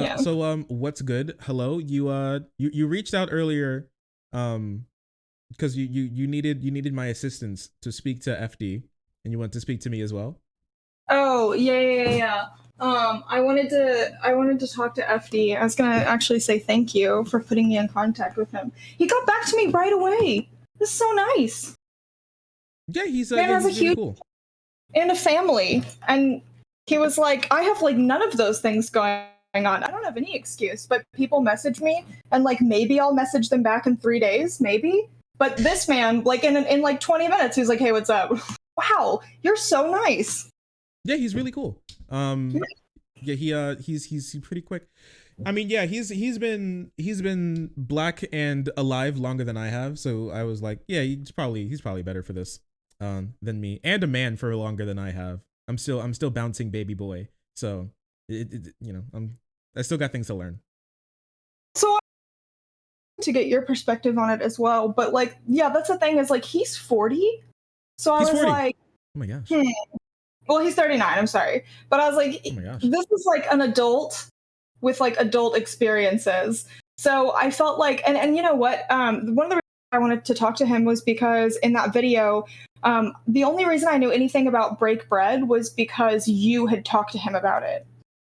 Yeah. What's good? Hello. You reached out earlier, um, because you needed my assistance to speak to FD, and you want to speak to me as well. Oh, yeah. I wanted to talk to FD. I was gonna actually say thank you for putting me in contact with him. He got back to me right away. This is so nice. Man Yeah, has a he's really huge cool. and a family, and he was like, I have like none of those things going on. I don't have any excuse, but people message me, and like maybe I'll message them back in 3 days, maybe. But this man, like in like 20 minutes, he's like, hey, what's up? Wow, you're so nice. Yeah, he's really cool. Yeah, he's pretty quick. I mean, yeah, he's been black and alive longer than I have, so I was like, yeah, he's probably better for this than me, and a man for longer than I have. I'm still bouncing baby boy, so I still got things to learn. So to get your perspective on it as well. But like, yeah, that's the thing is like he's 40. So I He's was 40. like, Oh my gosh. hmm. Well, he's 39, I'm sorry. But I was like, Oh my gosh. this is like an adult with like adult experiences. So I felt like and you know what? One of the reasons I wanted to talk to him was because in that video, the only reason I knew anything about Break Bread was because you had talked to him about it.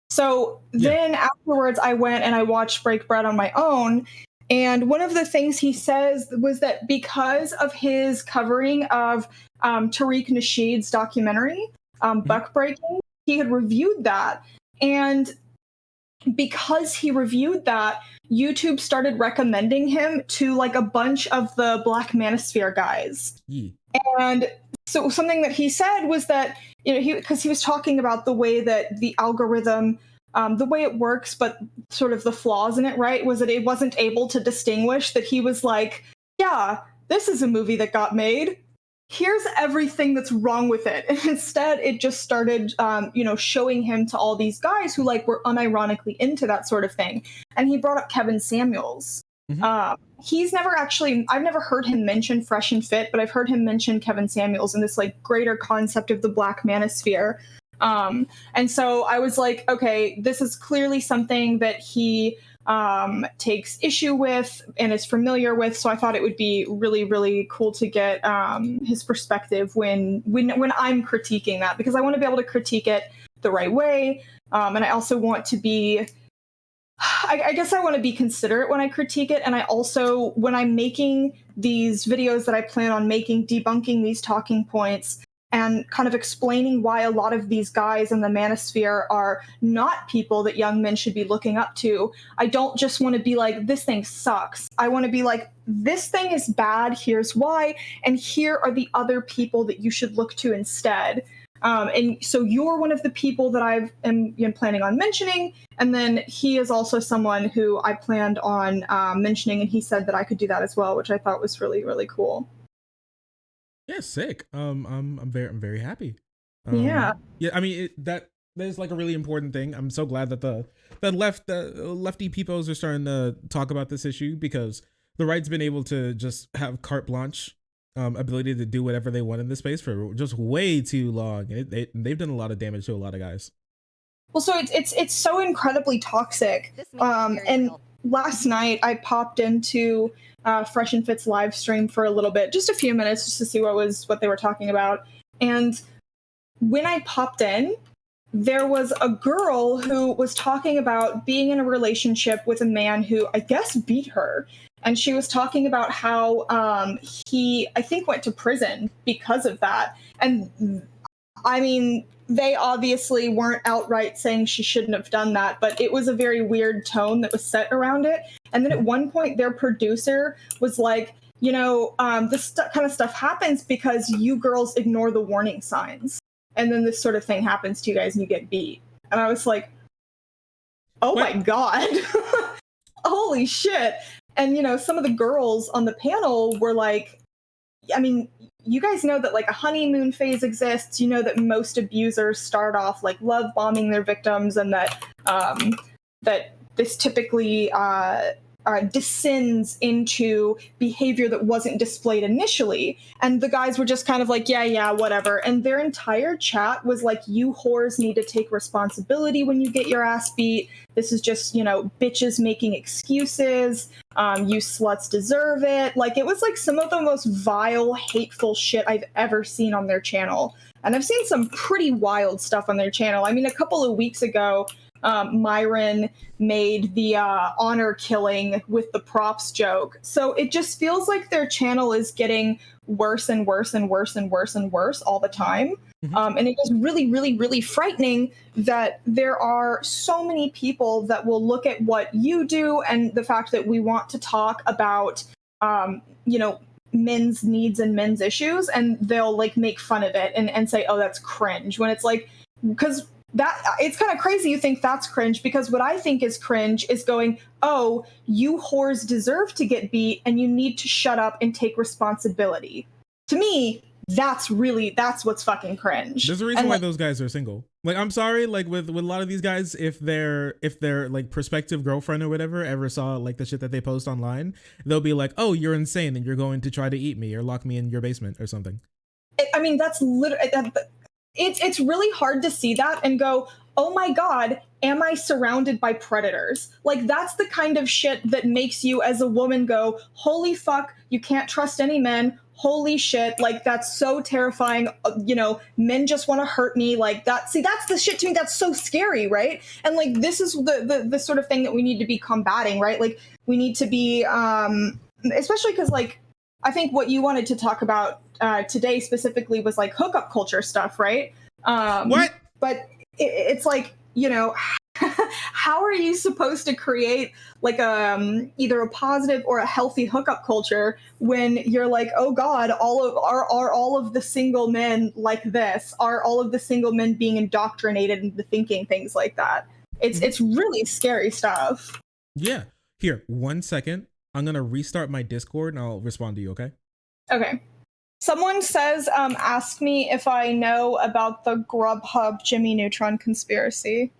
So Yeah. then afterwards, I went and I watched Break Bread on my own. And one of the things he says was that because of his covering of Tariq Nasheed's documentary, Mhm. Buck Breaking, he had reviewed that. And because he reviewed that, YouTube started recommending him to like a bunch of the Black Manosphere guys. Yeah. And so something that he said was that, you know, because he was talking about the way that the algorithm, the way it works, but sort of the flaws in it, right, was that it wasn't able to distinguish that he was like, yeah, this is a movie that got made. Here's everything that's wrong with it. And instead, it just started, showing him to all these guys who like were unironically into that sort of thing. And he brought up Kevin Samuels. Hmm. He's never actually, I've never heard him mention Fresh and Fit, but I've heard him mention Kevin Samuels and this like greater concept of the Black Manosphere. And so I was like, okay, this is clearly something that he takes issue with and is familiar with. So I thought it would be really, really cool to get his perspective when I'm critiquing that, because I want to be able to critique it the right way. And I also want to be I guess I want to be considerate when I critique it. And I also, when I'm making these videos that I plan on making, debunking these talking points and kind of explaining why a lot of these guys in the manosphere are not people that young men should be looking up to, I don't just want to be like, this thing sucks. I want to be like, this thing is bad. Here's why. And here are the other people that you should look to instead. And so you're one of the people that am planning on mentioning. And then he is also someone who I planned on mentioning, and he said that I could do that as well, which I thought was really, really cool. Yeah, sick. I'm very happy. Yeah. Yeah, I mean that is like a really important thing. I'm so glad that the lefty peoples are starting to talk about this issue, because the right's been able to just have carte blanche ability to do whatever they want in this space for just way too long. They've done a lot of damage to a lot of guys. Well, so it's so incredibly toxic. And last night I popped into Fresh and Fit's live stream for a little bit, just a few minutes, just to see what they were talking about. And when I popped in, there was a girl who was talking about being in a relationship with a man who I guess beat her. And she was talking about how he, I think, went to prison because of that. And I mean, they obviously weren't outright saying she shouldn't have done that, but it was a very weird tone that was set around it. And then at one point, their producer was like, this kind of stuff happens because you girls ignore the warning signs. And then this sort of thing happens to you guys and you get beat. And I was like, oh my But God, holy shit. And, some of the girls on the panel were like, I mean, you guys know that like a honeymoon phase exists. You know that most abusers start off like love bombing their victims, and that that this typically descends into behavior that wasn't displayed initially. And the guys were just kind of like, yeah, whatever. And their entire chat was like, you whores need to take responsibility when you get your ass beat. This is just, bitches making excuses. You sluts deserve it. Like, it was like some of the most vile, hateful shit I've ever seen on their channel. And I've seen some pretty wild stuff on their channel. I mean, a couple of weeks ago, Myron made the honor killing with the props joke. So it just feels like their channel is getting worse and worse and worse and worse and worse all the time. And it is really, really, really frightening that there are so many people that will look at what you do and the fact that we want to talk about, men's needs and men's issues, and they'll like make fun of it and say, oh, that's cringe, when it's like, because that it's kind of crazy you think that's cringe, because what I think is cringe is going, oh, you whores deserve to get beat and you need to shut up and take responsibility. To me, that's what's fucking cringe. There's a reason why those guys are single. Like, I'm sorry, like with a lot of these guys, if their like prospective girlfriend or whatever ever saw like the shit that they post online, they'll be like, oh, you're insane and you're going to try to eat me or lock me in your basement or something. I mean, that's literally, it's really hard to see that and go, oh my God, am I surrounded by predators? Like, that's the kind of shit that makes you as a woman go, holy fuck, you can't trust any men. Holy shit, like, that's so terrifying. Men just want to hurt me. Like, that's the shit to me that's so scary, right? And like, this is the sort of thing that we need to be combating, right? Like, we need to be, especially because, like, I think what you wanted to talk about today specifically was like hookup culture stuff, right? What? But it's like, how are you supposed to create like either a positive or a healthy hookup culture when you're like, oh God, are all of the single men like this? Are all of the single men being indoctrinated into thinking things like that? It's really scary stuff. Yeah. Here, 1 second. I'm gonna restart my Discord and I'll respond to you, okay? Okay. Someone says, ask me if I know about the Grubhub Jimmy Neutron conspiracy.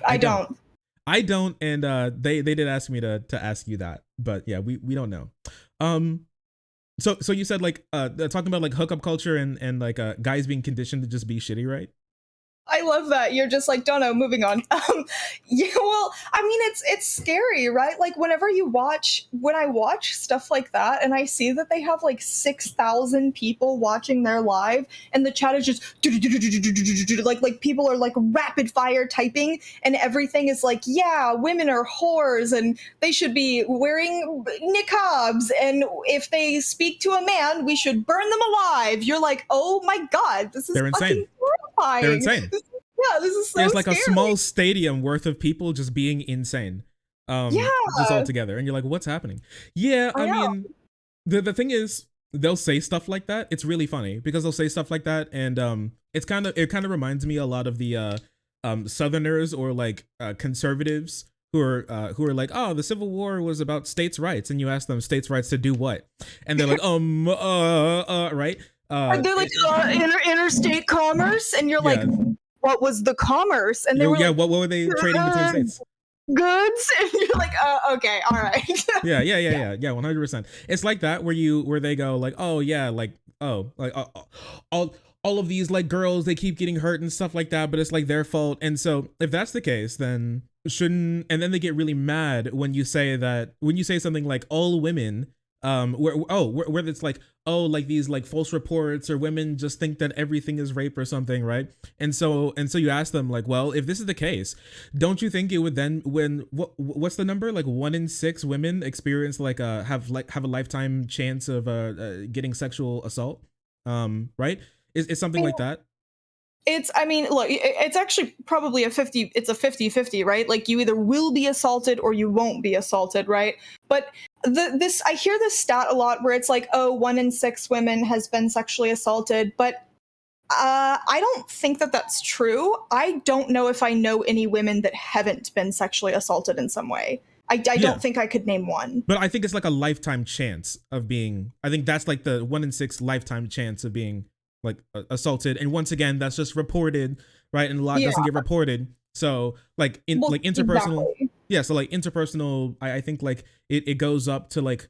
I don't. I don't, and they did ask me to ask you that, but yeah, we don't know. So you said like talking about like hookup culture and like guys being conditioned to just be shitty, right? I love that. You're just like, don't know, moving on. Yeah, well, I mean, it's scary, right? Like, when I watch stuff like that and I see that they have like 6,000 people watching their live and the chat is just like people are like rapid fire typing and everything is like, yeah, women are whores and they should be wearing niqabs, and if they speak to a man, we should burn them alive. You're like, oh my God, this is They're insane. horrifying. They're insane. Yeah, this is so There's like scary. a small stadium worth of people just being insane. Just all together. And you're like, what's happening? Yeah, I mean, the thing is, they'll say stuff like that. It's really funny because they'll say stuff like that, and it kind of reminds me a lot of the Southerners or like conservatives who are like, oh, the Civil War was about states' rights, and you ask them states' rights to do what, and they're like, right. And they're like, interstate commerce, and you're like, what was the commerce? And they were like, what were they trading between states? Goods, and you're like, okay, all right. yeah, 100%. It's like that where they go like, oh yeah, like, oh, like all of these like girls, they keep getting hurt and stuff like that, but it's like their fault. And so if that's the case, then shouldn't, and then they get really mad when you say something like all women, where it's like, oh, like these like false reports or women just think that everything is rape or something, right? And so you ask them like, well, if this is the case, don't you think it would then, when what's the number, like 1 in 6 women experience like have a lifetime chance of getting sexual assault, right? Is something like that? I mean, look, it's actually probably it's a 50-50, right? Like, you either will be assaulted or you won't be assaulted, right? But I hear this stat a lot where it's like, oh, 1 in 6 women has been sexually assaulted, but I don't think that that's true. I don't know if I know any women that haven't been sexually assaulted in some way. I don't think I could name one. But I think it's like a lifetime chance of being, I think that's like the 1 in 6 lifetime chance of being like assaulted. And once again, that's just reported, right? And a lot doesn't get reported. So like interpersonal, Yeah, so like interpersonal, I think like it goes up to like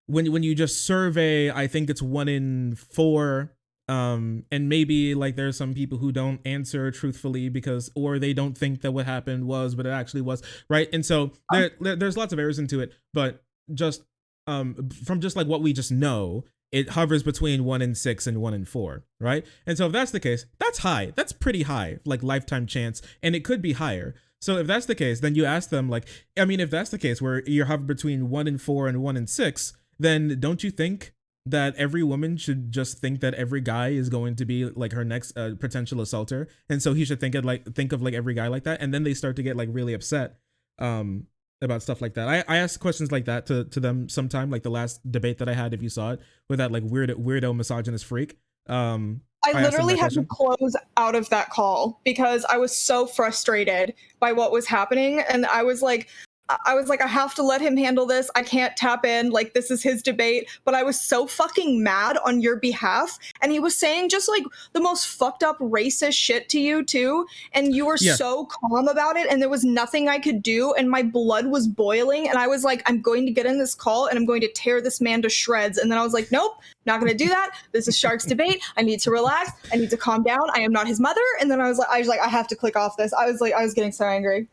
when you just survey, I think it's 1 in 4. And maybe like there's some people who don't answer truthfully because or they don't think that what happened was but it actually was, right? And so there's lots of errors into it, but just from just like what we just know, it hovers between 1 in 6 and 1 in 4, right? And so if that's the case, that's high. That's pretty high, like lifetime chance, and it could be higher. So if that's the case, then you ask them like, I mean, if that's the case where you're hovering between 1 in 4 and 1 in 6, then don't you think that every woman should just think that every guy is going to be like her next potential assaulter, and so he should think of like every guy like that, and then they start to get like really upset um about stuff like that. I asked questions like that to them sometime, like the last debate that I had, if you saw it, with that like weirdo misogynist freak. I I asked him literally that had to question. close out of that call because I was so frustrated by what was happening. And I was like, I have to let him handle this. I can't tap in. Like, this is his debate. But I was so fucking mad on your behalf. And he was saying just like the most fucked up racist shit to you, too. And you were Yeah. so calm about it. And there was nothing I could do. And my blood was boiling. And I was like, I'm going to get in this call and I'm going to tear this man to shreds. And then I was like, nope, not going to do that. This is Shark's debate. I need to relax. I need to calm down. I am not his mother. And then I was like, I have to click off this. I was getting so angry.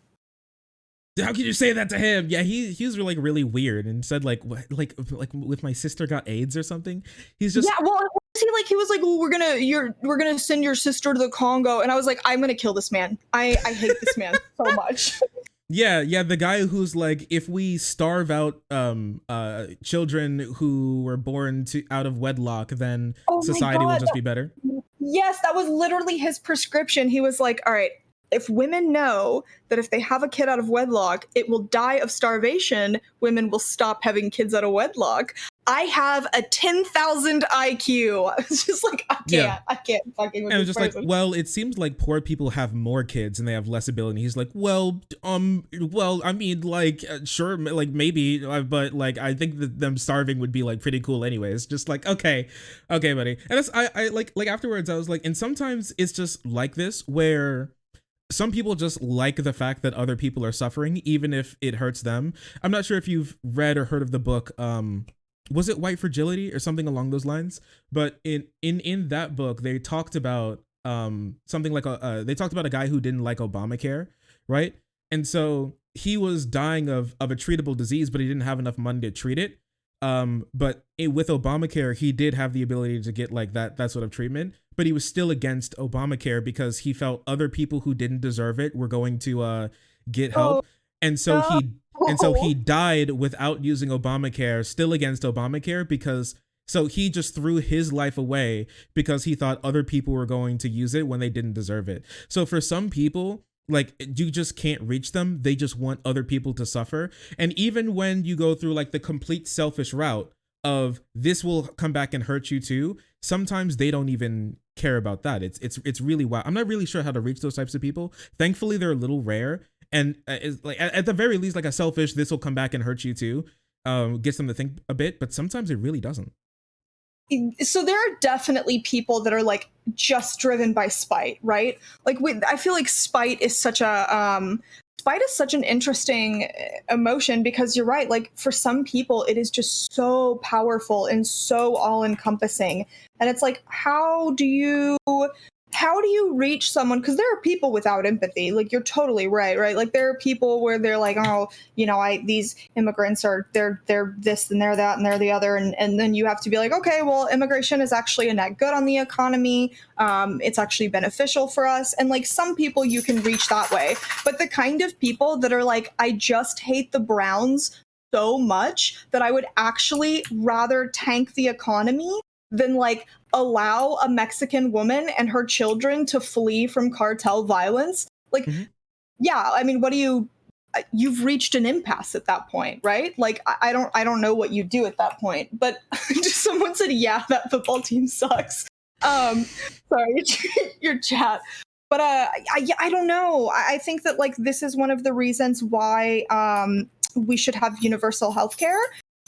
How can you say that to him? Yeah, he was like really weird and said like like with my sister got AIDS or something. He's just Yeah, well, he was like, well, we're gonna send your sister to the Congo, and I was like, I'm gonna kill this man. I hate this man so much. yeah, the guy who's like, if we starve out children who were born to out of wedlock, then Oh my society will god. just be better. Yes, that was literally his prescription. He was like, all right, if women know that if they have a kid out of wedlock, it will die of starvation, women will stop having kids out of wedlock. I have a 10,000 IQ. I was just like, Yeah. I can't fucking with And it was this just person. like, well, it seems like poor people have more kids and they have less ability. He's like, well, I mean, like, sure, like maybe, but like, I think that them starving would be like pretty cool, anyways. Just like, okay, buddy. And that's I like afterwards, I was like, and sometimes it's just like this where some people just like the fact that other people are suffering, even if it hurts them. I'm not sure if you've read or heard of the book. Was it White Fragility or something along those lines? But in that book, they talked about something like they talked about a guy who didn't like Obamacare, right? And so he was dying of a treatable disease, but he didn't have enough money to treat it. But with Obamacare, he did have the ability to get like that sort of treatment, but he was still against Obamacare because he felt other people who didn't deserve it were going to get Oh help, and so no. he died without using Obamacare, still against Obamacare, because so he just threw his life away because he thought other people were going to use it when they didn't deserve it. So for some people, like, you just can't reach them. They just want other people to suffer. And even when you go through like the complete selfish route of this will come back and hurt you too, sometimes they don't even care about that. It's really wild. I'm not really sure how to reach those types of people. Thankfully, they're a little rare. And it's like at the very least, like a selfish, this will come back and hurt you too, gets them to think a bit. But sometimes it really doesn't. So there are definitely people that are like just driven by spite, right? I feel like spite is such an interesting emotion because you're right. Like for some people, it is just so powerful and so all encompassing, and it's like, how do you reach someone? Because there are people without empathy. Like you're totally right? Like there are people where they're like, oh, these immigrants they're this and they're that and they're the other, and then you have to be like, okay, well, immigration is actually a net good on the economy. It's actually beneficial for us, and like some people you can reach that way. But the kind of people that are like, I just hate the Browns so much that I would actually rather tank the economy than like allow a Mexican woman and her children to flee from cartel violence. Like, Mm-hmm. yeah, I mean, you've reached an impasse at that point, right? Like, I don't know what you do at that point. But just someone said, yeah, that football team sucks. Sorry, your chat. But I don't know. I think that like this is one of the reasons why we should have universal health care,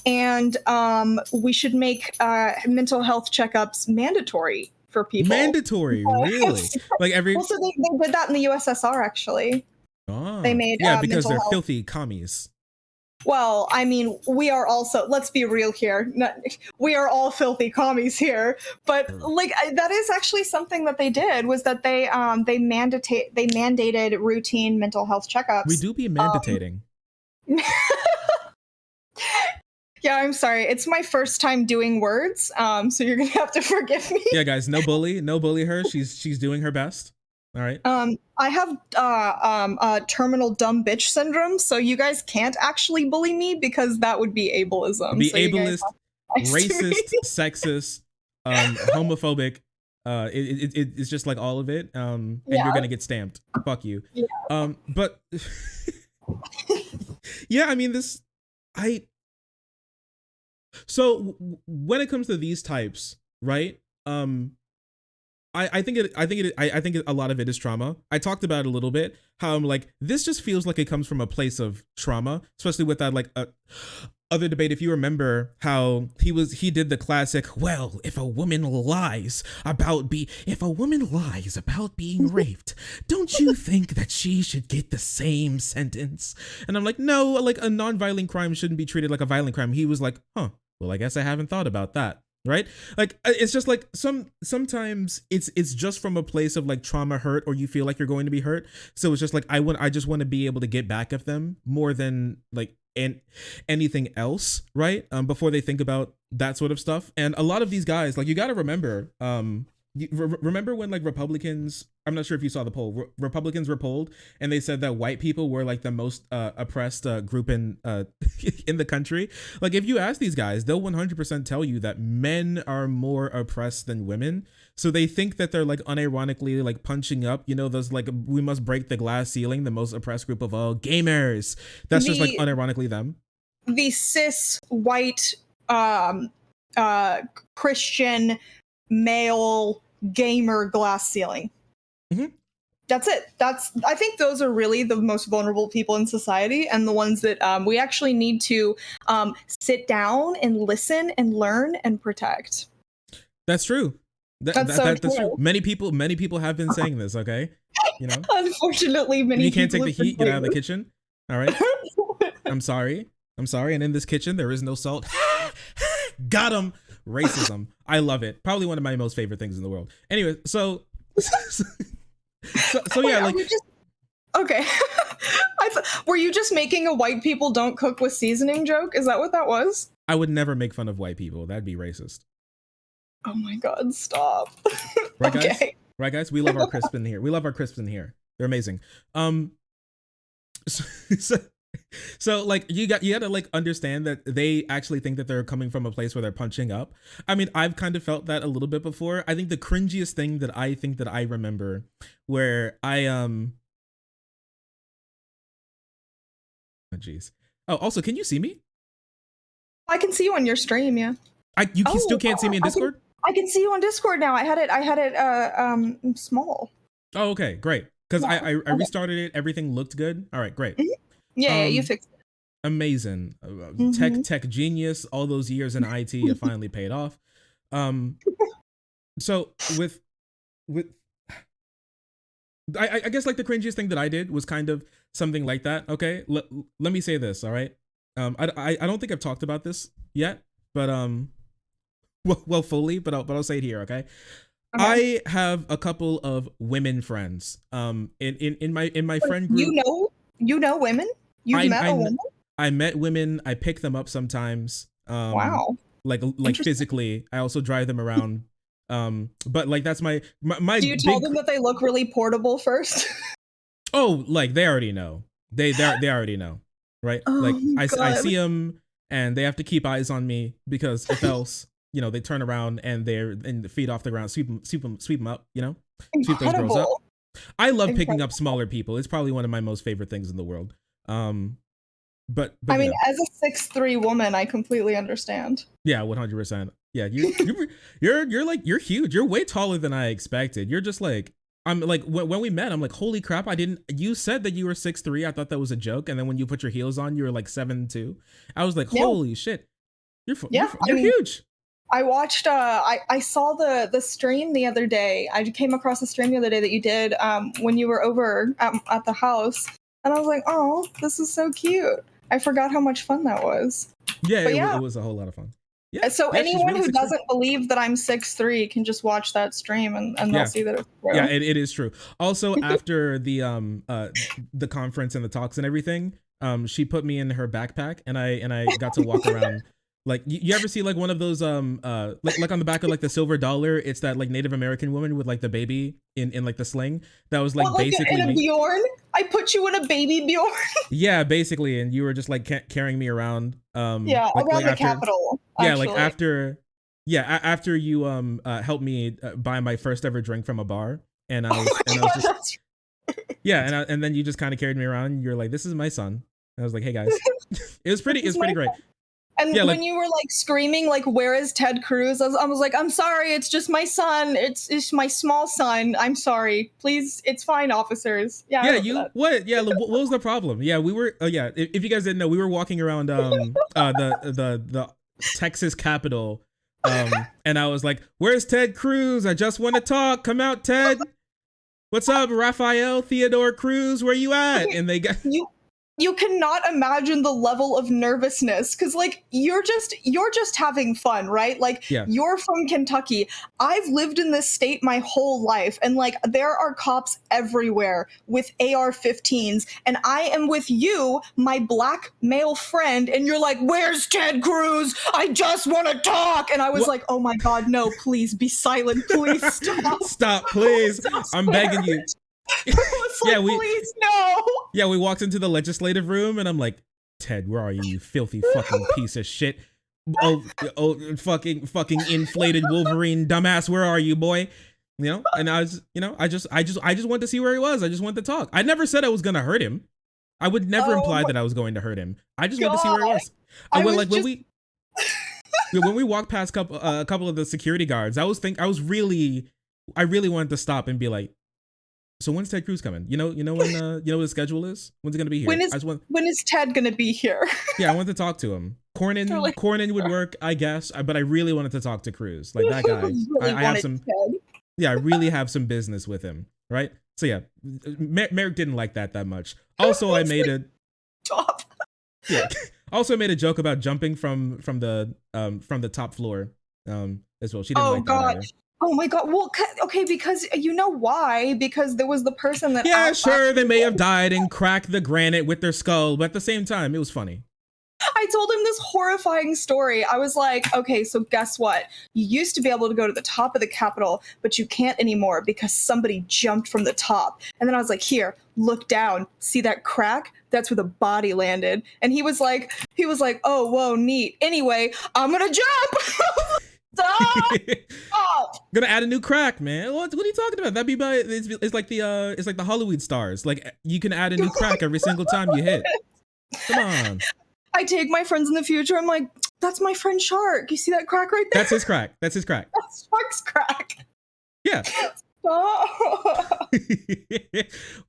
and we should make mental health checkups mandatory for people. Mandatory, really? Yes. Like every Well, so they did that in the USSR, actually. They Oh, made yeah, because mental they're health. filthy commies. Well, I mean, we are also, let's be real here. We are all filthy commies here, but True. like that is actually something that they did, was that they mandated routine mental health We checkups. do be Um, mandating. yeah, I'm sorry. It's my first time doing words, so you're gonna have to forgive me. Yeah, guys, no bully her. She's doing her best. All right. I have terminal dumb bitch syndrome, so you guys can't actually bully me because that would be ableism. Be So you guys ableist, have to be nice to me. racist, sexist, homophobic. It's just like all of it. And you're Yeah, gonna get stamped. Fuck you. yeah. But yeah, I mean this. I so when it comes to these types, right? I think a lot of it is trauma. I talked about it a little bit. How I'm like, this just feels like it comes from a place of trauma, especially with that other debate. If you remember how he did the classic, well, if a woman lies about being raped, don't you think that she should get the same sentence? And I'm like, no, like a non-violent crime shouldn't be treated like a violent crime. He was like, huh, well, I guess I haven't thought about that. Right, like it's just like sometimes it's just from a place of like trauma, hurt, or you feel like you're going to be hurt. So it's just like I just want to be able to get back at them more than like anything else, right? Before they think about that sort of stuff. And a lot of these guys, like, you got to remember, remember when like Republicans, I'm not sure if you saw the poll, Republicans were polled and they said that white people were like the most oppressed group in in the country. Like, if you ask these guys, they'll 100% tell you that men are more oppressed than women. So they think that they're like unironically like punching up, you know, those like, we must break the glass ceiling, the most oppressed group of all, gamers. That's just like The unironically them. the cis white um, uh, Christian male gamer glass ceiling. Mm-hmm. That's it. I think those are really the most vulnerable people in society, and the ones that we actually need to sit down and listen and learn and protect. That's true. That's so That's true. true. Many people have been saying this. Okay, you know, Unfortunately, if many you can't people take the have been heat, get out of the saying kitchen. All right. I'm sorry. I'm sorry. And in this kitchen, there is no salt. Got him. Racism. I love it. Probably one of my most favorite things in the world. Anyway, so Wait, yeah, are like, we just okay? Were you just making a white people don't cook with seasoning joke? Is that what that was? I would never make fun of white people. That'd be racist. Oh my god, stop. Right, guys? Okay. Right, guys? We love our crisp in here. We love our crisps in here. They're amazing. So, so, so like you got to like understand that they actually think that they're coming from a place where they're punching up. I mean, I've kind of felt that a little bit before. I think the cringiest thing that I think that I remember where oh jeez. Oh, also, can you see me? I can see you on your stream, yeah. Still can't see me in Discord? I can see you on Discord now. I had it small. Oh, okay, great. Because Yeah. I Okay. restarted it. Everything looked good. All right, great. Mhm. Yeah, you Um, fixed it. amazing. Mhm. Tech genius. All those years in IT have finally paid off. Um, so with I guess like the cringiest thing that I did was kind of something like that. Okay, let me say this. All right. I don't think I've talked about this yet, but well fully, but I'll say it here. Okay. Okay. I have a couple of women friends. In my friend group, You know women? You've met a I woman? I met women. I pick them up sometimes. Wow. Like Interesting. physically. I also drive them around. But like that's my Do you tell big. them that they look really portable first? Oh, like they already know. They already know, right? Oh Like my I god. see them and they have to keep eyes on me because if else, you know, they turn around and they're and the feet off the ground, sweep them up, you know, sweep those girls up. Incredible. I love picking up Incredible. smaller people. It's probably one of my most favorite things in the world. But I you mean, know, as a 6'3" woman, I completely understand. yeah, 100%. Yeah, you're like you're huge. You're way taller than I expected. You're just like I'm like when we met, I'm like, holy crap! I didn't. You said that you were 6'3". I thought that was a joke, and then when you put your heels on, you were like 7'2". I was like, Yeah. holy shit! Yeah. I You're mean, huge. I watched I saw the stream the other day. I came across the stream the other day that you did when you were over at the house. And I was like, oh, this is so cute. I forgot how much fun that was. Yeah, But it yeah. was a whole lot of fun. Yeah, So yeah, she's anyone really who 6'3". doesn't believe that I'm 6'3" can just watch that stream and they'll Yeah, see that it's true. yeah, it is true. Also, after the conference and the talks and everything, she put me in her backpack, and I got to walk around. Like, you ever see like one of those like on the back of like the silver dollar, it's that like Native American woman with like the baby in like the sling, that was like What, like basically in a me. Bjorn? I put you in a baby Bjorn. Yeah, basically, and you were just like carrying me around, Yeah, like around the after, capital, yeah, like actually. after, yeah, after you helped me buy my first ever drink from a bar, and Oh my I was god, just, that's yeah, and then you just kind of carried me around. And you're like, this is my son. And I was like, hey guys, it was pretty great. And Yeah, when like, you were like screaming, like, "Where is Ted Cruz?" I was like, "I'm sorry, it's just my son. It's my small son. I'm sorry. Please, it's fine, officers." Yeah, I yeah, remember you that. what? Yeah, what was the problem? Yeah, we were. Yeah, if you guys didn't know, we were walking around the Texas Capitol, and I was like, where's Ted Cruz? I just want to talk. Come out, Ted. What's up, Raphael Theodore Cruz? Where you at? Okay, And they got, you you cannot imagine the level of nervousness because like you're just having fun, right? Like yeah. you're from Kentucky. I've lived in this state my whole life, and like there are cops everywhere with AR-15s, and I am with you, my black male friend, and you're like, "Where's Ted Cruz? I just want to talk." And I was What? like, "Oh my god, no, please be silent, please stop." Stop, I was please. so I'm begging scared. you. I was Yeah, like, "Please, no." we walked into the legislative room, and I'm like, Ted, where are you, you filthy fucking piece of shit? Oh, fucking inflated Wolverine dumbass, where are you, boy? You know, and I was, I just wanted to see where he was. I just wanted to talk. I never said I was gonna hurt him. I would never Oh imply my that I was going to hurt him. I just wanted to see god. where he was. I I went was like just when we walked past a couple of the security guards, I really wanted to stop and be like, so when's Ted Cruz coming? You know what the schedule is? When's he gonna be when here? is when is Ted gonna be here? Yeah, I wanted to talk to him. They're like, Cornyn would work, I guess, but I really wanted to talk to Cruz. Like that guy. really I have wanted some, Ted. yeah, I really have some business with him, right? So yeah, Merrick didn't like that much. Also, I It's made like, a, stop. yeah, also made a joke about jumping from the top floor, as well. She didn't Oh like that god. either. Oh my god. Well, okay, because you know why? Because there was the person that Yeah, sure, they actually may have died and cracked the granite with their skull, but at the same time, it was funny. I told him this horrifying story. I was like, okay, so guess what? You used to be able to go to the top of the Capitol, but you can't anymore because somebody jumped from the top. And then I was like, here, look down. See that crack? That's where the body landed. And he was like, oh, whoa, neat. Anyway, I'm gonna jump. Stop! Stop! Gonna add a new crack, man. What are you talking about? That'd be by it's like the Hollywood stars. Like you can add a new crack every single time you hit. Come on. I take my friends in the future. I'm like, that's my friend Shark. You see that crack right there? That's his crack. That's his crack. That's Shark's crack. Yeah. Stop.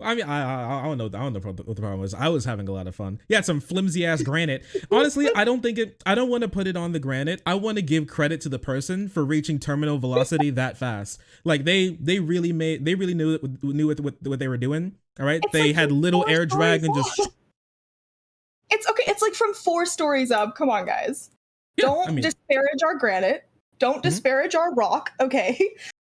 I mean, I don't know. I don't know what the problem was. I was having a lot of fun. Yeah, some flimsy ass granite. Honestly, I don't want to put it on the granite. I want to give credit to the person for reaching terminal velocity that fast. Like they really knew what they were doing. All right, It's they like had from little 4 air drag stories and just. up. It's okay. It's like from 4 stories up. Come on, guys. Yeah, Don't I mean, disparage our granite. Don't disparage our rock, okay?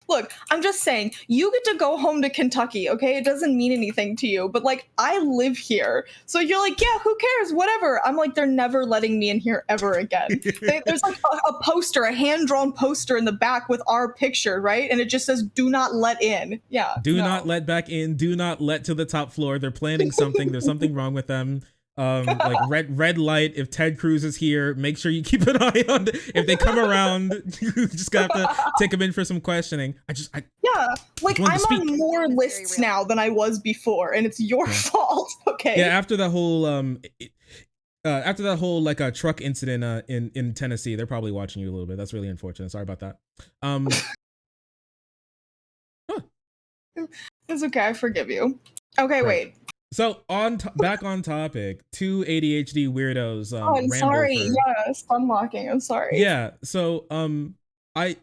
Look, I'm just saying, you get to go home to Kentucky, okay? It doesn't mean anything to you, but like, I live here. So you're like, yeah, who cares? Whatever. I'm like, they're never letting me in here ever again. There's like a poster, a hand drawn poster in the back with our picture, right? And it just says, do not let in. Yeah. do no. not let back in. Do not let to the top floor. They're planning something. There's something wrong with them. Like red light. If Ted Cruz is here, make sure you keep an eye on if they come around. You just got to take them in for some questioning. Yeah, like wanted I'm to speak. on more lists now than I was before, and it's your fault. Okay. Yeah, after that whole like a truck incident in Tennessee, they're probably watching you a little bit. That's really unfortunate. Sorry about that. It's okay. I forgive you. Okay, Right. wait. So back on topic, two ADHD weirdos Oh, I'm ramble sorry. for Yes, unlocking. I'm sorry. yeah. So I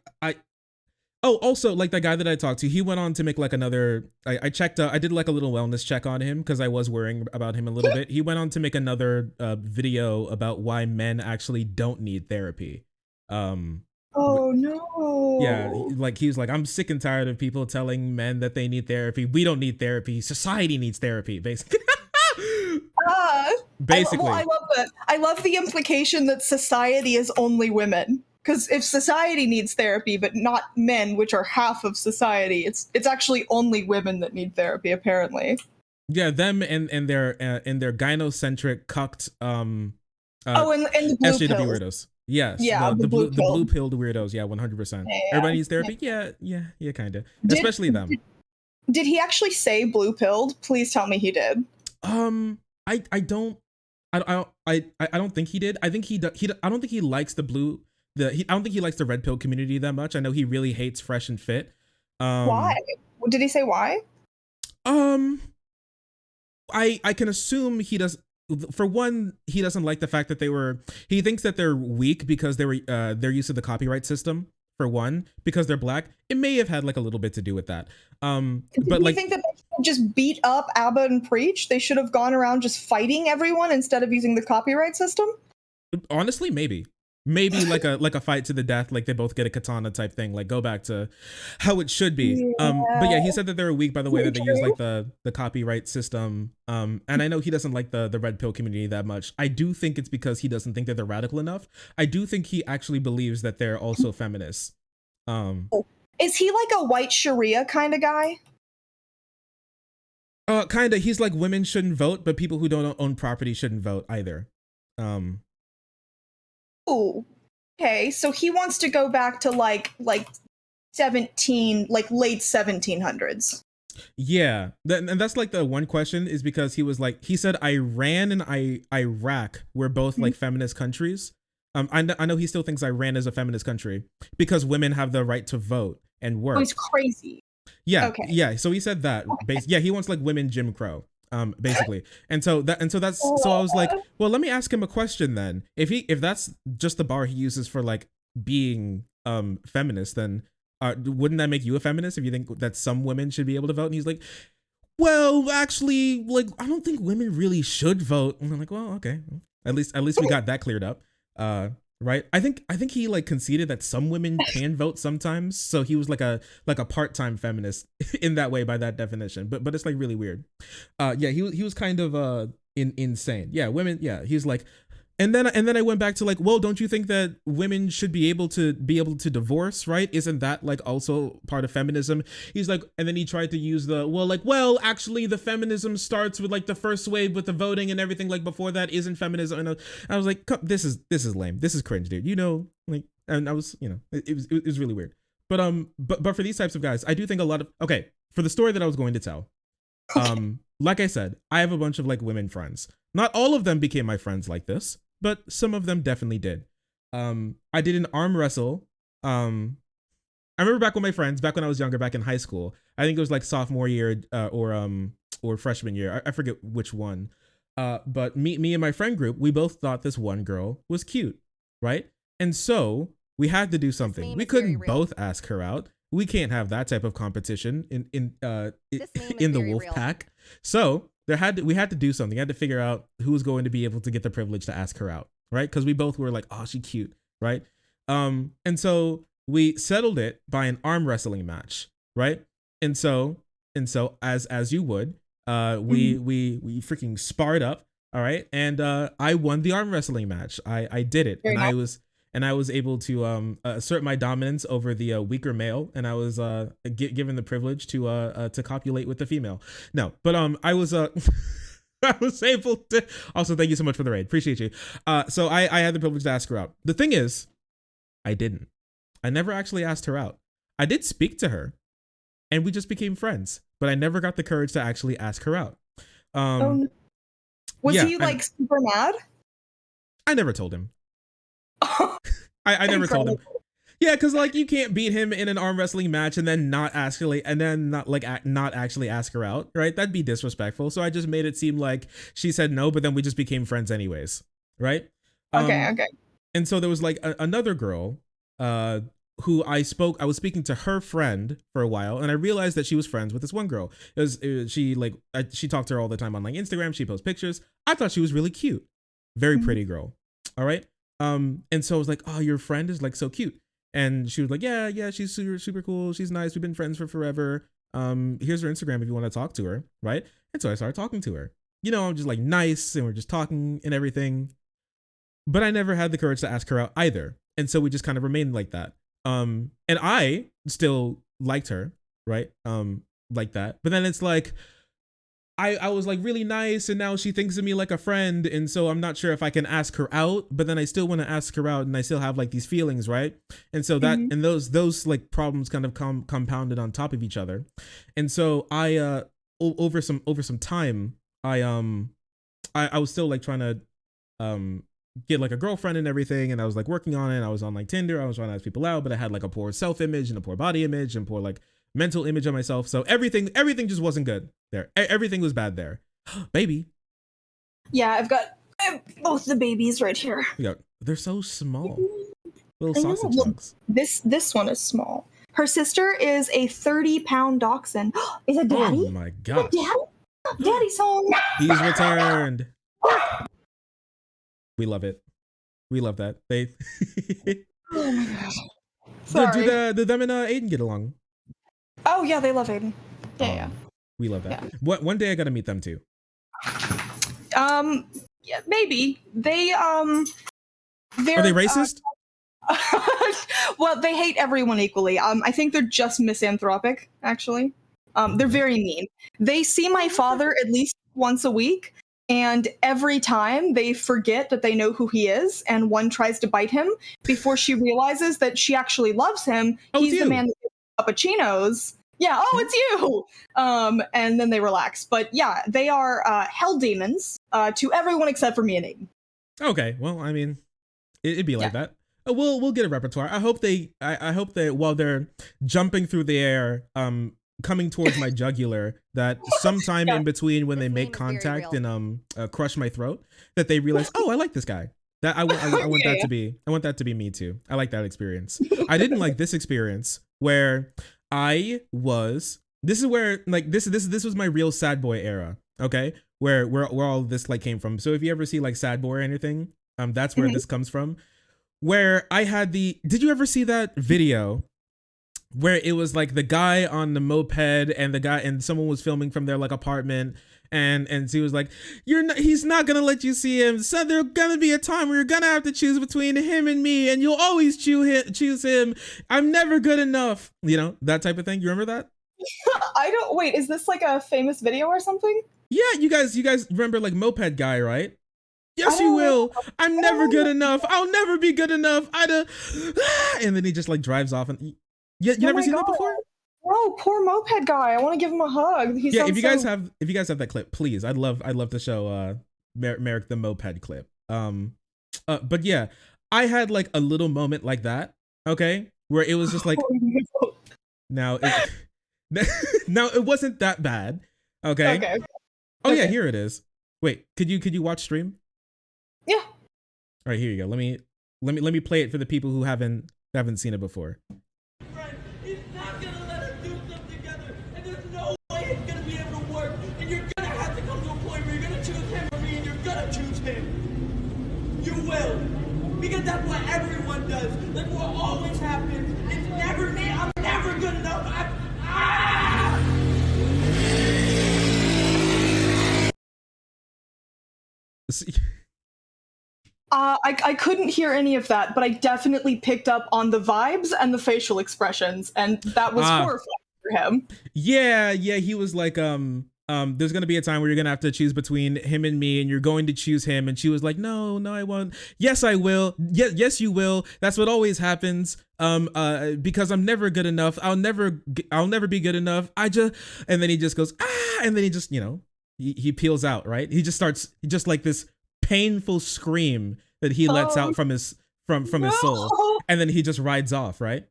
Oh, also, like the guy that I talked to, he went on to make like another. I checked. I did like a little wellness check on him because I was worrying about him a little bit. He went on to make another video about why men actually don't need therapy. Um, Oh yeah, no. like he was like, I'm sick and tired of people telling men that they need therapy. We don't need therapy. Society needs therapy, basically. Ah, I Basically, love that. I love the implication that society is only women. Because if society needs therapy, but not men, which are half of society, it's actually only women that need therapy, apparently. yeah, them and their gynocentric cucked uh Oh, and the blue SJW pills. weirdos. Yes, Yeah, the blue the pill. blue pilled weirdos. Yeah, 100%. Yeah. Everybody needs Yeah. therapy. Yeah, yeah, kind of. Did, Especially them. did did he actually say blue pilled? Please tell me he did. Um, I don't I don't think he did. I think I don't think he likes the blue I don't think he likes the red pill community that much. I know he really hates Fresh and Fit. Why? Um, Did he say why? um, I can assume he does. For one, he doesn't like the fact that he thinks that they're weak because they're used to the copyright system. For one, because they're black, it may have had like a little bit to do with that. Did But he like think that they should just beat up Abba and Preach? They should have gone around just fighting everyone instead of using the copyright system? honestly, maybe like a fight to the death, like they both get a katana type thing, like go back to how it should be. But yeah, Yeah. he said that they were weak by the way that they use like the copyright system. And I know he doesn't like the red pill community that much. I do think it's because he doesn't think that they're radical enough. I do think he actually believes that they're also feminists. um Is he like a white Sharia kind of guy? Kind of, he's like women shouldn't vote, but people who don't own property shouldn't vote either. um Ooh. Okay, so he wants to go back to like 17, like late 1700s. Yeah, and that's like the one question is because he said Iran and Iraq were both like feminist countries. I know he still thinks Iran is a feminist country because women have the right to vote and Oh, he's work. crazy. Yeah, Okay. yeah. So he said that. Yeah, he wants like women Jim Crow. Basically, so I was like, well, let me ask him a question then. If that's just the bar he uses for like being feminist, then wouldn't that make you a feminist if you think that some women should be able to vote? And he's like, well, actually, like I don't think women really should vote. And I'm like, well, okay, at least we got that cleared up. Right? I think he like conceded that some women can vote sometimes, so he was like a part time feminist in that way by that definition. But it's like really weird. Yeah, he was kind of insane. Yeah, women. Yeah, he's like, and then I went back to like, well, don't you think that women should be able to divorce, right? Isn't that like also part of feminism? He's like, and then he tried to use well, actually, the feminism starts with like the first wave with the voting and everything. Like before that isn't feminism. And I was like, this is lame. This is cringe, dude. You know, like, and I was, you know, it was really weird. But for these types of guys, I do think a lot of okay for the story that I was going to tell. Like I said, I have a bunch of like women friends. Not all of them became my friends like this, but some of them definitely did. I did an arm wrestle. I remember back with my friends, back when I was younger, back in high school. I think it was like sophomore year or freshman year. I forget which one. But me and my friend group, we both thought this one girl was cute, right? And so we had to do something. We couldn't both ask her out. We can't have that type of competition in the wolf pack. So we had to do something. We had to figure out who was going to be able to get the privilege to ask her out, right? Because we both were like, oh, she cute, right? And so we settled it by an arm wrestling match, right? And so as you would, we freaking sparred up, all right? And I won the arm wrestling match. I did it, Very nice. and I was able to assert my dominance over the weaker male, and I was given the privilege to copulate with the female. No, but I was I was able to. Also, thank you so much for the raid. Appreciate you. So I had the privilege to ask her out. The thing is, I didn't. I never actually asked her out. I did speak to her, and we just became friends. But I never got the courage to actually ask her out. Oh, was Yeah, he like super mad? I never told him. I never told him. Yeah, because like you can't beat him in an arm wrestling match and then not actually not actually ask her out, right? That'd be disrespectful. So I just made it seem like she said no, but then we just became friends anyways, right? Okay, okay. And so there was like another girl who I was speaking to her friend for a while, and I realized that she was friends with this one girl. She talked to her all the time on like Instagram. She posts pictures. I thought she was really cute, very pretty girl. All right. And so I was like, oh, your friend is like so cute. And she was like, yeah, she's super, super cool. She's nice. We've been friends for forever. Here's her Instagram if you want to talk to her. Right. And so I started talking to her. I'm just like nice, and we're just talking and everything. But I never had the courage to ask her out either. And so we just kind of remained like that. And I still liked her, right? Like that. But then it's like, I was like really nice, and now she thinks of me like a friend, and so I'm not sure if I can ask her out, but then I still want to ask her out, and I still have like these feelings, right? And so that and those like problems kind of compounded on top of each other. And so I over some time, I was still like trying to get like a girlfriend and everything, and I was like working on it. I was on like Tinder, I was trying to ask people out, but I had like a poor self-image and a poor body image and poor like mental image of myself. So everything just wasn't good there. Everything was bad there. Baby. Yeah, I have both the babies right here. Yeah, they're so small. Little sausage dogs. This one is small. Her sister is a 30-pound dachshund. Is it daddy? Oh my gosh. Daddy song. He's returned. We love it. We love that. They Oh my gosh. Sorry. Do them and Aiden get along? Oh yeah, they love Aiden. Yeah. We love that. Yeah. One day I gotta meet them too. Yeah, maybe. They're Are they racist? Well, they hate everyone equally. I think they're just misanthropic, actually. They're very mean. They see my father at least once a week, and every time they forget that they know who he is, and one tries to bite him before she realizes that she actually loves him. He's the man that gives cappuccinos. Yeah, it's you. And then they relax. But yeah, they are hell demons to everyone except for me and Aiden. Okay, well, I mean, it'd be like that. We'll get a repertoire. I hope they while they're jumping through the air, coming towards my jugular, that sometime in between when they make contact and crush my throat, that they realize, oh, I like this guy. That I want that to be. I want that to be me too. I like that experience. I didn't like this experience where this is where like this was my real sad boy era. Okay, where all this like came from. So if you ever see like sad boy or anything, that's where this comes from. Where I had did you ever see that video where it was like the guy on the moped and someone was filming from their like apartment, and he was like, he's not gonna let you see him, so there's gonna be a time where you're gonna have to choose between him and me, and you'll always choose him. I'm never good enough, that type of thing. You remember that? Wait, is this like a famous video or something? Yeah, you guys remember like moped guy, right? Yes, you will. I'm never good enough. I'll never be good enough. And then he just like drives off. And you never seen that before? Oh, poor moped guy. I want to give him a hug. If you guys have that clip, please. I'd love to show Merrick the moped clip. But yeah, I had like a little moment like that. Okay, where it was just like, now it wasn't that bad. Okay. Oh yeah, here it is. Wait, could you watch stream? Yeah. All right, here you go. Let me play it for the people who haven't seen it before. He's not gonna let us do stuff together, and there's no way it's gonna be able to work. And you're gonna have to come to a point where you're gonna choose him or me, and you're gonna choose him. You will, because that's what everyone does. That's what always happens. It's never me. I'm never good enough. I couldn't hear any of that, but I definitely picked up on the vibes and the facial expressions, and that was horrifying for him. Yeah, he was like, there's gonna be a time where you're gonna have to choose between him and me, and you're going to choose him. And she was like, no, I won't. Yes, I will. Yes, you will. That's what always happens. Because I'm never good enough. I'll never be good enough. And then he just goes, and then he just, he peels out, right? He just like this painful scream that he lets out from his his soul, and then he just rides off, right?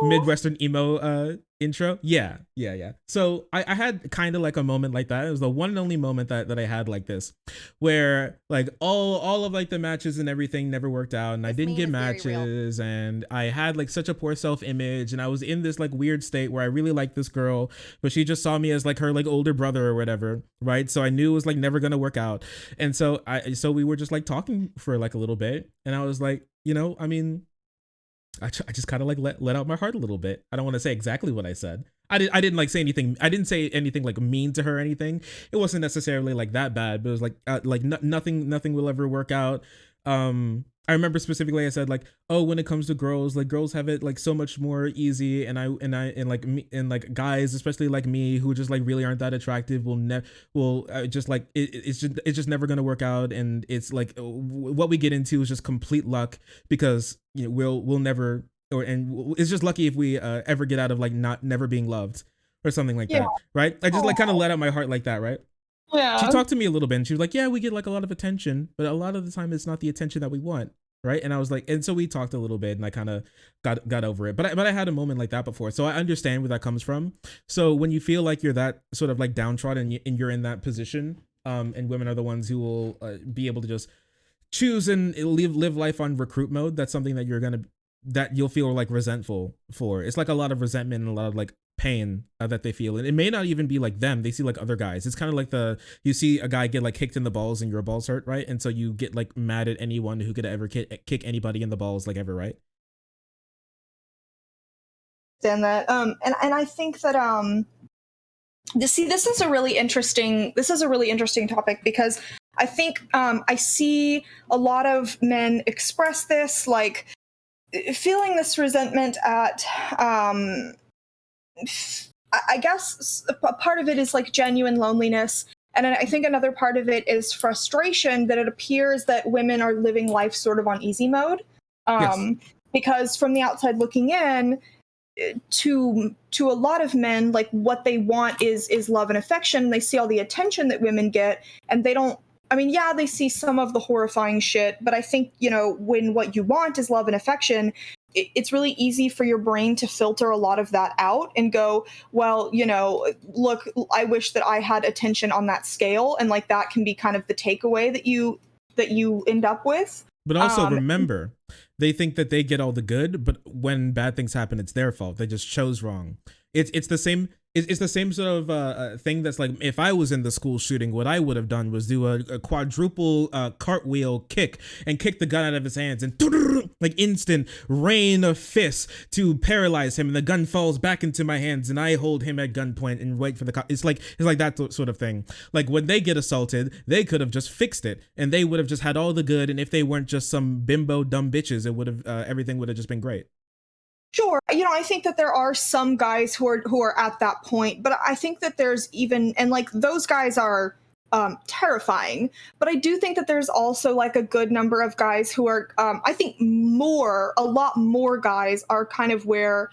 Midwestern emo intro. Yeah. So I had kind of like a moment like that. It was the one and only moment that I had like this, where like all of like the matches and everything never worked out, and I didn't get matches, and I had like such a poor self image, and I was in this like weird state where I really liked this girl, but she just saw me as like her like older brother or whatever, right? So I knew it was like never gonna work out, and so we were just like talking for like a little bit, and I was like, I mean, I just kind of like let out my heart a little bit. I don't want to say exactly what I said. I didn't like say anything. I didn't say anything like mean to her or anything. It wasn't necessarily like that bad, but it was like nothing will ever work out. I remember specifically I said like, oh, when it comes to girls, like girls have it like so much more easy, and like me, and like guys, especially like me, who just like really aren't that attractive, will just like it's just never gonna work out, and it's like what we get into is just complete luck, because we'll never, and it's just lucky if we ever get out of like never being loved or something like that, right? I just like kind of let out my heart like that, right? She talked to me a little bit, and she was like, yeah, we get like a lot of attention, but a lot of the time it's not the attention that we want, right? And I was like, and so we talked a little bit, and I kind of got over it. But I had a moment like that before, so I understand where that comes from. So when you feel like you're that sort of like downtrodden, and you're in that position, and women are the ones who will be able to just choose and live life on recruit mode, that's something that you'll feel like resentful for. It's like a lot of resentment and a lot of like pain that they feel, and it may not even be like them. They see like other guys. It's kind of like you see a guy get like kicked in the balls and your balls hurt, right? And so you get like mad at anyone who could ever kick anybody in the balls, like ever, right? And that and I think that this is a really interesting topic, because I think I see a lot of men express this, like feeling this resentment at I guess a part of it is like genuine loneliness. And I think another part of it is frustration that it appears that women are living life sort of on easy mode. Yes. Because from the outside looking in, to a lot of men, like what they want is love and affection. They see all the attention that women get, and they don't. I mean, yeah, they see some of the horrifying shit, but I think, when what you want is love and affection, it's really easy for your brain to filter a lot of that out and go, well, look, I wish that I had attention on that scale, and like that can be kind of the takeaway that you end up with. But also remember, they think that they get all the good, but when bad things happen, it's their fault. They just chose wrong. It's the same. It's the same sort of thing that's like, if I was in the school shooting, what I would have done was do a quadruple cartwheel kick and kick the gun out of his hands, and like instant rain of fists to paralyze him, and the gun falls back into my hands, and I hold him at gunpoint and wait for the cop. It's like that sort of thing. Like when they get assaulted, they could have just fixed it, and they would have just had all the good, and if they weren't just some bimbo dumb bitches, it would have everything would have just been great. Sure. I think that there are some guys who are at that point, but I think that there's even, and like those guys are terrifying, but I do think that there's also like a good number of guys who are, I think a lot more guys are kind of where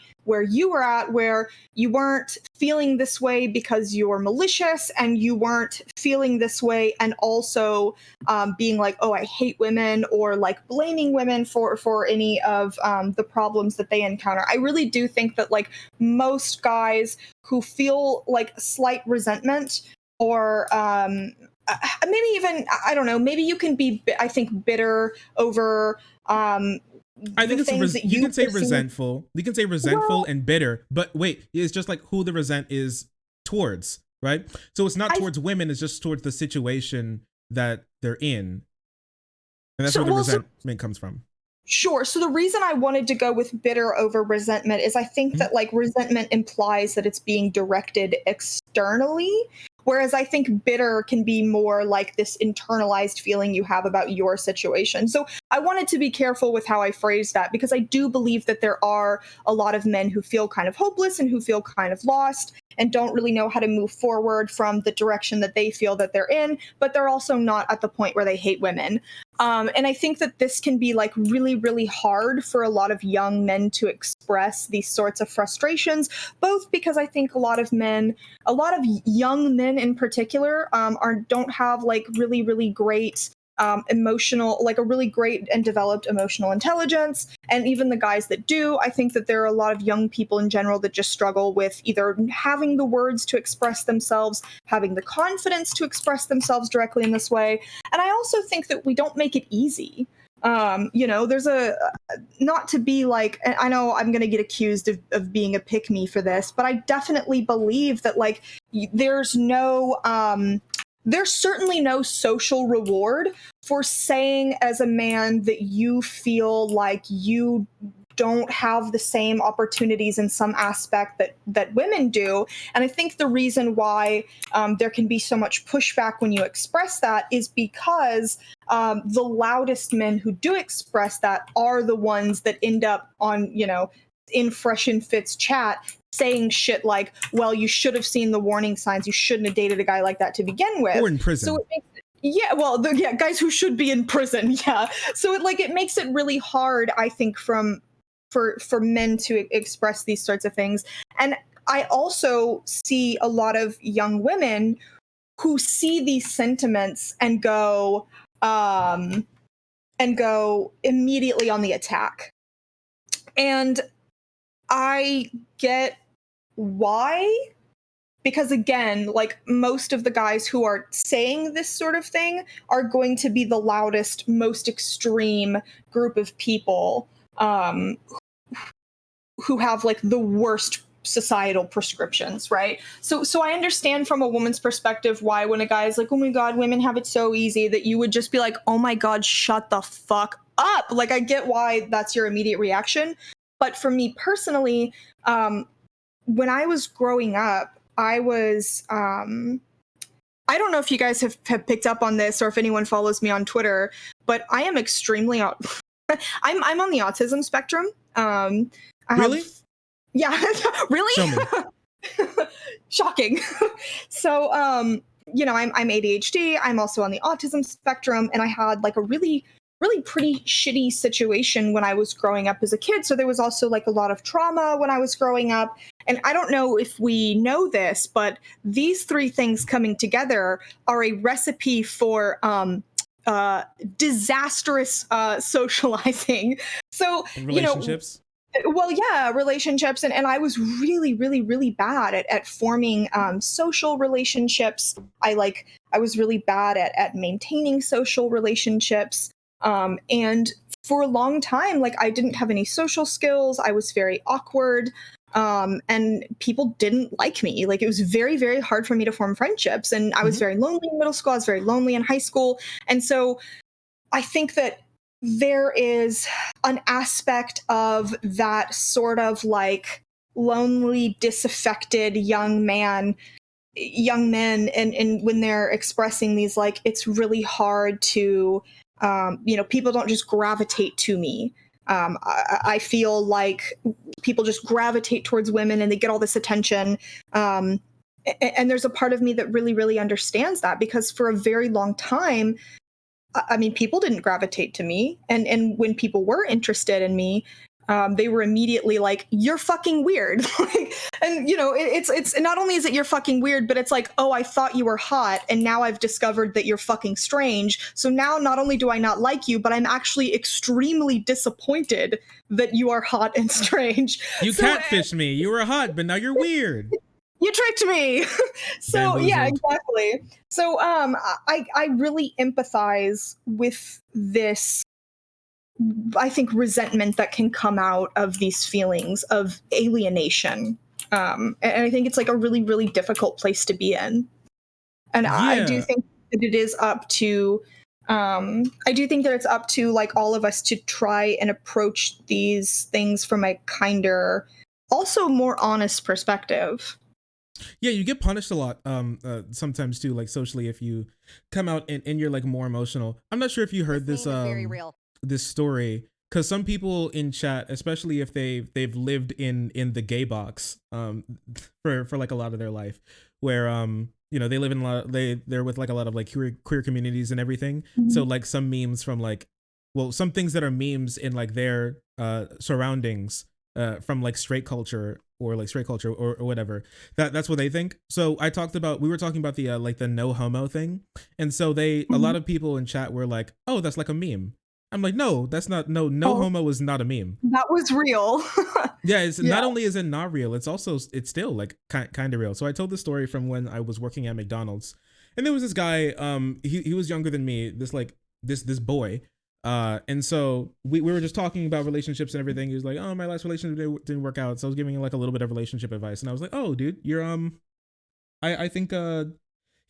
you were at, where you weren't feeling this way because you're malicious, and you weren't feeling this way and also being like, oh, I hate women, or like blaming women for any of the problems that they encounter. I really do think that like most guys who feel like slight resentment, or maybe even, I don't know, maybe you can be, I think, bitter over I think you can say resentful. You can say resentful and bitter, but wait, it's just like who the resent is towards, right? So it's not towards women, it's just towards the situation that they're in. And that's where the resentment comes from. Sure. So the reason I wanted to go with bitter over resentment is I think that like resentment implies that it's being directed externally, whereas I think bitter can be more like this internalized feeling you have about your situation. So I wanted to be careful with how I phrase that, because I do believe that there are a lot of men who feel kind of hopeless and who feel kind of lost and don't really know how to move forward from the direction that they feel that they're in, but they're also not at the point where they hate women. And I think that this can be like really, really hard for a lot of young men to express these sorts of frustrations, both because I think a lot of young men in particular, don't have like really, really great emotional, like a really great and developed emotional intelligence. And even the guys that do, I think that there are a lot of young people in general that just struggle with either having the words to express themselves, having the confidence to express themselves directly in this way. And I also think that we don't make it easy. There's not to be like, I know I'm going to get accused of being a pick me for this, but I definitely believe that like there's certainly no social reward for saying as a man that you feel like you don't have the same opportunities in some aspect that women do. And I think the reason why there can be so much pushback when you express that is because the loudest men who do express that are the ones that end up on, in Fresh and Fit's chat saying shit like, well, you should have seen the warning signs. You shouldn't have dated a guy like that to begin with. Or in prison. So it makes guys who should be in prison. Yeah. So it makes it really hard, I think, for men to express these sorts of things. And I also see a lot of young women who see these sentiments and go immediately on the attack. And I get why, because again, like most of the guys who are saying this sort of thing are going to be the loudest, most extreme group of people who have like the worst societal prescriptions, right? So I understand from a woman's perspective why when a guy is like, oh my God, women have it so easy, that you would just be like, oh my God, shut the fuck up. Like, I get why that's your immediate reaction. But for me personally, when I was growing up, I was, I don't know if you guys have picked up on this or if anyone follows me on Twitter, but I am extremely I'm on the autism spectrum. Really? Yeah, really? Show me. Shocking. So, I'm ADHD. I'm also on the autism spectrum, and I had like a really pretty shitty situation when I was growing up as a kid. So there was also like a lot of trauma when I was growing up. And I don't know if we know this, but these three things coming together are a recipe for disastrous socializing. So, relationships. Well, yeah, relationships. And I was really, really, really bad at forming social relationships. I was really bad at maintaining social relationships. And for a long time, like I didn't have any social skills. I was very awkward. And people didn't like me. Like it was very, very hard for me to form friendships. And I was very lonely in middle school. I was very lonely in high school. And so I think that there is an aspect of that sort of like lonely, disaffected young men, and when they're expressing these, like, it's really hard to, people don't just gravitate to me. I feel like people just gravitate towards women and they get all this attention. And there's a part of me that really, really understands that, because for a very long time, I mean, people didn't gravitate to me. And when people were interested in me, they were immediately like, you're fucking weird. And it's not only is it you're fucking weird, but it's like, oh, I thought you were hot, and now I've discovered that you're fucking strange. So now not only do I not like you, but I'm actually extremely disappointed that you are hot and strange. You catfished me. You were hot, but now you're weird. You tricked me. So yeah, exactly. So I really empathize with this, I think, resentment that can come out of these feelings of alienation. And I think it's like a really, really difficult place to be in. And yeah. I do think that it is up to, it's up to like all of us to try and approach these things from a kinder, also more honest perspective. Yeah, you get punished a lot sometimes too, like socially, if you come out and you're like more emotional. I'm not sure if you heard this very real. This story, because some people in chat, especially if they've lived in the gay box for like a lot of their life, where they live in they're with like a lot of like queer communities and everything. Mm-hmm. So like some memes from like, well, some things that are memes in like their surroundings from like straight culture like straight culture or whatever, that's what they think. So we were talking about the like the no homo thing, and so a lot of people in chat were like, oh, that's like a meme. I'm like, no, that's not. No homo is not a meme. That was real. Yeah, it's not only is it not real, it's still like kind of real. So I told the story from when I was working at McDonald's, and there was this guy, he was younger than me, this boy, and so we were just talking about relationships and everything. He was like, oh, my last relationship didn't work out, so I was giving him like a little bit of relationship advice, and I was like, oh, dude, you're I think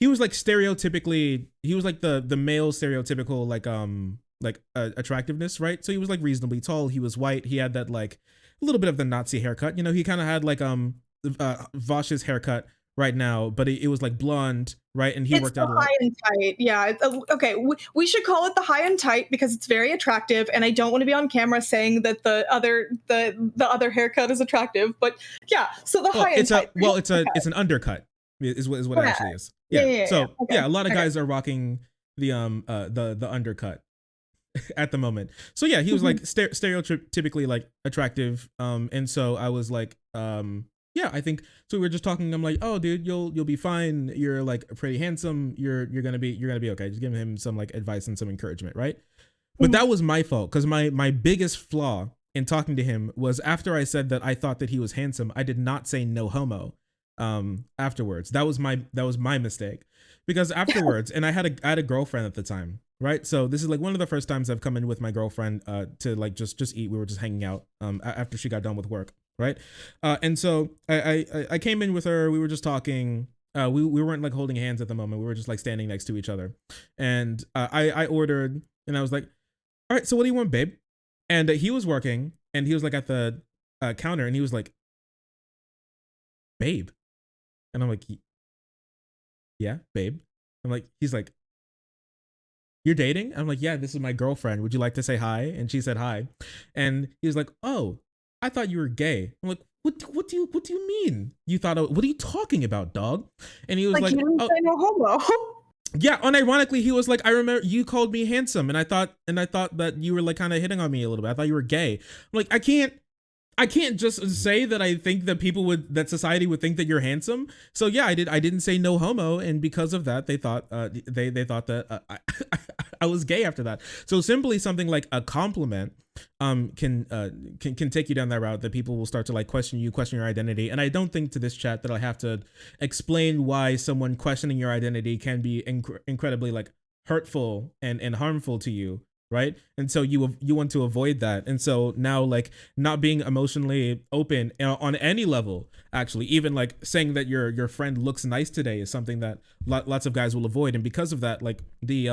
he was like stereotypically, he was like the male stereotypical like attractiveness, right? So he was like reasonably tall, he was white, he had that like a little bit of the Nazi haircut, you know, he kind of had like Vosh's haircut right now, but it was like blonde, right? And he worked out a lot. High and tight, yeah. Okay, we should call it the high and tight because it's very attractive, and I don't want to be on camera saying that the other haircut is attractive, but yeah. So the high and tight. Well, it's an undercut, is what it actually is. Yeah. So okay. A lot of guys are rocking the undercut at the moment. So yeah, he was like stereotypically like attractive, and so I was like, yeah, I think so. We were just talking. I'm like, oh, dude, you'll be fine. You're like pretty handsome. You're gonna be okay. Just giving him some like advice and some encouragement, right? But that was my fault, because my biggest flaw in talking to him was after I said that I thought that he was handsome, I did not say no homo afterwards. That was my mistake, because afterwards, and I had a girlfriend at the time, right? So this is like one of the first times I've come in with my girlfriend to like just eat. We were just hanging out after she got done with work, right? And so I came in with her. We were just talking. We weren't like holding hands at the moment. We were just like standing next to each other. And I ordered, and I was like, all right, so what do you want, babe? And he was working, and he was like at the counter, and he was like, babe. And I'm like, yeah, babe. I'm like, he's like, you're dating? I'm like, yeah, this is my girlfriend. Would you like to say hi? And she said hi. And he was like, oh, I thought you were gay. I'm like, what do you mean? You thought, what are you talking about, dog? And he was like, you didn't say no homo. Yeah, unironically, he was like, I remember you called me handsome, and I thought that you were like kind of hitting on me a little bit. I thought you were gay. I'm like, I can't just say that I think that that society would think that you're handsome. So yeah, I didn't say no homo, and because of that, they thought they thought that I was gay after that. So simply something like a compliment can take you down that route, that people will start to like question your identity. And I don't think to this chat that I have to explain why someone questioning your identity can be incredibly like hurtful and harmful to you, right? And so you want to avoid that. And so now, like, not being emotionally open on any level, actually, even like saying that your friend looks nice today is something that lots of guys will avoid. And because of that, like the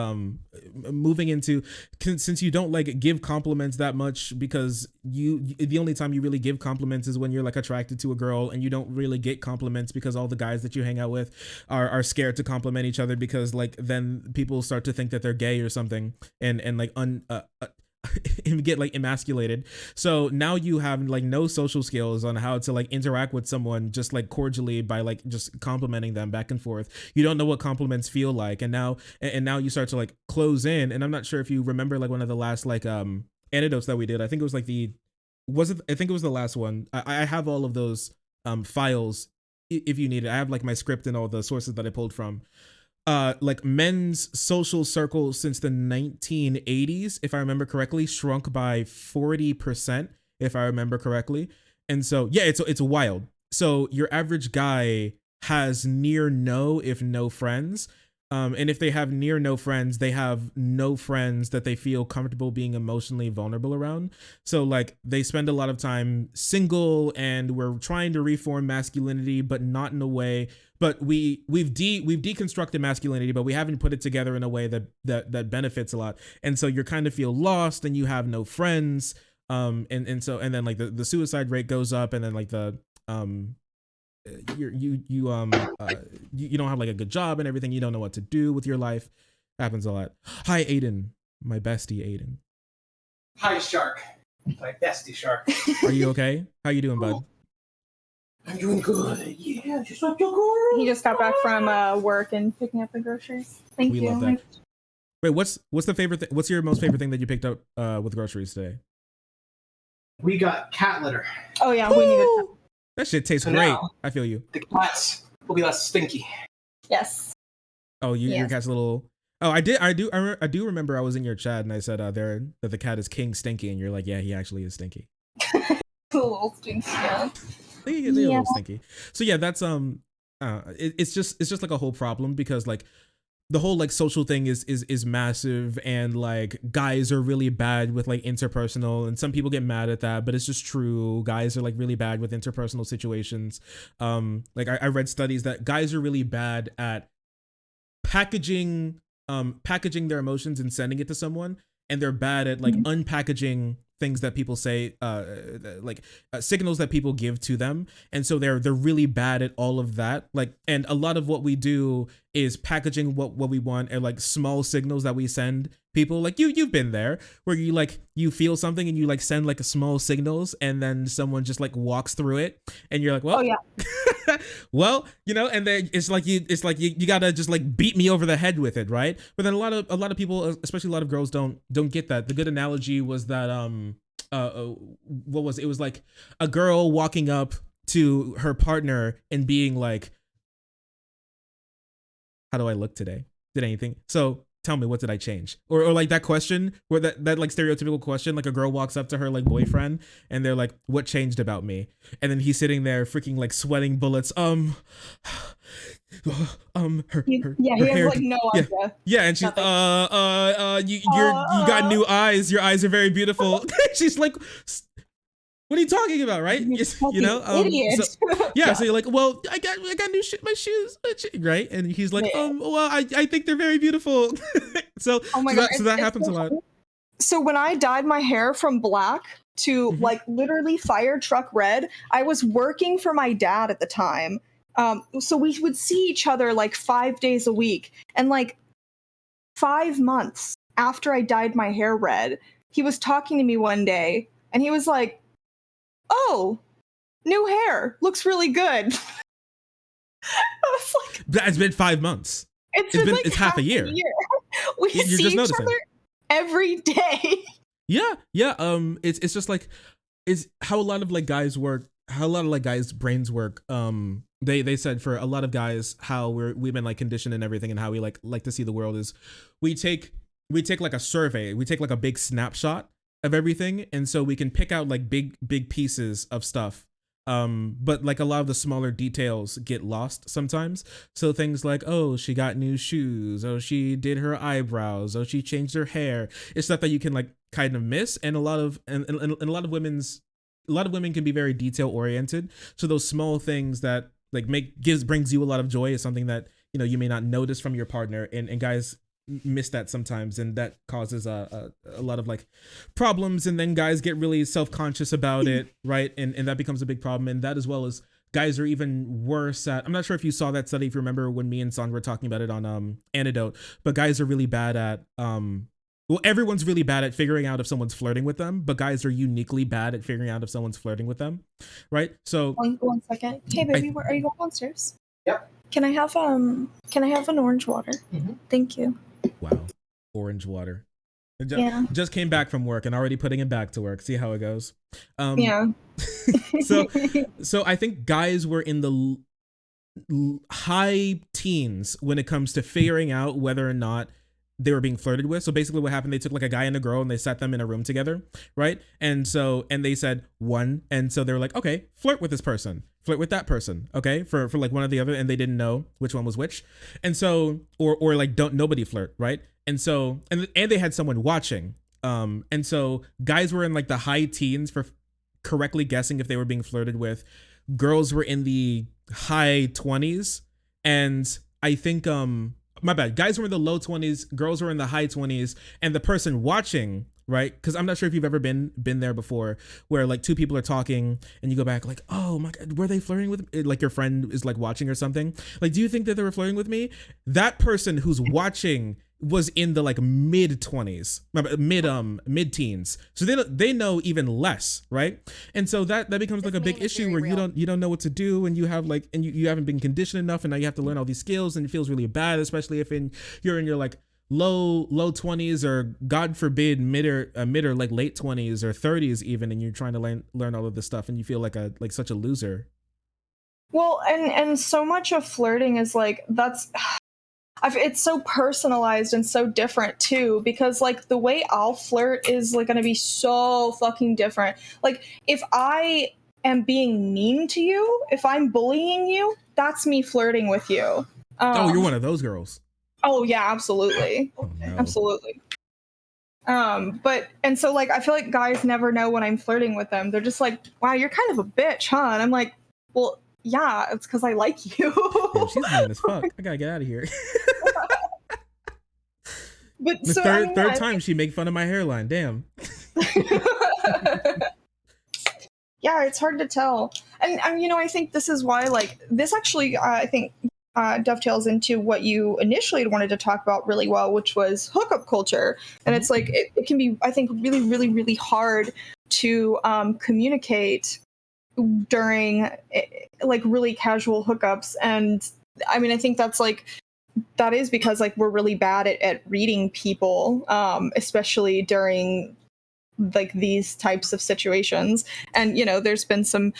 moving into, since you don't like give compliments that much, because the only time you really give compliments is when you're like attracted to a girl, and you don't really get compliments because all the guys that you hang out with are scared to compliment each other, because like then people start to think that they're gay or something, and like get like emasculated. So now you have like no social skills on how to like interact with someone just like cordially by like just complimenting them back and forth. You don't know what compliments feel like, and now you start to like close in. And I'm not sure if you remember like one of the last like anecdotes that we did. I think it was like I think it was the last one. I have all of those files if you need it. I have like my script and all the sources that I pulled from. Like men's social circles since the 1980s, if I remember correctly, shrunk by 40%, if I remember correctly. And so yeah, it's wild. So your average guy has near no, if no friends. And if they have near no friends, they have no friends that they feel comfortable being emotionally vulnerable around. So like they spend a lot of time single, and we're trying to reform masculinity, but not in a way. But we've deconstructed masculinity, but we haven't put it together in a way that benefits a lot. And so you kind of feel lost, and you have no friends. And then like the suicide rate goes up, and then like the you don't have like a good job and everything. You don't know what to do with your life. Happens a lot. Hi, Aiden, my bestie, Aiden. Hi, Shark, my bestie Shark. Are you okay? How you doing, bud? I'm doing good. Yeah, just like your girl. He just got back from work and picking up the groceries. Thank you. We love that. Wait, what's the favorite thing? What's your most favorite thing that you picked up with groceries today? We got cat litter. Oh yeah, we needed. That shit tastes So great. now- I feel you. The cats will be less stinky. Yes. Oh, your Yes. cat's a little. Oh, I do remember I was in your chat and I said that the cat is King Stinky, and you're like, yeah, he actually is stinky. A little stinky. Yeah. They're a little stinky. So yeah, that's it's just like a whole problem because like the whole like social thing is massive, and like guys are really bad with like interpersonal, and some people get mad at that, but it's just true. Guys are like really bad with interpersonal situations. Like I read studies that guys are really bad at packaging their emotions and sending it to someone, and they're bad at like unpackaging things that people say, signals that people give to them, and so they're really bad at all of that. Like, and a lot of what we do is packaging what we want, and like small signals that we send people. Like you've been there where you feel something and you like send like a small signals, and then someone just like walks through it, and you're like, well, Oh yeah. well, and then it's like you gotta just like beat me over the head with it, right? But then a lot of people, especially a lot of girls, don't get that. The good analogy was that what was it? It was like a girl walking up to her partner and being like, how do I look today? Did anything? So tell me, what did I change? Or like that question, where that like stereotypical question, like a girl walks up to her like boyfriend and they're like, what changed about me? And then he's sitting there freaking like sweating bullets. Her He hair, has like no idea. yeah, and she's Nothing. you got new eyes. Your eyes are very beautiful. She's like, what are you talking about, right? Idiot. So you're like, well, I got new my shoes, right? And he's like, well, I think they're very beautiful. So that happens a lot. So when I dyed my hair from black to like literally fire truck red, I was working for my dad at the time. So we would see each other like 5 days a week, and like 5 months after I dyed my hair red, he was talking to me one day and he was like, oh, new hair, looks really good. I was like, It's been 5 months. It's half a year. We You're see just each noticing. other every day. Yeah. It's just like, it's how a lot of like guys work, how a lot of like guys' brains work. They said for a lot of guys how we've been like conditioned and everything, and how we like to see the world is we take like a survey, we take like a big snapshot of everything, and so we can pick out like big pieces of stuff, but like a lot of the smaller details get lost sometimes. So things like, oh, she got new shoes, oh, she did her eyebrows, oh, she changed her hair, it's stuff that you can like kind of miss. And a lot of women can be very detail oriented, so those small things that like brings you a lot of joy is something that you may not notice from your partner, and guys miss that sometimes, and that causes a lot of like problems, and then guys get really self-conscious about it, right? And that becomes a big problem. And that, as well as guys are even worse at, I'm not sure if you saw that study, if you remember when me and Son were talking about it on Antidote, but guys are really bad at well, everyone's really bad at figuring out if someone's flirting with them, but guys are uniquely bad at figuring out if someone's flirting with them, right? So One second. Hey baby, where are you going downstairs? Yep. Can I have an orange water? Thank you. Wow, orange water. Yeah. Just came back from work and already putting it back to work. See how it goes. Yeah. So I think guys were in the high teens when it comes to figuring out whether or not they were being flirted with. So basically what happened, they took like a guy and a girl and they sat them in a room together, right? And they said one, and so they were like, okay, flirt with this person, flirt with that person, okay, for like one or the other, and they didn't know which one was which. And so or like nobody flirt, right? And so and they had someone watching, and so guys were in like the high teens for correctly guessing if they were being flirted with. Girls were in the high 20s, and I think my bad, guys were in the low 20s, girls were in the high 20s, and the person watching, right? Because I'm not sure if you've ever been there before, where like two people are talking and you go back like, oh my god, were they flirting with me? Like your friend is like watching or something, like, do you think that they were flirting with me? That person who's watching was in the like mid 20s, mid teens, so they know even less, right? And so that becomes like a big issue where you don't know what to do, and you have like, and you haven't been conditioned enough, and now you have to learn all these skills, and it feels really bad, especially if you're in your like low 20s, or God forbid mid or like late 20s or 30s even, and you're trying to learn all of this stuff, and you feel like such a loser, Well, and so much of flirting is like that's it's so personalized and so different too because like the way I'll flirt is like going to be so fucking different. Like if I am being mean to you, if I'm bullying you, that's me flirting with you. Oh, you're one of those girls. Oh yeah, absolutely. Oh no. Absolutely. But and so like I feel like guys never know when I'm flirting with them. They're just like, "Wow, you're kind of a bitch, huh?" And I'm like, "Well, yeah, it's because I like you." Damn, she's mean as fuck. I gotta get out of here. But The so third time she make fun of my hairline. Damn. Yeah, it's hard to tell. And you know, I think this is why like this actually I think dovetails into what you initially wanted to talk about really well, which was hookup culture. And it's like it can be, I think, really, really, really hard to communicate during like really casual hookups. And I mean, I think that's like that is because like we're really bad at reading people, especially during like these types of situations. And you know, there's been some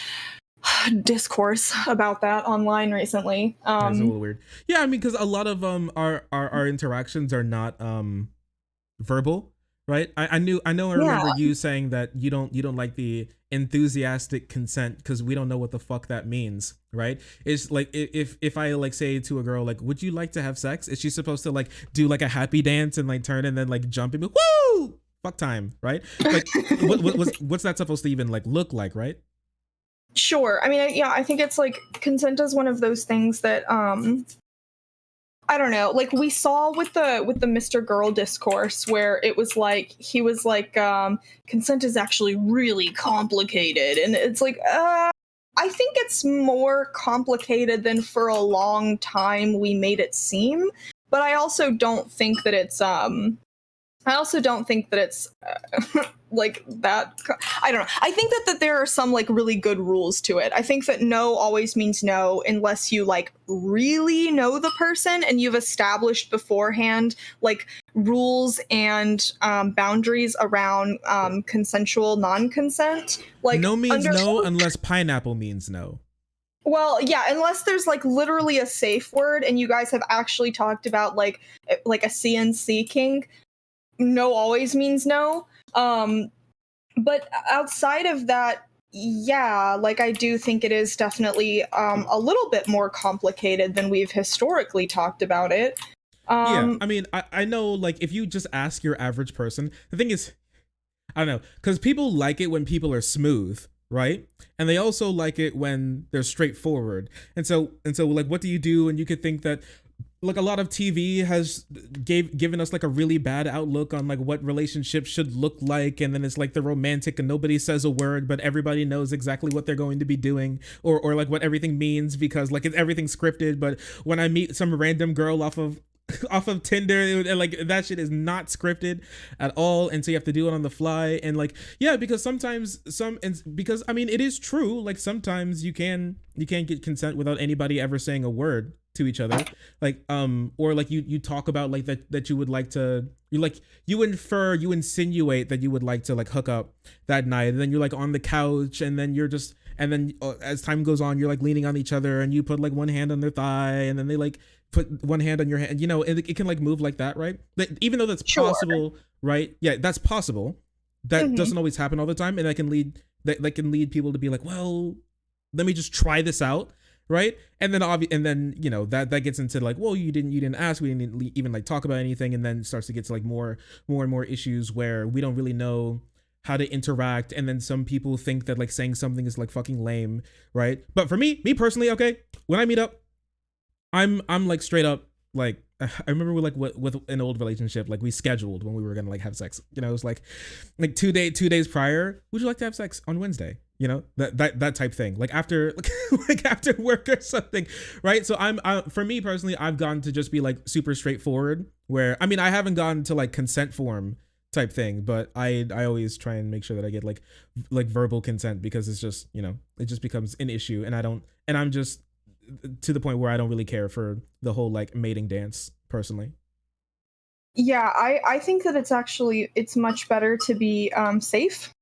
discourse about that online recently. That's a little weird. Yeah, I mean, because a lot of our interactions are not verbal, right? I remember you saying that you don't like the enthusiastic consent because we don't know what the fuck that means, right? It's like if I like say to a girl like, would you like to have sex? Is she supposed to like do like a happy dance and like turn and then like jump and be woo fuck time, right? Like what's that supposed to even like look like, right? Sure. I mean, yeah, I think it's like consent is one of those things that I don't know. Like we saw with the Mr. Girl discourse where it was like he was like consent is actually really complicated, and it's like I think it's more complicated than for a long time we made it seem, but I also don't think that it's like that. I don't know. I think that there are some like really good rules to it. I think that no always means no unless you like really know the person and you've established beforehand like rules and boundaries around consensual non-consent. Like No means no unless pineapple means no. Well, yeah, unless there's like literally a safe word and you guys have actually talked about like a CNC kink. No always means no. But outside of that, yeah, like I do think it is definitely a little bit more complicated than we've historically talked about it. Yeah, I mean, I know like if you just ask your average person, the thing is, I don't know, because people like it when people are smooth, right? And they also like it when they're straightforward. And so like what do you do? And you could think that like a lot of TV has given us like a really bad outlook on like what relationships should look like, and then it's like the romantic and nobody says a word but everybody knows exactly what they're going to be doing, or like what everything means because like everything's scripted. But when I meet some random girl off of Tinder, like that shit is not scripted at all, and so you have to do it on the fly. And like yeah, because sometimes because I mean it is true, like sometimes you can't get consent without anybody ever saying a word to each other, like or like you talk about like that you would like to, you insinuate that you would like to like hook up that night, and then you're like on the couch, and then you're just, and then as time goes on you're like leaning on each other and you put like one hand on their thigh and then they like put one hand on your hand, you know, and it can like move like that, right? Even though that's possible, right? Yeah, that's possible. That doesn't always happen all the time, and that can lead people to be like, well, let me just try this out, right? And then you know that gets into like, well, you didn't ask, we didn't even like talk about anything, and then starts to get to like more and more issues where we don't really know how to interact, and then some people think that like saying something is like fucking lame, right? But for me personally, okay, when I meet up, I'm like straight up like, I remember with an old relationship, like we scheduled when we were gonna like have sex, you know, it was like 2 days prior, would you like to have sex on Wednesday, you know, that type thing, like after like after work or something, right? So for me personally, I've gone to just be like super straightforward, where I mean I haven't gone to like consent form type thing, but I always try and make sure that I get like verbal consent, because it's just, you know, it just becomes an issue, and I'm just to the point where I don't really care for the whole like mating dance personally. Yeah, I think that it's much better to be safe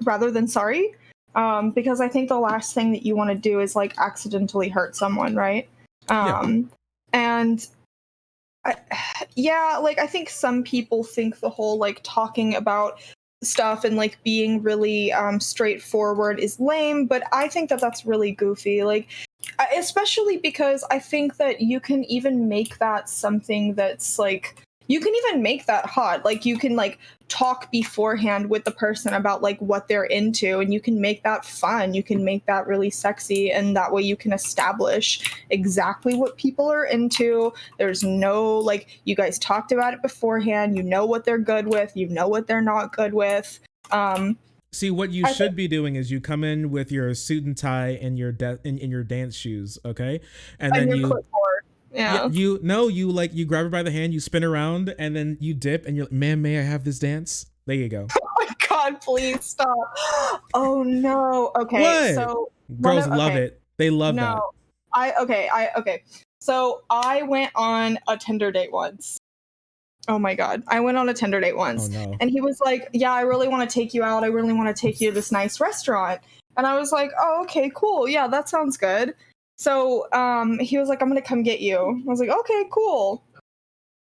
rather than sorry. because I think the last thing that you want to do is like accidentally hurt someone, right? And yeah, like I think some people think the whole like talking about stuff and like being really straightforward is lame, but I think that that's really goofy. Like, especially because I think that you can even make that something that's like, you can even make that hot. Like you can like talk beforehand with the person about like what they're into, and you can make that fun. You can make that really sexy, and that way you can establish exactly what people are into. There's no like, you guys talked about it beforehand. You know what they're good with. You know what they're not good with. See, what you should be doing is you come in with your suit and tie and your in your dance shoes, okay, and then you clipboard. Yeah, you like you grab her by the hand, you spin around, and then you dip, and you're like, "Ma'am, may I have this dance?" There you go. Oh my god, please stop! Oh no. Okay, what? so Girls love it. They love that. Okay. So I went on a Tinder date once. Oh my god, I went on a Tinder date once, Oh no. and he was like, "Yeah, I really want to take you out. I really want to take you to this nice restaurant." And I was like, "Oh, okay, cool. Yeah, that sounds good." So he was like, "I'm gonna come get you." I was like, "Okay, cool."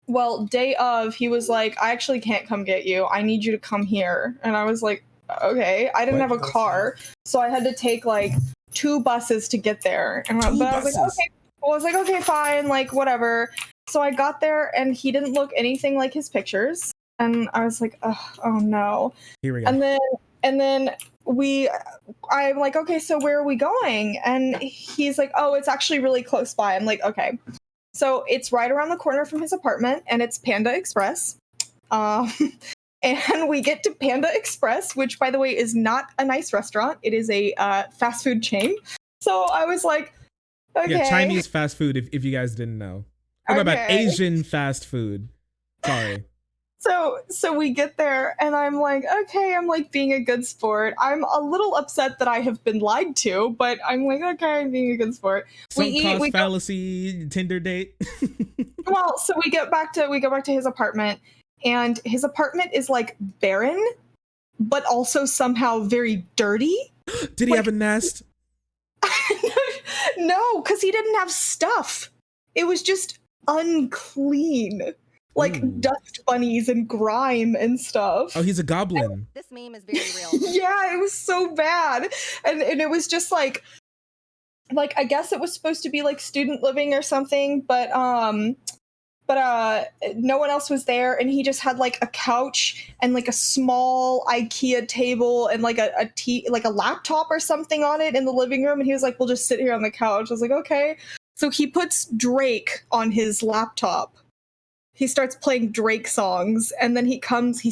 Well, day of, he was like, "I actually can't come get you. I need you to come here." And I was like, "Okay." I didn't have a car, so I had to take like 2 buses to get there. And I was like, "Okay." Well, I was like, "Okay, fine, like whatever." So I got there, and he didn't look anything like his pictures, and I was like, "Oh no." Here we go. And then I'm like, "Okay, so where are we going?" And he's like, "Oh, it's actually really close by." I'm like, "Okay." So it's right around the corner from his apartment, and it's Panda Express. And we get to Panda Express, which, by the way, is not a nice restaurant. It is a fast food chain. So I was like, okay. Yeah, Chinese fast food, if you guys didn't know. Oh, my bad. Asian fast food. Sorry. So we get there, and I'm like, okay, I'm like being a good sport. I'm a little upset that I have been lied to, but I'm like, okay, I'm being a good sport. We fallacy Tinder date. Well, so we go back to his apartment, and his apartment is like barren, but also somehow very dirty. Did he have a nest? No, because he didn't have stuff. It was just unclean. Like dust bunnies and grime and stuff. Oh, he's a goblin. This meme is very real. Yeah, it was so bad. And it was just like I guess it was supposed to be like student living or something, but no one else was there, and he just had like a couch and like a small IKEA table and like a laptop or something on it in the living room, and he was like, "We'll just sit here on the couch." I was like, "Okay." So he puts Drake on his laptop. He starts playing Drake songs, and then he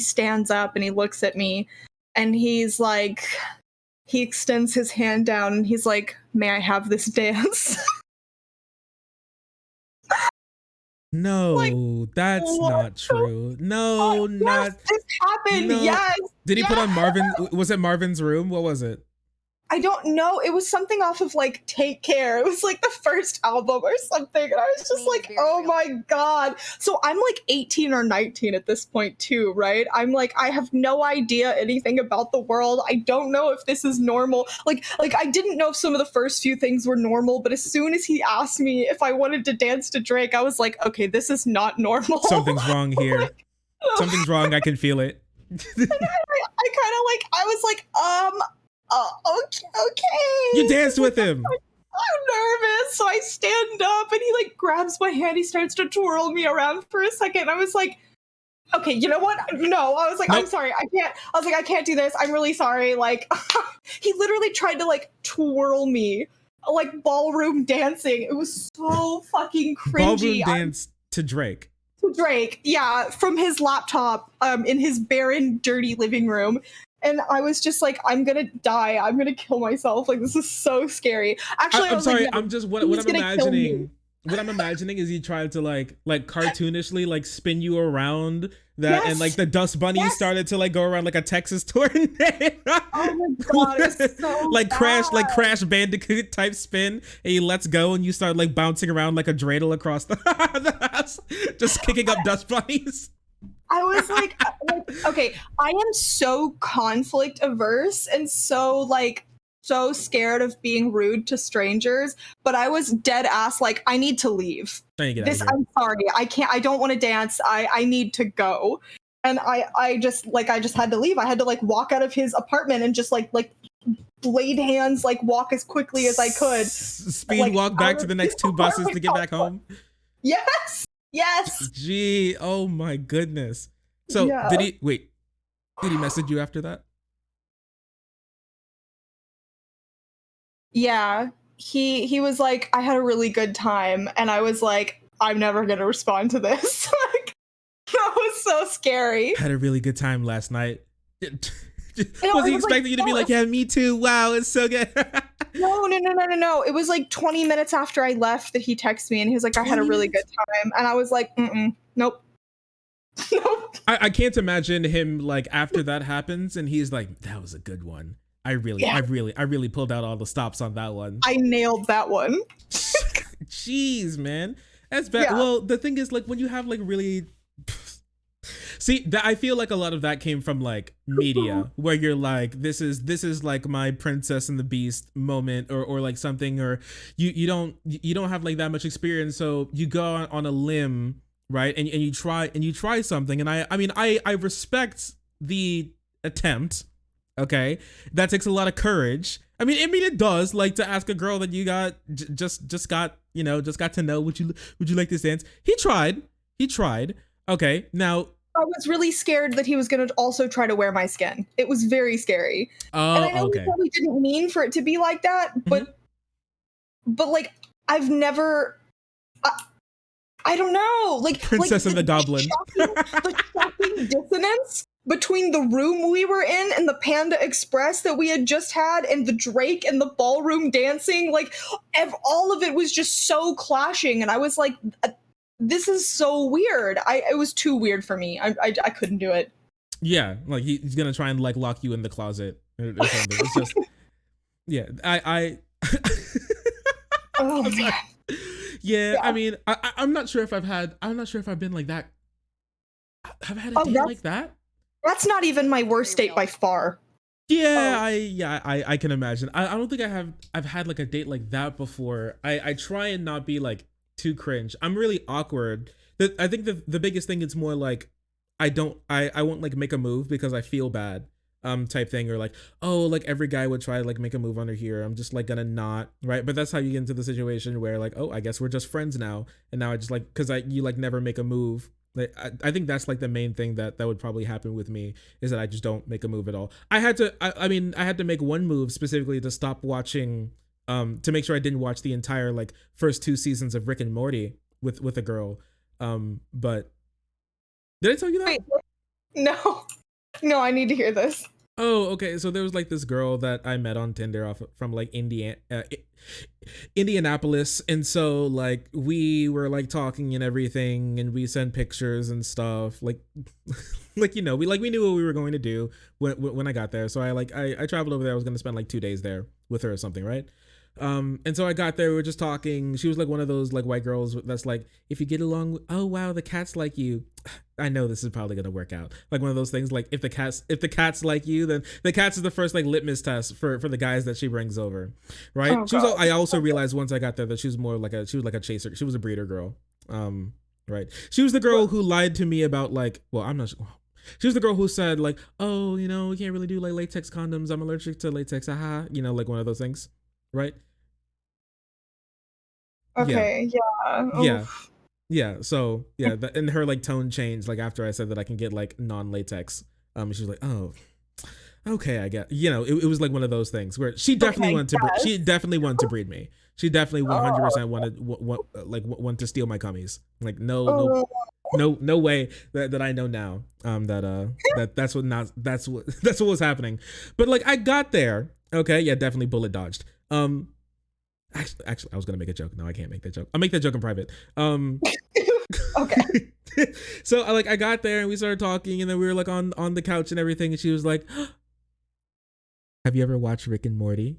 stands up, and he looks at me, and he's like, he extends his hand down, and he's like, "May I have this dance?" No, like, that's not true. No, not. This happened. No. Yes. Did he put on Marvin? Was it Marvin's Room? What was it? I don't know. It was something off of like Take Care. It was like the first album or something. And I was just like, oh my God. So I'm like 18 or 19 at this point too, right? I'm like, I have no idea anything about the world. I don't know if this is normal. Like I didn't know if some of the first few things were normal, but as soon as he asked me if I wanted to dance to Drake, I was like, okay, this is not normal. Something's wrong here. Like, something's wrong. I can feel it. I was like, okay. You danced with him. I'm nervous, so I stand up, and he like grabs my hand. He starts to twirl me around for a second. I was like, okay, you know what? No, I was like, nope. I'm sorry, I can't. I was like, I can't do this. I'm really sorry. Like, he literally tried to like twirl me, like ballroom dancing. It was so fucking cringy. Ballroom dance to Drake. To Drake, yeah, from his laptop, in his barren, dirty living room. And I was just like, I'm gonna die. I'm gonna kill myself. Like, this is so scary. Actually, I'm sorry. Like, I'm just what I'm imagining. What I'm imagining is he tried to like cartoonishly like spin you around that, and like the dust bunny started to like go around like a Texas tornado. Oh my God, it's so like bad. Crash Bandicoot type spin, and he lets go, and you start like bouncing around like a dreidel across the house, just kicking up dust bunnies. I was like, okay, I am so conflict averse and so like so scared of being rude to strangers, but I was dead ass like, I need to leave. Then you get out of This, here. I'm sorry, I don't want to dance. I need to go. And I just had to leave. I had to like walk out of his apartment and just like blade hands, like walk as quickly as I could. Speed like, walk back out to of the next his 2 buses to apartment get back home. Yes. Yes. Gee, oh my goodness. So Yeah. did he message you after that? Yeah. He was like, I had a really good time, and I was like, I'm never gonna respond to this. Like, that was so scary. Had a really good time last night. No, Was he it was like, expecting you to be no, like, yeah, me too. Wow, it's so good. No. It was like 20 minutes after I left that he texted me, and he was like, I had a 20 really minutes? good time. And I was like, nope. Nope. I can't imagine him like after that happens and he's like, that was a good one. I really pulled out all the stops on that one. I nailed that one. Jeez, man. That's bad. Yeah. Well, the thing is, like, when you have like really see that, I feel like a lot of that came from like media where you're like, this is like my Princess and the Beast moment, or like something, or you don't have like that much experience, so you go on a limb, right? And you try something. And I mean I respect the attempt. Okay, that takes a lot of courage. I mean it does, like, to ask a girl that you got just got to know, would you like this dance? He tried. Okay, now I was really scared that he was going to also try to wear my skin. It was very scary. And I know okay. he probably didn't mean for it to be like that, but like, I've never I don't know, like Princess and the Goblin. the shocking dissonance between the room we were in and the Panda Express that we had just had, and the Drake and the ballroom dancing, like all of it was just so clashing, and I was like, this is so weird. It was too weird for me. I couldn't do it. Yeah, like he's gonna try and like lock you in the closet or something. It's just, yeah, I Oh man. yeah, I mean, I'm not sure if I've been like that. Have I had a date like that? That's not even my worst date by far. Yeah, I can imagine. I don't think I've had like a date like that before. I try and not be like too cringe. I'm really awkward. I think the biggest thing is more like I won't like make a move because I feel bad type thing, or like, oh, like every guy would try to like make a move under here, I'm just like gonna not, right? But that's how you get into the situation where like, oh, I guess we're just friends now, and now I just like, because you like never make a move. Like, I think that's like the main thing that would probably happen with me, is that I just don't make a move at all. I had to make one move specifically to stop watching, to make sure I didn't watch the entire like first 2 seasons of Rick and Morty with a girl. But did I tell you that? Wait, no, I need to hear this. Oh, okay. So there was like this girl that I met on Tinder from like Indianapolis, and so like we were like talking and everything, and we sent pictures and stuff. Like, like we knew what we were going to do when I got there. So I traveled over there. I was gonna spend like 2 days there with her or something, right? And so I got there, we were just talking. She was like one of those like white girls that's like, if you get along, oh wow, the cats like you. I know this is probably gonna work out. Like one of those things, like if the cats like you, then the cats is the first like litmus test for the guys that she brings over, right? Oh, I also realized once I got there that she was like a chaser. She was a breeder girl, right? She was the girl who lied to me about like, well, I'm not sure. She was the girl who said like, oh, we can't really do like latex condoms. I'm allergic to latex. Haha, like one of those things, right? Okay, yeah. Yeah. Yeah. So yeah, and her like tone changed like after I said that I can get like non-latex. She was like, oh, okay, I get. It was like one of those things where she definitely wanted to breed me. She definitely 100% wanted to steal my cummies. Like no way that I know now. That's what was happening. But like I got there. Okay, yeah, definitely bullet dodged. Actually, I was gonna make a joke. No, I can't make that joke. I'll make that joke in private. Okay. So I got there and we started talking, and then we were like on the couch and everything, and she was like, have you ever watched Rick and Morty?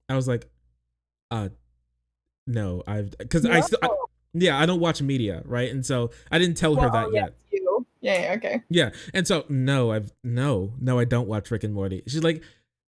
I was like, no, I don't watch media, right? And so I didn't tell her that yet. You. Yeah, okay. Yeah. And so no, I don't watch Rick and Morty. She's like,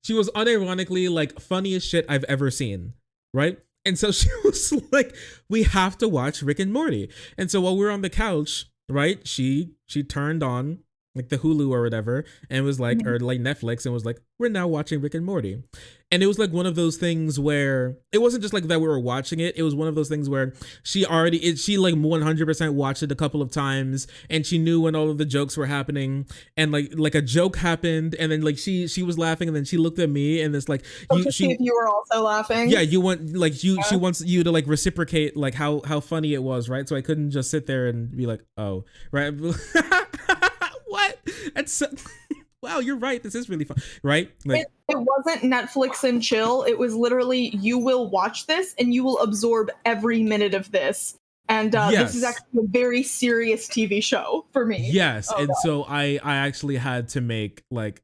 She was unironically like funniest shit I've ever seen, right? And so she was like, "We have to watch Rick and Morty." And so while we were on the couch, right, she turned on like the Hulu or whatever, and was like, or like Netflix, and was like, "We're now watching Rick and Morty." And it was like one of those things where it wasn't just like that we were watching it. It was one of those things where she like 100% watched it a couple of times, and she knew when all of the jokes were happening, and like a joke happened, and then like she was laughing, and then she looked at me, and it's like see if you were also laughing. Yeah, you want like you she wants you to like reciprocate like how funny it was, right? So I couldn't just sit there and be like, "Oh," right? What? That's so, wow, you're right. This is really fun, right? Like, it wasn't Netflix and chill. It was literally, you will watch this and you will absorb every minute of this. And this is actually a very serious TV show for me. Yes, and so I actually had to make like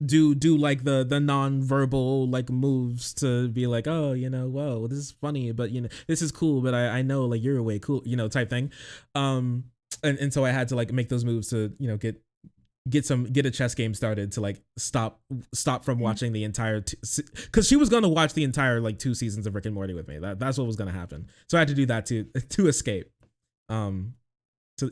do like the non-verbal like moves to be like, oh, you know, whoa, this is funny, but you know, this is cool, but I know like you're way cool, you know, type thing. And so I had to like make those moves to, you know, get a chess game started to like stop from watching the entire because she was gonna watch the entire like 2 seasons of Rick and Morty with me. That's what was gonna happen. So I had to do that to escape. So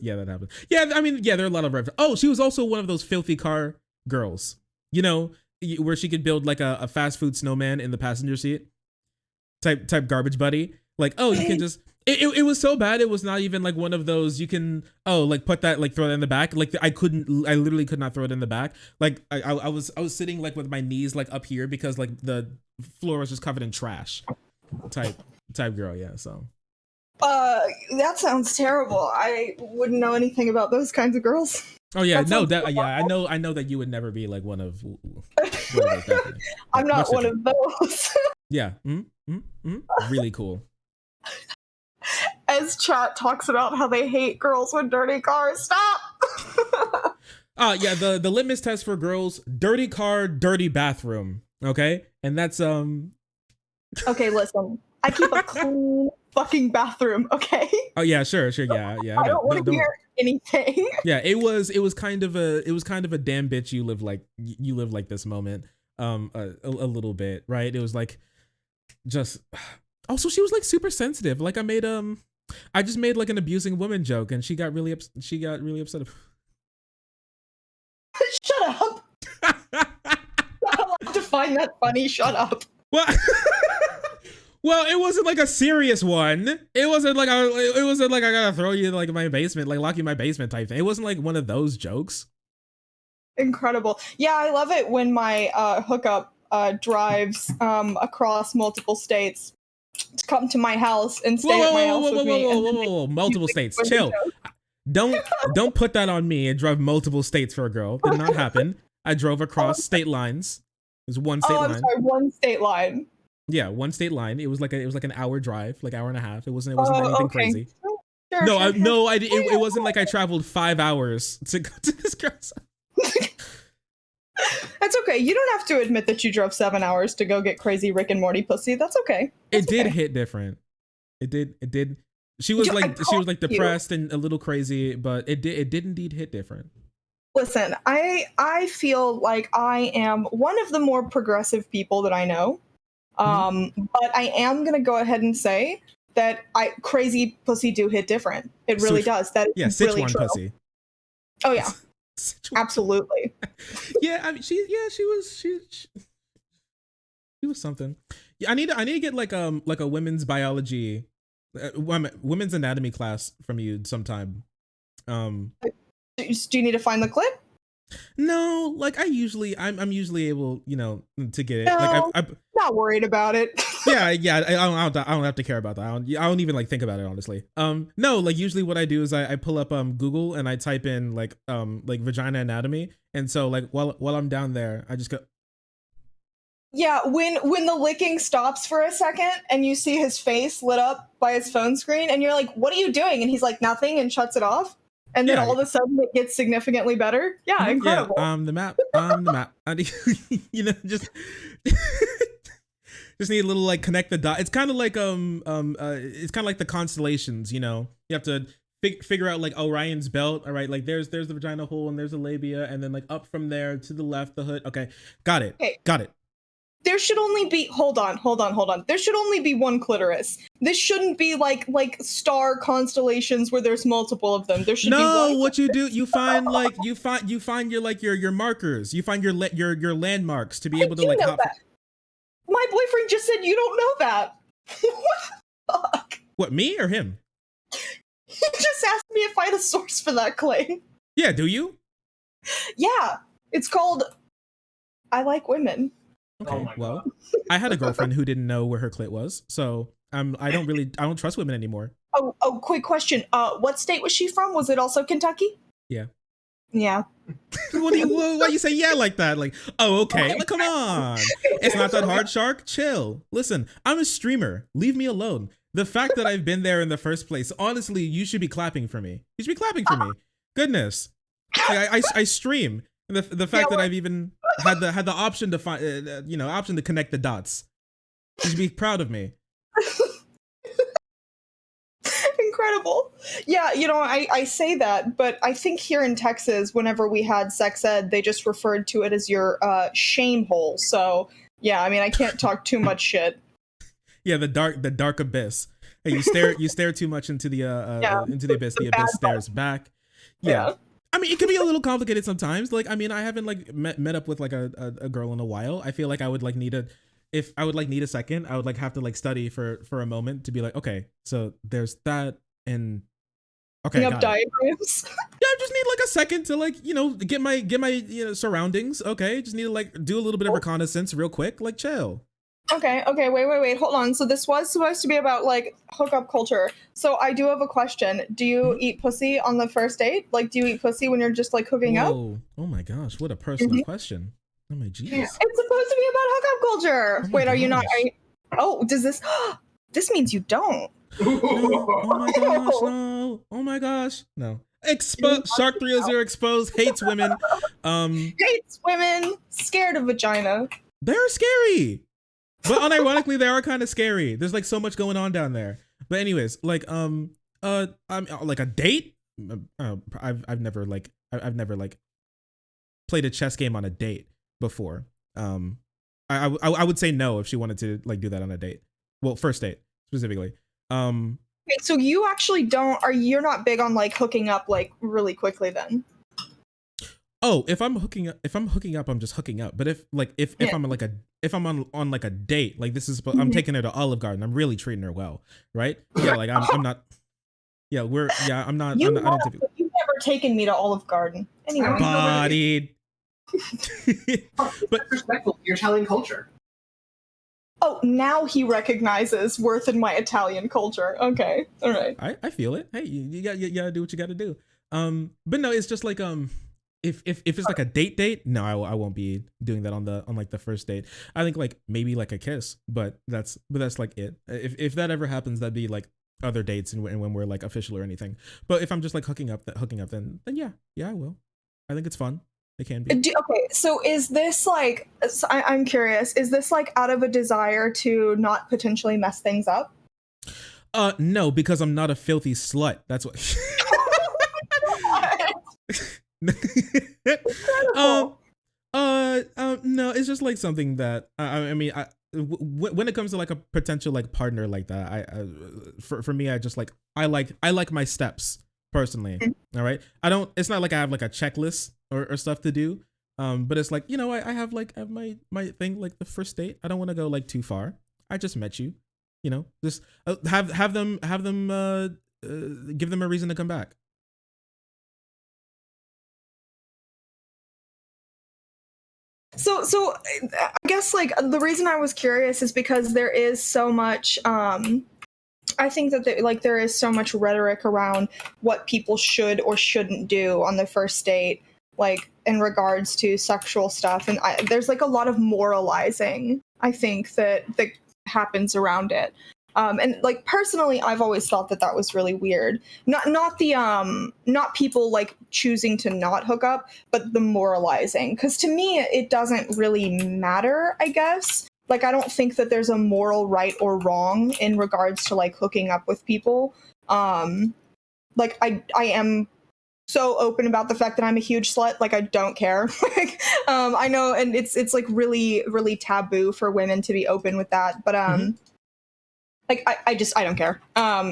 yeah, that happened. Yeah, I mean, yeah, there are a lot of references. Oh, she was also one of those filthy car girls, you know, where she could build like a fast food snowman in the passenger seat type garbage buddy. Like, oh, you can just it was so bad. It was not even like one of those you can, oh, like put that, like throw it in the back. Like I literally could not throw it in the back. Like I was sitting like with my knees like up here because like the floor was just covered in trash type girl. Yeah. So that sounds terrible. I wouldn't know anything about those kinds of girls. Oh yeah, I know that you would never be like one of those, I'm not one of those. Yeah. Really cool. As chat talks about how they hate girls with dirty cars. Stop. Yeah, the litmus test for girls: dirty car, dirty bathroom. Okay, and that's Okay, listen. I keep a clean fucking bathroom. Okay. Oh yeah, sure, yeah. I don't want to hear anything. Yeah, it was kind of a damn bitch you live like this moment. A little bit, right? It was like just. Also, she was like super sensitive. Like I just made like an abusing woman joke, and she got really upset. Shut up. I like to find that funny. Shut up. What? Well, it wasn't like a serious one. It wasn't like I gotta throw you like in my basement, like lock you in my basement type thing. It wasn't like one of those jokes. Incredible. Yeah, I love it when my hookup drives across multiple states to come to my house and stay at my house with me. Whoa, multiple states. Chill. Don't put that on me and drive multiple states for a girl. Did not happen. I drove across state lines. It was one state line. I'm sorry, one state line. Yeah, one state line. It was like an hour drive, like hour and a half. It wasn't anything crazy. Sure, it wasn't like I traveled 5 hours to go to this girl's house. That's okay. You don't have to admit that you drove 7 hours to go get crazy Rick and Morty pussy. That's okay. It did hit different. It did. She was like depressed and a little crazy, but it did indeed hit different. Listen, I feel like I am one of the more progressive people that I know. But I am gonna go ahead and say that crazy pussy do hit different. It really does. That is really true. Pussy. Oh yeah. Absolutely. Yeah, I mean, she was something. Yeah, I need to get like a women's biology, women's anatomy class from you sometime. Do you need to find the clip? No, like I'm usually able, you know, to get it. No, like I'm not worried about it. yeah. I don't have to care about that. I don't even like think about it, honestly. No, like usually what I do is I pull up Google and I type in like vagina anatomy, and so like while I'm down there, I just go. Yeah, when the licking stops for a second and you see his face lit up by his phone screen, and you're like, "What are you doing?" and he's like, "Nothing," and shuts it off. And then all of a sudden it gets significantly better. Yeah, incredible. Yeah, the map. You know, just need a little like connect the dot. It's kind of like it's kind of like the constellations. You know, you have to figure out like Orion's belt. All right, like there's the vagina hole and there's the labia, and then like up from there to the left the hood. Okay, got it. there should only be hold on. There should only be one clitoris. This shouldn't be like star constellations where there's multiple of them. There should be No, one. what you do, you find your like your markers. You find your landmarks to be able to You like know hop. that. My boyfriend just said you don't know that. What the fuck? What, me or him? He just asked me if I had a source for that claim. Yeah, do you? Yeah, it's called I Like Women. Okay, Oh my well, I had a girlfriend who didn't know where her clit was, so I don't trust women anymore. Oh, quick question. What state was she from? Was it also Kentucky? Yeah. Yeah. Why you say yeah like that? Like, oh, okay. Like, come on. It's not that hard, Shark. Chill. Listen, I'm a streamer. Leave me alone. The fact that I've been there in the first place, honestly, you should be clapping for me. You should be clapping for me. Goodness. Like, I stream. And the fact that I've even had the option to find, option to connect the dots. You should be proud of me. Incredible. Yeah, I say that, but I think here in Texas, whenever we had sex ed, they just referred to it as your shame hole. So yeah, I mean, I can't talk too much shit. Yeah, the dark abyss. Hey, you stare too much into the abyss. The abyss stares back. Yeah. I mean, it could be a little complicated sometimes. Like, I mean, I haven't like met up with like a girl in a while. I feel like I would like need a second. I would like have to like study for a moment to be like, okay, so there's that, and okay, Up diagrams. Yeah, I just need like a second to like get my surroundings. Okay, just need to like do a little bit of reconnaissance real quick. Like, chill. Okay, wait, hold on. So this was supposed to be about like hookup culture. So I do have a question. Do you eat pussy on the first date? Like, do you eat pussy when you're just like hooking up? Oh my gosh, what a personal question. Oh my jeez. It's supposed to be about hookup culture. Oh my Wait, are you not? gosh. Does this? This means you don't. No, oh my gosh, no. Oh my gosh, no. Shark 300 exposed, hates women. Hates women, scared of vagina. They're scary. But unironically, they are kind of scary. There's like so much going on down there. But anyways, like I'm like a date. I've never like played a chess game on a date before. I would say no if she wanted to like do that on a date. Well, first date specifically. Okay, so you actually you're not big on like hooking up like really quickly then? Oh, if I'm hooking up, I'm just hooking up. But if I'm like if I'm on like a date, like this is, I'm taking her to Olive Garden. I'm really treating her well, right? Yeah, like I'm not. Yeah, I'm not. You've I don't think never taken me to Olive Garden. Anyway. bodied. But respectful to your Italian culture. Oh, now he recognizes worth in my Italian culture. Okay, all right. I feel it. Hey, you gotta do what you gotta do. But no, it's just like if it's like a date, no, I won't be doing that on like the first date. I think like maybe like a kiss, but that's like it. If that ever happens, that'd be like other dates and when we're like official or anything. But if I'm just like hooking up, then yeah, I will. I think it's fun. It can be. Okay, so is this like? I'm curious. Is this like out of a desire to not potentially mess things up? No, because I'm not a filthy slut. That's what. No, it's just like something that I mean, when it comes to like a potential like partner like that, for me, I just like I like my steps personally. All right, it's not like I have like a checklist or stuff to do. But it's like, I have my thing, like the first date. I don't want to go like too far. I just met you, just have them give them a reason to come back. So I guess like the reason I was curious is because there is so much I think that there is so much rhetoric around what people should or shouldn't do on the first date, like in regards to sexual stuff, and there's like a lot of moralizing, I think, that happens around it. And like personally, I've always thought that was really weird. Not people like choosing to not hook up, but the moralizing. Because to me, it doesn't really matter, I guess. Like, I don't think that there's a moral right or wrong in regards to like hooking up with people. Like I am so open about the fact that I'm a huge slut. Like, I don't care. Like, I know, and it's like really, really taboo for women to be open with that. But like, I don't care.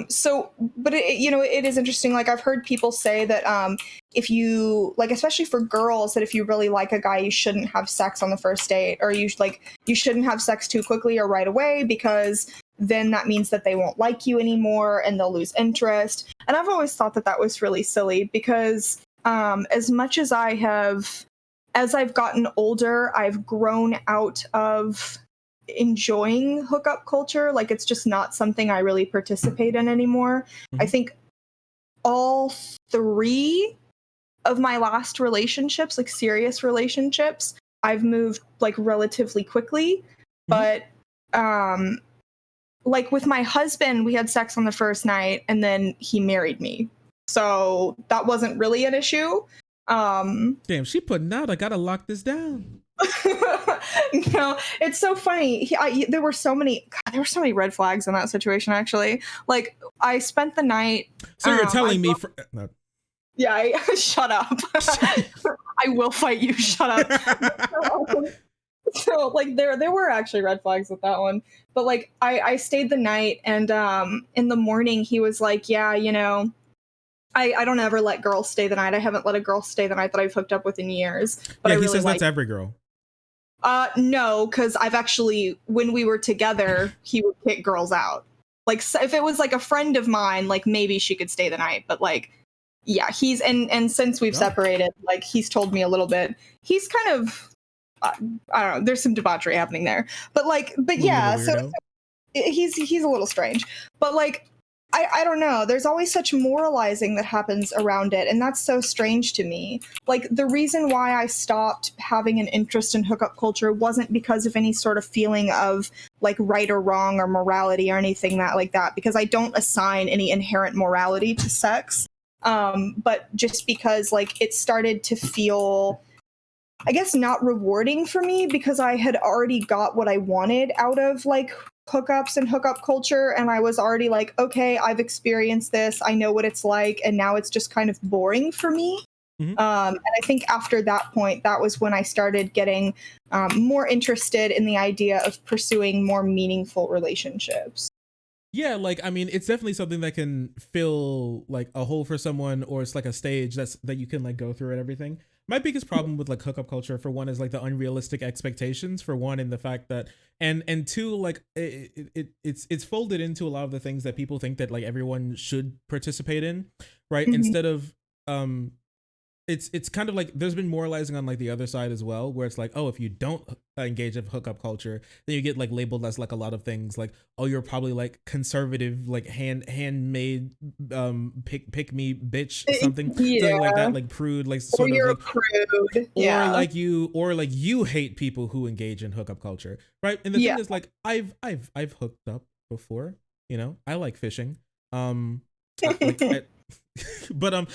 So, but it is interesting. Like, I've heard people say that if you, like, especially for girls, that if you really like a guy, you shouldn't have sex on the first date, or you shouldn't have sex too quickly or right away, because then that means that they won't like you anymore and they'll lose interest. And I've always thought that that was really silly, because as much as as I've gotten older, I've grown out of enjoying hookup culture. Like, it's just not something I really participate in anymore. I think all 3 of my last relationships, like serious relationships, I've moved like relatively quickly. But like with my husband, we had sex on the first night and then he married me. So that wasn't really an issue. Damn, she putting out. I gotta lock this down. It's so funny. There were so many red flags in that situation. Actually, like, I spent the night. So you're telling me? No. Yeah, shut up. I will fight you. Shut up. So like there were actually red flags with that one, but like I stayed the night, and in the morning he was like, yeah, I don't ever let girls stay the night. I haven't let a girl stay the night that I've hooked up with in years. But yeah, I he really says that's every girl. No, because I've actually, when we were together, he would kick girls out. Like, so if it was like a friend of mine, like maybe she could stay the night, but like, yeah, and since we've separated, like, he's told me a little bit. He's kind of, I don't know. There's some debauchery happening there, but yeah, so he's a little strange, but like, I don't know. There's always such moralizing that happens around it, and that's so strange to me. Like, the reason why I stopped having an interest in hookup culture wasn't because of any sort of feeling of like right or wrong or morality or anything like that, because I don't assign any inherent morality to sex. But just because like it started to feel, I guess, not rewarding for me, because I had already got what I wanted out of like hookups and hookup culture, and I was already like, okay, I've experienced this, I know what it's like, and now it's just kind of boring for me. And I think after that point, that was when I started getting more interested in the idea of pursuing more meaningful relationships. Yeah, like, I mean, it's definitely something that can fill like a hole for someone, or it's like a stage that you can like go through and everything. My biggest problem with like hookup culture, for one, is like the unrealistic expectations, for one, and the fact that and two, like it's folded into a lot of the things that people think that like everyone should participate in, right? Instead of it's kind of like there's been moralizing on like the other side as well, where it's like, oh, if you don't engage in hookup culture, then you get like labeled as like a lot of things, like, oh, you're probably like conservative, like handmade pick me bitch, something like that, like prude, like sort or you're of like a prude, yeah. or like you hate people who engage in hookup culture, right? And the thing is, like, I've hooked up before, I like fishing, but no,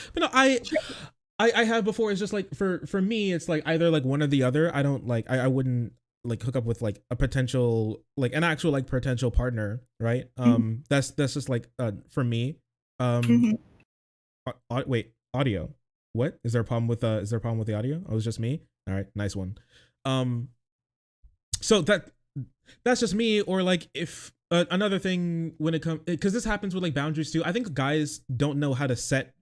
I have before. It's just like for me, it's like either like one or the other. I don't like I wouldn't like hook up with like a potential, like an actual like potential partner, right? That's just like for me. Wait, audio. What is there a problem with the audio? Oh, it's just me. All right, nice one. So that's just me. Or like if another thing when it comes, because this happens with like boundaries too. I think guys don't know how to set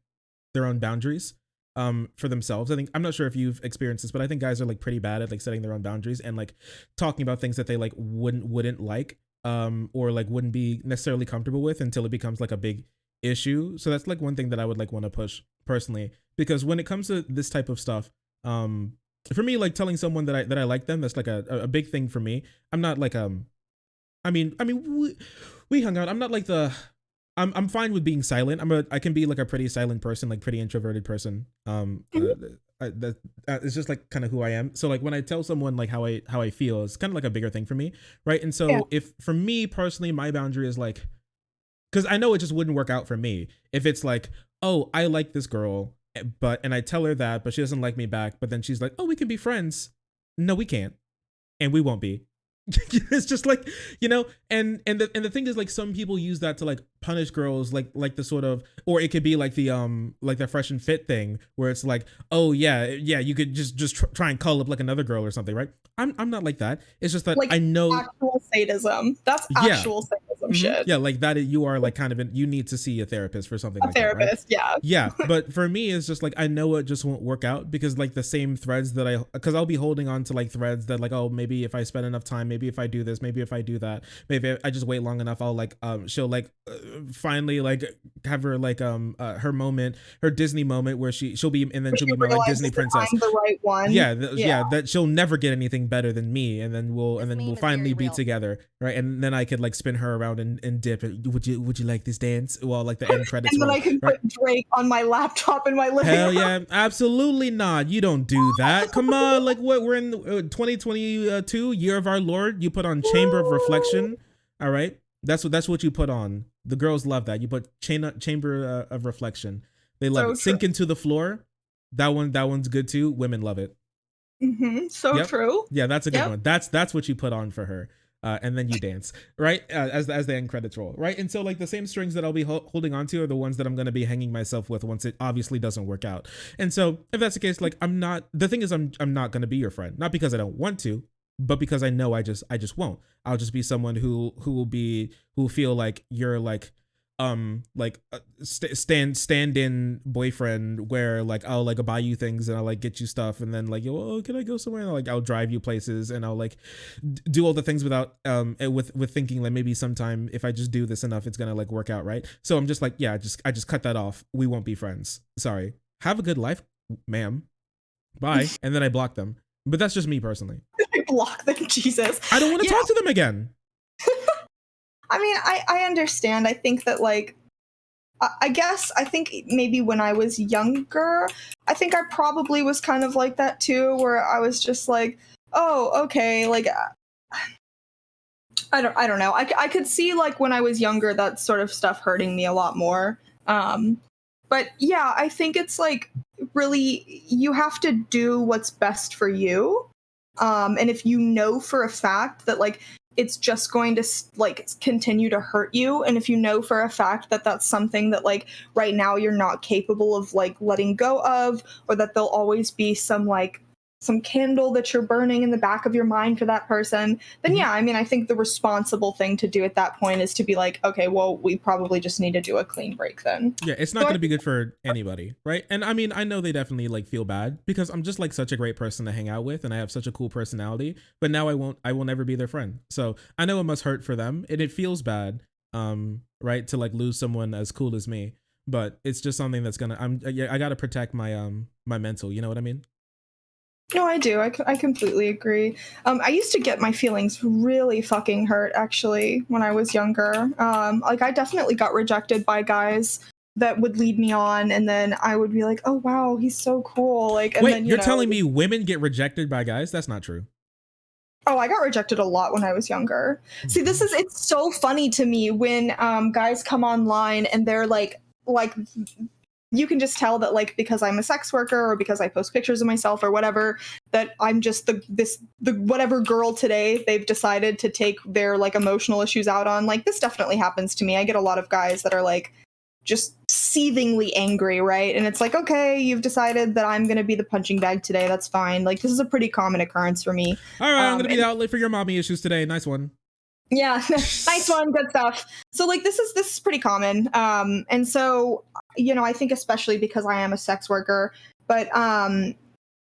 their own boundaries for themselves. I think, I'm not sure if you've experienced this, but I think guys are like pretty bad at like setting their own boundaries and like talking about things that they like wouldn't like or like wouldn't be necessarily comfortable with until it becomes like a big issue. So that's like one thing that I would like want to push personally, because when it comes to this type of stuff, for me, like telling someone that I like them, that's like a big thing for me. I'm not like I mean we hung out. I'm not like I'm fine with being silent. I can be like a pretty silent person, like pretty introverted person. It's just like kind of who I am. So like when I tell someone like how I feel, it's kind of like a bigger thing for me, right? And so if for me personally, my boundary is like, because I know it just wouldn't work out for me if it's like, oh, I like this girl, and I tell her that, but she doesn't like me back. But then she's like, oh, we can be friends. No, we can't, and we won't be. It's just like, and the thing is, like, some people use that to like punish girls, like the sort of, or it could be like the fresh and fit thing where it's like, oh yeah, you could just try and call up like another girl or something, right? I'm not like that. It's just that like I know, actual sadism. That's yeah. actual sadism shit. Yeah, like that you are like kind of you need to see a therapist for something A like therapist, that, right? yeah. Yeah, but for me it's just like I know it just won't work out because like the same threads that because I'll be holding on to like threads that like, oh, maybe if I spend enough time, maybe if I do this, maybe if I do that, maybe I just wait long enough, I'll like she'll like finally like have her like her moment, her Disney moment where she'll be, and then she'll be my like Disney princess. I'm the right one. Yeah, that she'll never get anything better than me, and then we'll finally be together, right? And then I could like spin her around and dip. And would you like this dance? Well, like the end credits. And then roll, I can right? put Drake on my laptop in my living Hell room. yeah, absolutely not. You don't do that. Come on, like what we're in 2022, year of our Lord. You put on Chamber of Reflection. All right, that's what you put on. The girls love that. You put Chamber of Reflection. They love So it. Sink true. into the floor. That one's good too. Women love it. So true. Yeah, that's a good one. That's what you put on for her. And then you dance, right? As the end credits roll, right? And so like the same strings that I'll be holding on to are the ones that I'm going to be hanging myself with once it obviously doesn't work out. And so if that's the case, like I'm not going to be your friend, not because I don't want to, but because I know I just won't. I'll just be someone who will feel like you're like stand-in boyfriend where like I'll like buy you things and I'll like get you stuff and then like, oh, can I go somewhere? And I'll drive you places and I'll like do all the things without with thinking like maybe sometime if I just do this enough it's gonna like work out, right? So I'm just like, yeah, I just cut that off. We won't be friends. Sorry. Have a good life, ma'am. Bye. And then I block them. But that's just me personally. I block them, Jesus. I don't want to talk to them again. I mean, I understand. I think that, like, I think maybe when I was younger, I think I probably was kind of like that too, where I was just like, oh, okay, like, I don't know. I could see, like, when I was younger, that sort of stuff hurting me a lot more. But yeah, I think it's like, really, you have to do what's best for you. And if you know for a fact that, like, it's just going to like continue to hurt you, and if you know for a fact that that's something that like right now you're not capable of like letting go of, or that there'll always be some candle that you're burning in the back of your mind for that person, then yeah, I mean, I think the responsible thing to do at that point is to be like, okay, well, we probably just need to do a clean break then. Yeah, it's not going to be good for anybody, right? And I mean, I know they definitely like feel bad because I'm just like such a great person to hang out with and I have such a cool personality, but now I will never be their friend. So I know it must hurt for them and it feels bad, right, to like lose someone as cool as me, but it's just something that's I got to protect my my mental, you know what I mean? No, I do. I completely agree. I used to get my feelings really fucking hurt, actually, when I was younger. Like, I definitely got rejected by guys that would lead me on, and then I would be like, oh, wow, he's so cool. Like, and Wait, then, you're telling me women get rejected by guys? That's not true. Oh, I got rejected a lot when I was younger. See, it's so funny to me when guys come online and they're like, you can just tell that, like, because I'm a sex worker or because I post pictures of myself or whatever, that I'm just the whatever girl today they've decided to take their like emotional issues out on. Like, this definitely happens to me. I get a lot of guys that are like just seethingly angry, right? And it's like, okay, you've decided that I'm going to be the punching bag today. That's fine. Like, this is a pretty common occurrence for me. All right, I'm going to be the outlet for your mommy issues today. Nice one. Yeah, nice one, good stuff. So like this is pretty common. And so, you know, I think especially because I am a sex worker, but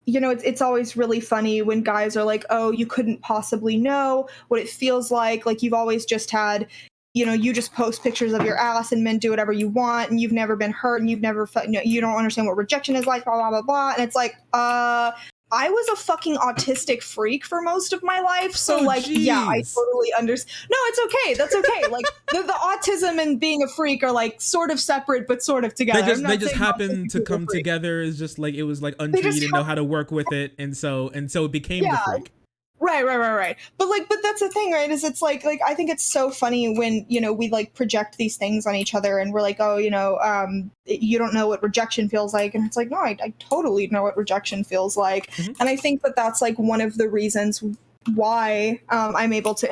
you know, it's always really funny when guys are like, oh, you couldn't possibly know what it feels like you've always just had, you know, you just post pictures of your ass and men do whatever you want and you've never been hurt and you've never felt, you know, you don't understand what rejection is like, blah blah blah blah. And it's like, I was a fucking autistic freak for most of my life. So, yeah, I totally understand. No, it's okay. That's okay. Like, the autism and being a freak are, like, sort of separate, but sort of together. They just happen to come together. It's just, like, it was, like, until you didn't know how to work with it. And so it became the freak. Right. But that's the thing, right? Is it's like I think it's so funny when, you know, we like project these things on each other and we're like, oh, you know, you don't know what rejection feels like. And it's like, no, I totally know what rejection feels like. Mm-hmm. And I think that that's like one of the reasons why I'm able to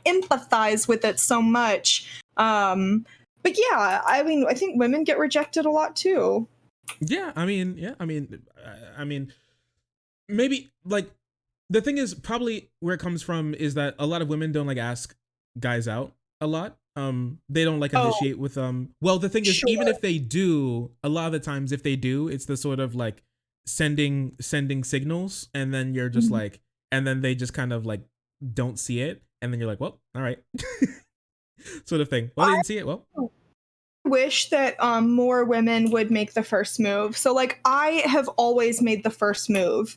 empathize with it so much. But yeah, I mean, I think women get rejected a lot too. Yeah, I mean, maybe like the thing is probably where it comes from is that a lot of women don't like ask guys out a lot. They don't like Oh, initiate with well, the thing is, even sure. if they do, a lot of the times if they do, it's the sort of like sending signals, and then you're just Mhm. like, and then they just kind of like don't see it, and then you're like, well, all right. Sort of thing. Well, they I didn't see it. Well, wish that more women would make the first move. So, like, I have always made the first move.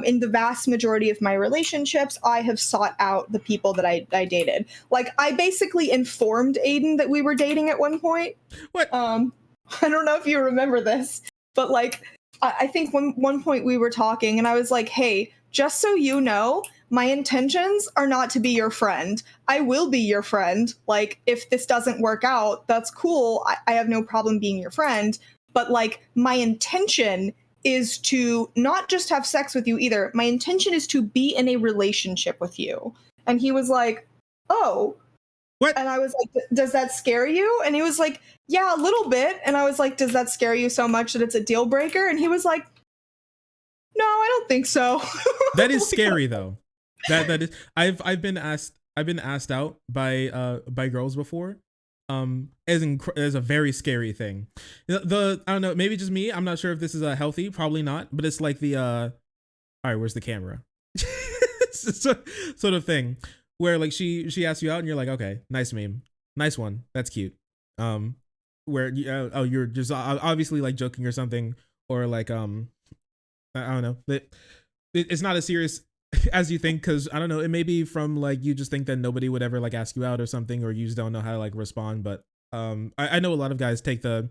In the vast majority of my relationships, I have sought out the people that I dated. Like, I basically informed Aiden that we were dating at one point. what? I don't know if you remember this, but like, I think one point we were talking, and I was like, "Hey, just so you know, my intentions are not to be your friend. I will be your friend. Like, if this doesn't work out, that's cool. I have no problem being your friend. But like, my intention is to not just have sex with you either. My intention is to be in a relationship with you." And he was like, "Oh." What? And I was like, "Does that scare you?" And he was like, "Yeah, a little bit." And I was like, "Does that scare you so much that it's a deal breaker?" And he was like, "No, I don't think so." That is Like, scary though. That is I've been asked out by girls before. As a very scary thing. The I don't know, maybe just me. I'm not sure if this is healthy, probably not, but it's like the all right, where's the camera? Sort of thing where like she asks you out and you're like, okay, nice meme. Nice one. That's cute. Where you oh, you're just obviously like joking or something, or like I don't know. It's not as serious as you think, because I don't know, it may be from like you just think that nobody would ever like ask you out or something, or you just don't know how to like respond. But I know a lot of guys take the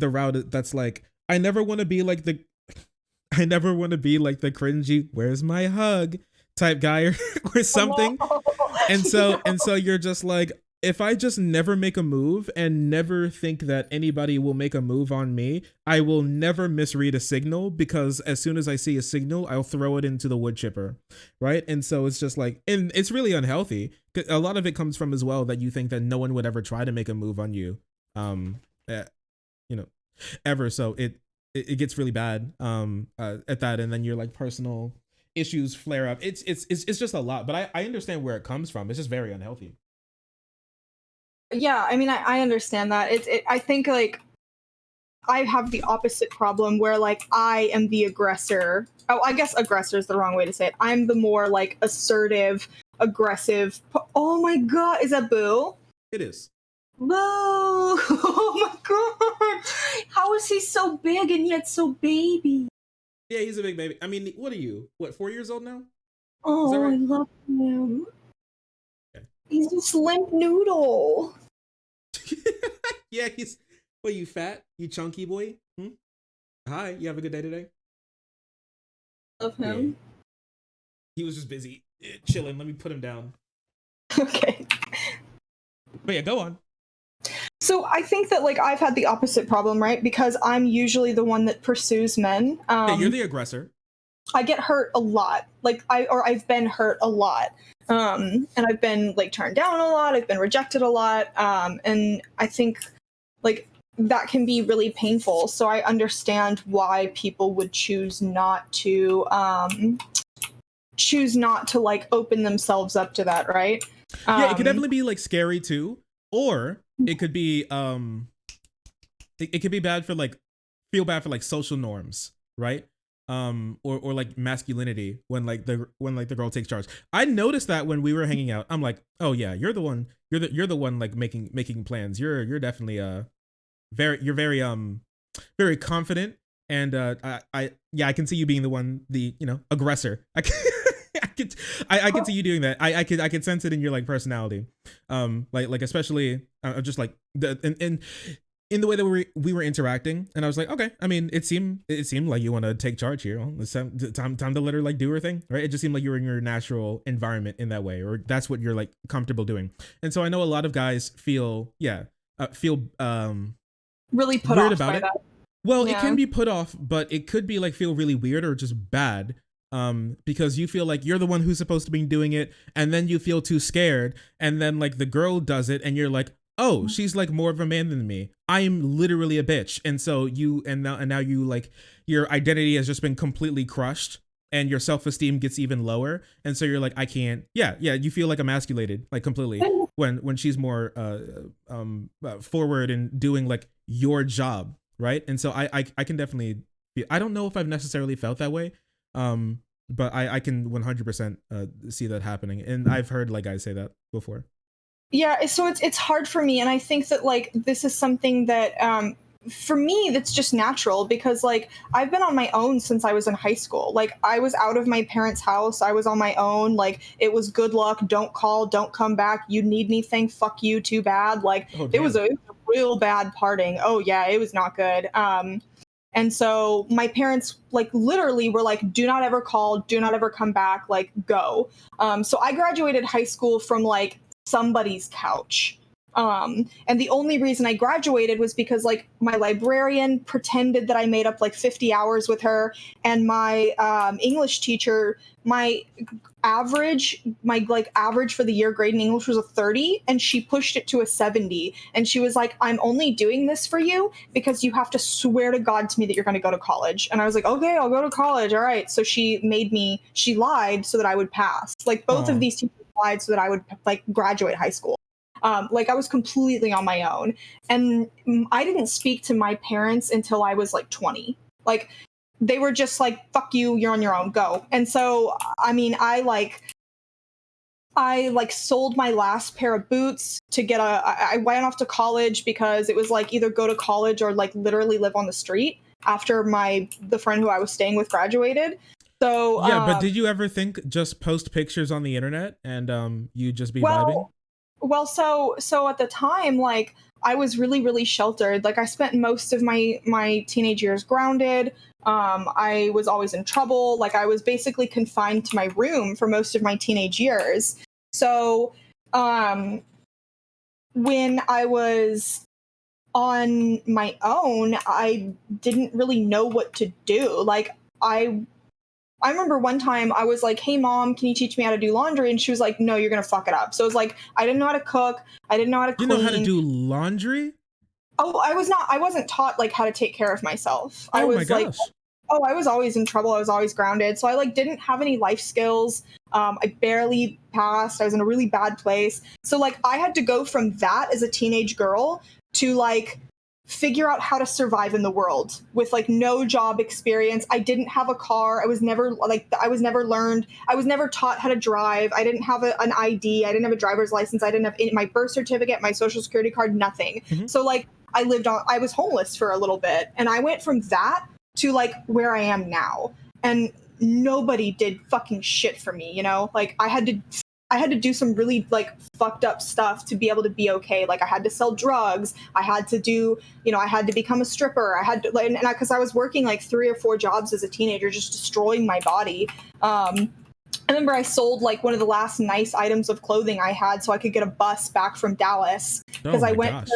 route that's like, I never want to be like the I never want to be like the cringy where's my hug type guy, or something. And so you're just like, if I just never make a move and never think that anybody will make a move on me, I will never misread a signal, because as soon as I see a signal, I'll throw it into the wood chipper, right? And so it's just like, and it's really unhealthy. A lot of it comes from as well that you think that no one would ever try to make a move on you, uh, you know, ever. So it gets really bad at that, and then your like personal issues flare up. It's just a lot, but I understand where it comes from. It's just very unhealthy. yeah, I mean, I understand that. I think like I have the opposite problem where like I am the aggressor. Oh, I guess aggressor is the wrong way to say it. I'm the more like assertive, aggressive. Oh my god, is that Boo? It is. Boo! Oh my god! How is he so big and yet so baby? Yeah, he's a big baby. I mean, what are you? What, 4 years old now? Is that Oh, I right? love him. Okay. He's a limp noodle. Yeah, he's. What, you fat? You chunky boy? Hmm? Hi, you have a good day today? Love Yeah. him. He was just busy chilling. Let me put him down. Okay. But yeah, go on. So I think that like I've had the opposite problem, right? Because I'm usually the one that pursues men. Yeah, you're the aggressor. I get hurt a lot. Like I've been hurt a lot. And I've been like turned down a lot. I've been rejected a lot. And I think like that can be really painful. So I understand why people would choose not to like open themselves up to that, right? Yeah, it could definitely be like scary too, or it could be it could be bad for like, feel bad for like social norms, right? Or like masculinity, when like the girl takes charge. I noticed that when we were hanging out. I'm like, oh yeah, you're the one, you're the one like making plans. You're definitely you're very confident, and I yeah, I can see you being the one, the aggressor. I can, I can see you doing that. I could sense it in your like personality, like especially just like the in the way that we were interacting, and I was like, okay. I mean, it seemed like you want to take charge here. Well, it's time to let her like do her thing, right? It just seemed like you were in your natural environment in that way, or that's what you're like comfortable doing. And so I know a lot of guys feel really put weird off about by it. that. Well, it Yeah. can be put off, but it could be like feel really weird or just bad because you feel like you're the one who's supposed to be doing it, and then you feel too scared, and then like the girl does it, and you're like, oh, she's like more of a man than me. I am literally a bitch, and so now you like your identity has just been completely crushed, and your self-esteem gets even lower, and so you're like, I can't. Yeah, you feel like emasculated, like completely when she's more forward and doing like your job, right? And so I can definitely. I don't know if I've necessarily felt that way, but I can 100% see that happening, and I've heard like guys say that before. Yeah, so it's hard for me, and I think that like this is something that for me that's just natural, because like I've been on my own since I was in high school. Like I was out of my parents' house, I was on my own. Like it was good luck, don't call, don't come back. You need anything, fuck you, too bad. Like it was a real bad parting. Oh yeah, it was not good. And so my parents like literally were like, do not ever call, do not ever come back, like go. So I graduated high school from like somebody's couch. And the only reason I graduated was because like my librarian pretended that I made up like 50 hours with her, and my English teacher, my average for the year grade in English was a 30, and she pushed it to a 70, and she was like, I'm only doing this for you because you have to swear to God to me that you're going to go to college. And I was like, okay, I'll go to college, all right. So she lied so that I would pass. Like both of these teachers lied so that I would like graduate high school. Like I was completely on my own, and I didn't speak to my parents until I was like 20. Like they were just like, fuck you, you're on your own, go. And so I mean I sold my last pair of boots to get I went off to college because it was like either go to college or like literally live on the street after the friend who I was staying with graduated. So yeah, but did you ever think just post pictures on the internet and you just be vibing? Well, so at the time, like I was really, really sheltered. Like I spent most of my teenage years grounded. I was always in trouble. Like I was basically confined to my room for most of my teenage years. So when I was on my own, I didn't really know what to do. Like I remember one time I was like, hey, Mom, can you teach me how to do laundry? And she was like, no, you're going to fuck it up. So it was like, I didn't know how to cook. I didn't know how to clean. You know how to do laundry? Oh, I wasn't taught like how to take care of myself. Oh I was my gosh. I was always in trouble. I was always grounded. So I like didn't have any life skills. I barely passed. I was in a really bad place. So like I had to go from that as a teenage girl to like figure out how to survive in the world with like no job experience. I didn't have a car. I was never taught how to drive. I didn't have an ID. I didn't have a driver's license. I didn't have my birth certificate, my social security card, nothing. Mm-hmm. So like I was homeless for a little bit, and I went from that to like where I am now. And nobody did fucking shit for me, you know? Like I had to do some really like fucked up stuff to be able to be okay. Like I had to sell drugs. I had to become a stripper. I had to, like, because I was working like 3 or 4 jobs as a teenager, just destroying my body. I remember I sold like one of the last nice items of clothing I had so I could get a bus back from Dallas, because I went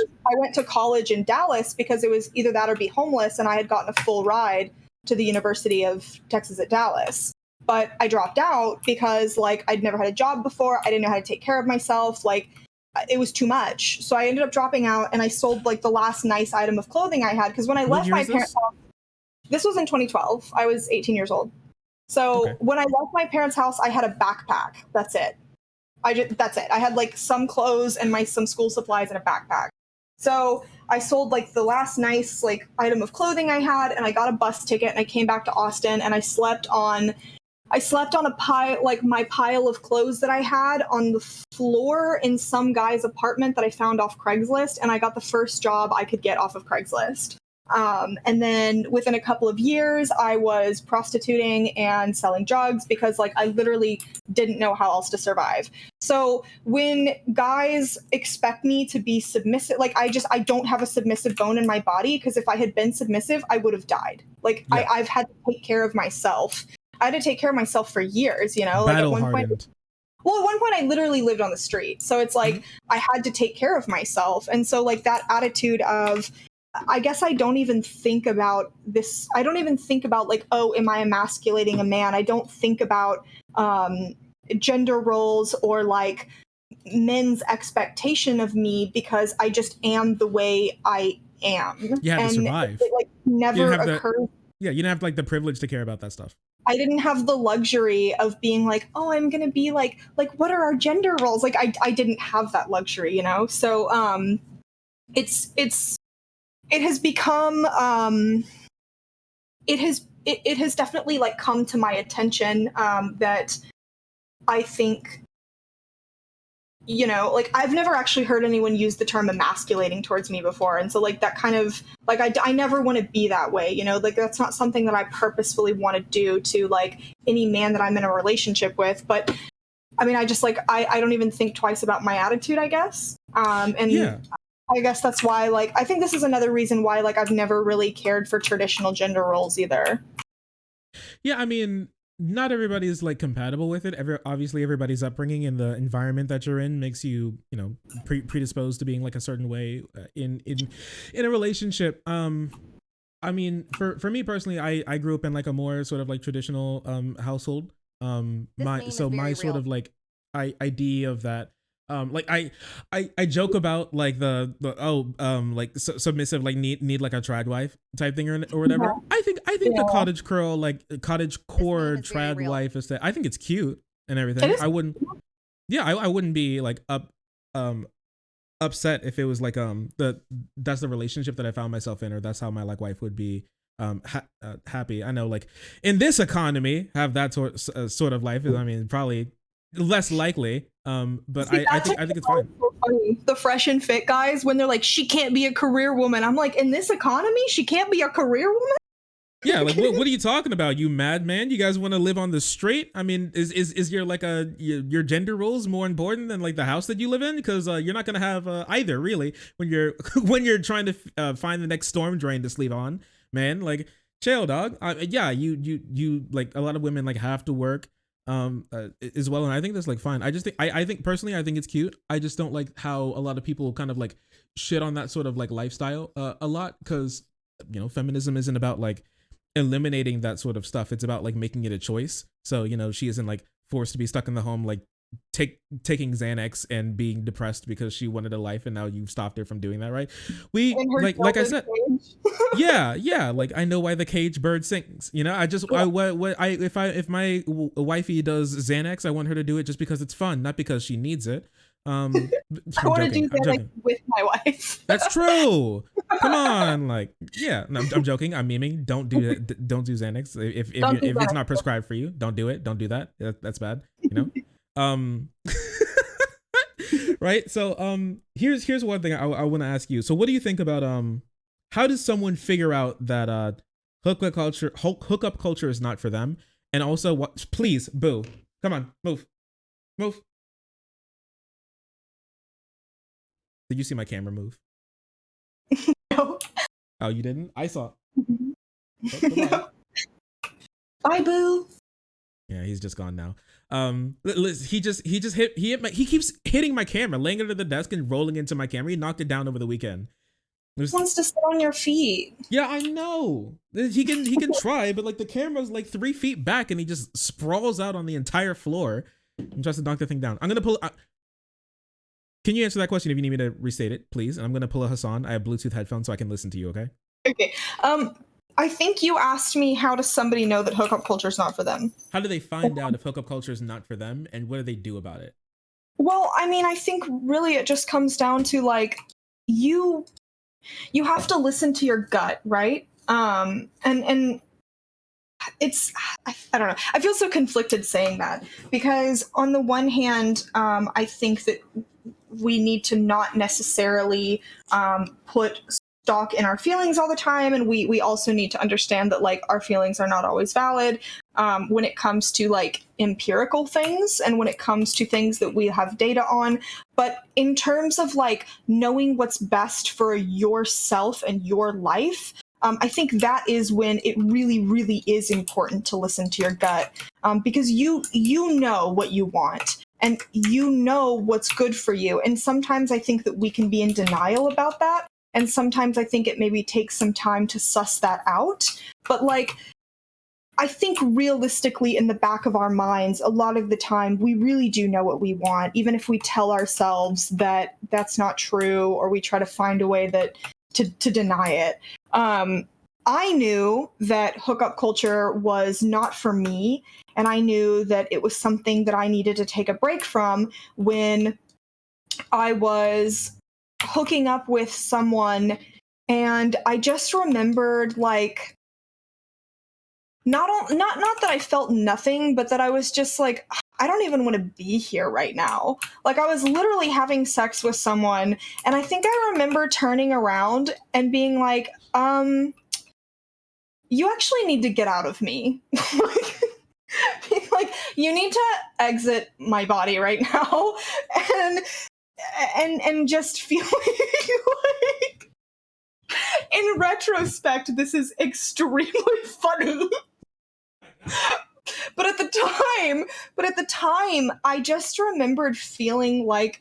to college in Dallas because it was either that or be homeless, and I had gotten a full ride to the University of Texas at Dallas. But I dropped out because like I'd never had a job before. I didn't know how to take care of myself. Like it was too much. So I ended up dropping out, and I sold like the last nice item of clothing I had, because when I left my parents' house, this was in 2012. I was 18 years old. So when I left my parents' house, I had a backpack. That's it. That's it. I had like some clothes and some school supplies in a backpack. So I sold like the last nice like item of clothing I had, and I got a bus ticket, and I came back to Austin, and I slept on a pile, like my pile of clothes that I had on the floor in some guy's apartment that I found off Craigslist, and I got the first job I could get off of Craigslist. And then within a couple of years, I was prostituting and selling drugs because like I literally didn't know how else to survive. So when guys expect me to be submissive, like I don't have a submissive bone in my body, because if I had been submissive, I would have died. Like yeah. I've had to take care of myself. I had to take care of myself for years, you know, like at one point. Well, at one point I literally lived on the street. So it's like I had to take care of myself. And so like that attitude of I guess I don't even think about this. I don't even think about like, oh, am I emasculating a man? I don't think about gender roles or like men's expectation of me because I just am the way I am. You had to And survive. it like You never didn't have occurred. yeah, you didn't have like the privilege to care about that stuff. I didn't have the luxury of being like, oh, I'm gonna be like what are our gender roles? Like I didn't have that luxury, you know? So it has become it has definitely like come to my attention that I think, you know, like I've never actually heard anyone use the term emasculating towards me before, and so like that kind of like I never want to be that way, you know, like that's not something that I purposefully want to do to like any man that I'm in a relationship with. But I mean, I just like I don't even think twice about my attitude, I guess. And Yeah. I guess that's why, like, I think this is another reason why, like, I've never really cared for traditional gender roles either. Yeah, I mean, not everybody is like compatible with it. Obviously, everybody's upbringing and the environment that you're in makes you, you know, predisposed to being like a certain way in a relationship. I mean, for me personally, I grew up in like a more sort of like traditional household. My sort of like idea of that. Like I joke about like the like submissive like need like a trad wife type thing or whatever. I think the cottage core trad wife is that I think it's cute and everything. I wouldn't I wouldn't be like upset if it was like that's the relationship that I found myself in, or that's how my like wife would be happy. I know like in this economy have that sort of life is, I mean, probably less likely. But See, I think it's fine. so funny. The fresh and fit guys, when they're like, she can't be a career woman. I'm like, in this economy, she can't be a career woman? Yeah, like what are you talking about, you madman? You guys want to live on the street? I mean, is your like your gender roles more important than like the house that you live in? Because you're not gonna have either really when you're when you're trying to find the next storm drain to sleep on, man. Like chill, dog. Yeah, you like a lot of women like have to work as well, and I think that's like fine. I just think I think personally I think it's cute. I just don't like how a lot of people kind of like shit on that sort of like lifestyle a lot, because you know feminism isn't about like eliminating that sort of stuff. It's about like making it a choice. So you know she isn't like forced to be stuck in the home like taking Xanax and being depressed because she wanted a life, and now you've stopped her from doing that, right? We like I said, yeah, like I know why the cage bird sings, you know. I just if my wifey does Xanax, I want her to do it just because it's fun, not because she needs it. I want to do Xanax with my wife. That's true. Come on, like yeah. No, I'm joking. I'm memeing. Don't do that. Don't do Xanax. If it's not prescribed for you, don't do it. Don't do that. That's bad. You know. Right. So here's one thing I want to ask you. So what do you think about how does someone figure out that hookup culture is not for them? And also what? Please, boo. Come on, move. Did you see my camera move? No. Oh, you didn't? I saw. No. Bye, boo. Yeah, he's just gone now. He keeps hitting my camera, laying under the desk and rolling into my camera. He knocked it down over the weekend. He wants to sit on your feet. Yeah, I know. He can try, but like the camera's like 3 feet back and he just sprawls out on the entire floor and tries to knock the thing down. I'm gonna pull. Can you answer that question if you need me to restate it, please? And I'm gonna pull a Hassan. I have Bluetooth headphones so I can listen to you. Okay. Okay. I think you asked me, how does somebody know that hookup culture is not for them? How do they find out if hookup culture is not for them, and what do they do about it? Well, I mean, I think really it just comes down to like you have to listen to your gut, right? And it's I don't know. I feel so conflicted saying that, because on the one hand, I think that we need to not necessarily put stock in our feelings all the time, and we also need to understand that like our feelings are not always valid when it comes to like empirical things and when it comes to things that we have data on. But in terms of like knowing what's best for yourself and your life, I think that is when it really, really is important to listen to your gut, because you know what you want and you know what's good for you. And sometimes I think that we can be in denial about that. and sometimes I think it maybe takes some time to suss that out. But like, I think realistically in the back of our minds, a lot of the time we really do know what we want, even if we tell ourselves that that's not true, or we try to find a way that to deny it. I knew that hookup culture was not for me, and I knew that it was something that I needed to take a break from when I was hooking up with someone, and I just remembered like not that I felt nothing, but that I was just like, I don't even want to be here right now. Like, I was literally having sex with someone, and I think I remember turning around and being like, you actually need to get out of me. Like, you need to exit my body right now, and just feeling like, in retrospect, this is extremely funny. But at the time, I just remembered feeling like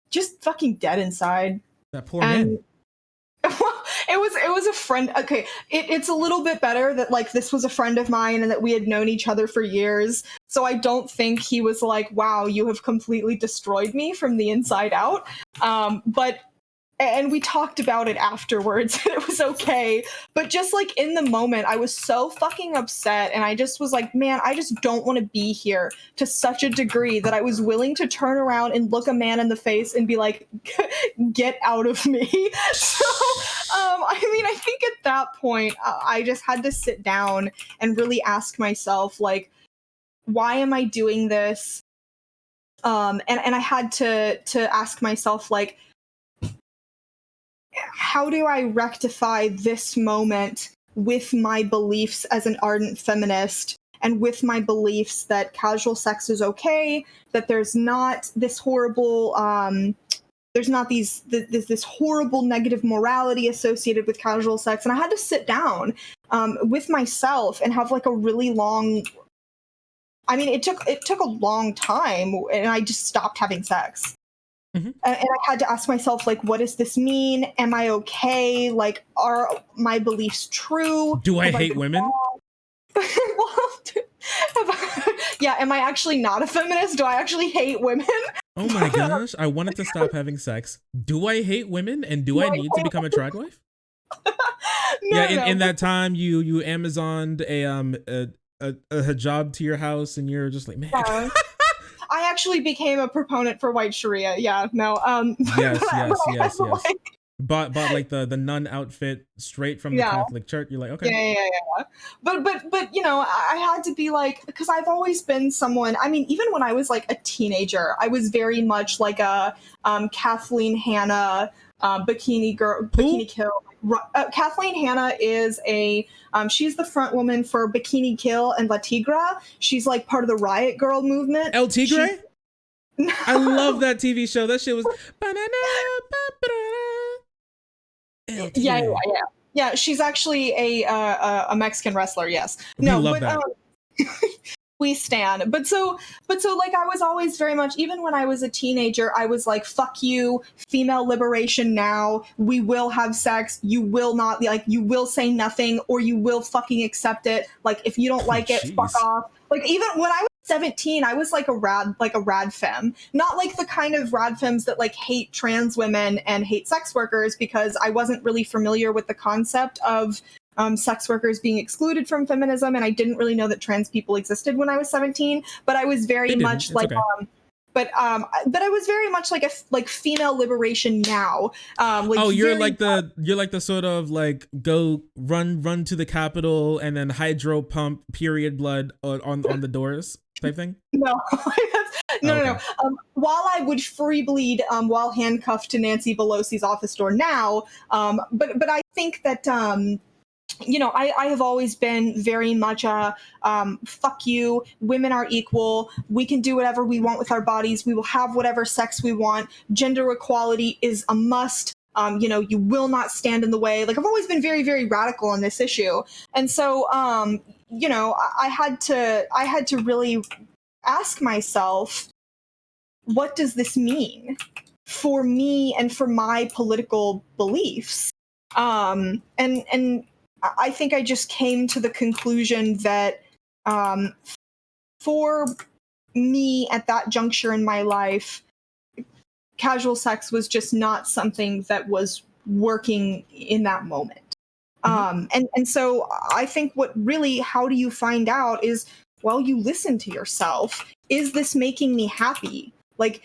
just fucking dead inside. That poor man. Well, it was a friend. Okay, it's a little bit better that like this was a friend of mine and that we had known each other for years. So I don't think he was like, "Wow, you have completely destroyed me from the inside out." And we talked about it afterwards, and it was okay. But just like in the moment, I was so fucking upset, and I just was like, man, I just don't want to be here, to such a degree that I was willing to turn around and look a man in the face and be like, get out of me. So, I mean, I think at that point, I just had to sit down and really ask myself, like, why am I doing this? And I had to ask myself, like, how do I rectify this moment with my beliefs as an ardent feminist, and with my beliefs that casual sex is okay, that there's not this horrible, there's not this horrible negative morality associated with casual sex. And I had to sit down with myself and have like a really long, I mean, it took a long time, and I just stopped having sex. Mm-hmm. And I had to ask myself, like, what does this mean? Am I okay? Like, are my beliefs true? Do I hate women? Yeah, am I actually not a feminist? Do I actually hate women? Oh my gosh, I wanted to stop having sex. Do I hate women, and do I need to become a trad wife? In that time you Amazoned a hijab to your house, and you're just like, man. Yeah. I actually became a proponent for white Sharia. Yeah, no. Yes. Like, bought like the nun outfit straight from the Catholic Church. You're like, okay. Yeah. But you know, I had to be like, because I've always been someone. I mean, even when I was like a teenager, I was very much like a Kathleen Hanna bikini kill. Kathleen Hanna is she's the front woman for Bikini Kill and La Tigra. She's like part of the Riot Girl movement. El Tigre? I love that TV show. That shit was yeah. She's actually a Mexican wrestler. Yes. No, love that. We stand. But so like I was always very much, even when I was a teenager, I was like, fuck you, female liberation now. We will have sex. You will not, like, you will say nothing, or you will fucking accept it. Like, if you don't like it, fuck off. Like, even when I was 17, I was like a rad femme. Not like the kind of rad femmes that like hate trans women and hate sex workers, because I wasn't really familiar with the concept of sex workers being excluded from feminism, and I didn't really know that trans people existed when I was 17. But I was very much like, okay. But I was very much like like female liberation now. Like, you're like the sort of like go run to the Capitol and then hydro pump period blood on the doors type thing. No. No. While I would free bleed while handcuffed to Nancy Pelosi's office door now, but I think that. You know, I have always been very much a fuck you, women are equal, we can do whatever we want with our bodies, we will have whatever sex we want, gender equality is a must, you know, you will not stand in the way. Like, I've always been very, very radical on this issue. And so, you know, I had to really ask myself, what does this mean? for me and for my political beliefs. And I think I just came to the conclusion that for me at that juncture in my life, casual sex was just not something that was working in that moment. And so I think what really, how do you find out is, well, you listen to yourself. Is this making me happy? Like,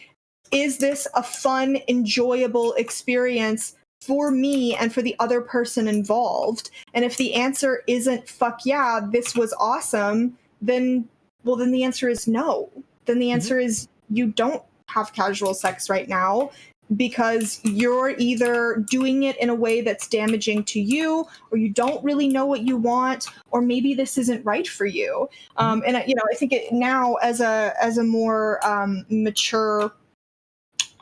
is this a fun, enjoyable experience for me and for the other person involved? And if the answer isn't fuck yeah, this was awesome, then the answer is no. Then the answer is you don't have casual sex right now, because you're either doing it in a way that's damaging to you, or you don't really know what you want, or maybe this isn't right for you. And I think now as a more mature,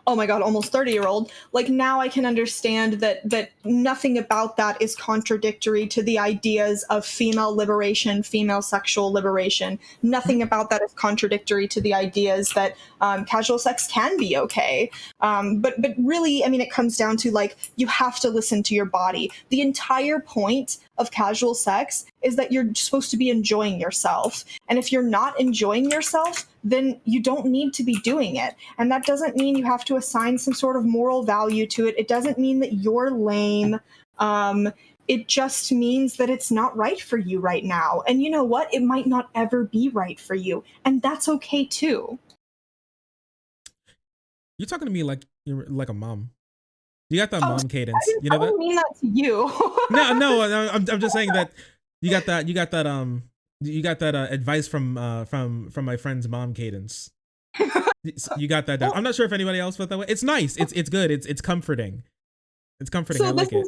oh my god, almost 30-year-old, like, now I can understand that nothing about that is contradictory to the ideas of female liberation, female sexual liberation. Nothing about that is contradictory to the ideas that casual sex can be okay. But really, I mean, it comes down to, like, you have to listen to your body. The entire point of casual sex is that you're supposed to be enjoying yourself. And if you're not enjoying yourself, then you don't need to be doing it. And that doesn't mean you have to assign some sort of moral value to it. It doesn't mean that you're lame. It just means that it's not right for you right now. And you know what? It might not ever be right for you. And that's okay too. You're talking to me like you're like a mom. You got that mom cadence. I don't mean that to you. No, I'm just saying that you got that advice from my friend's mom cadence. You got that down. I'm not sure if anybody else felt that way. It's nice. It's good. It's comforting. It's comforting. So I like it.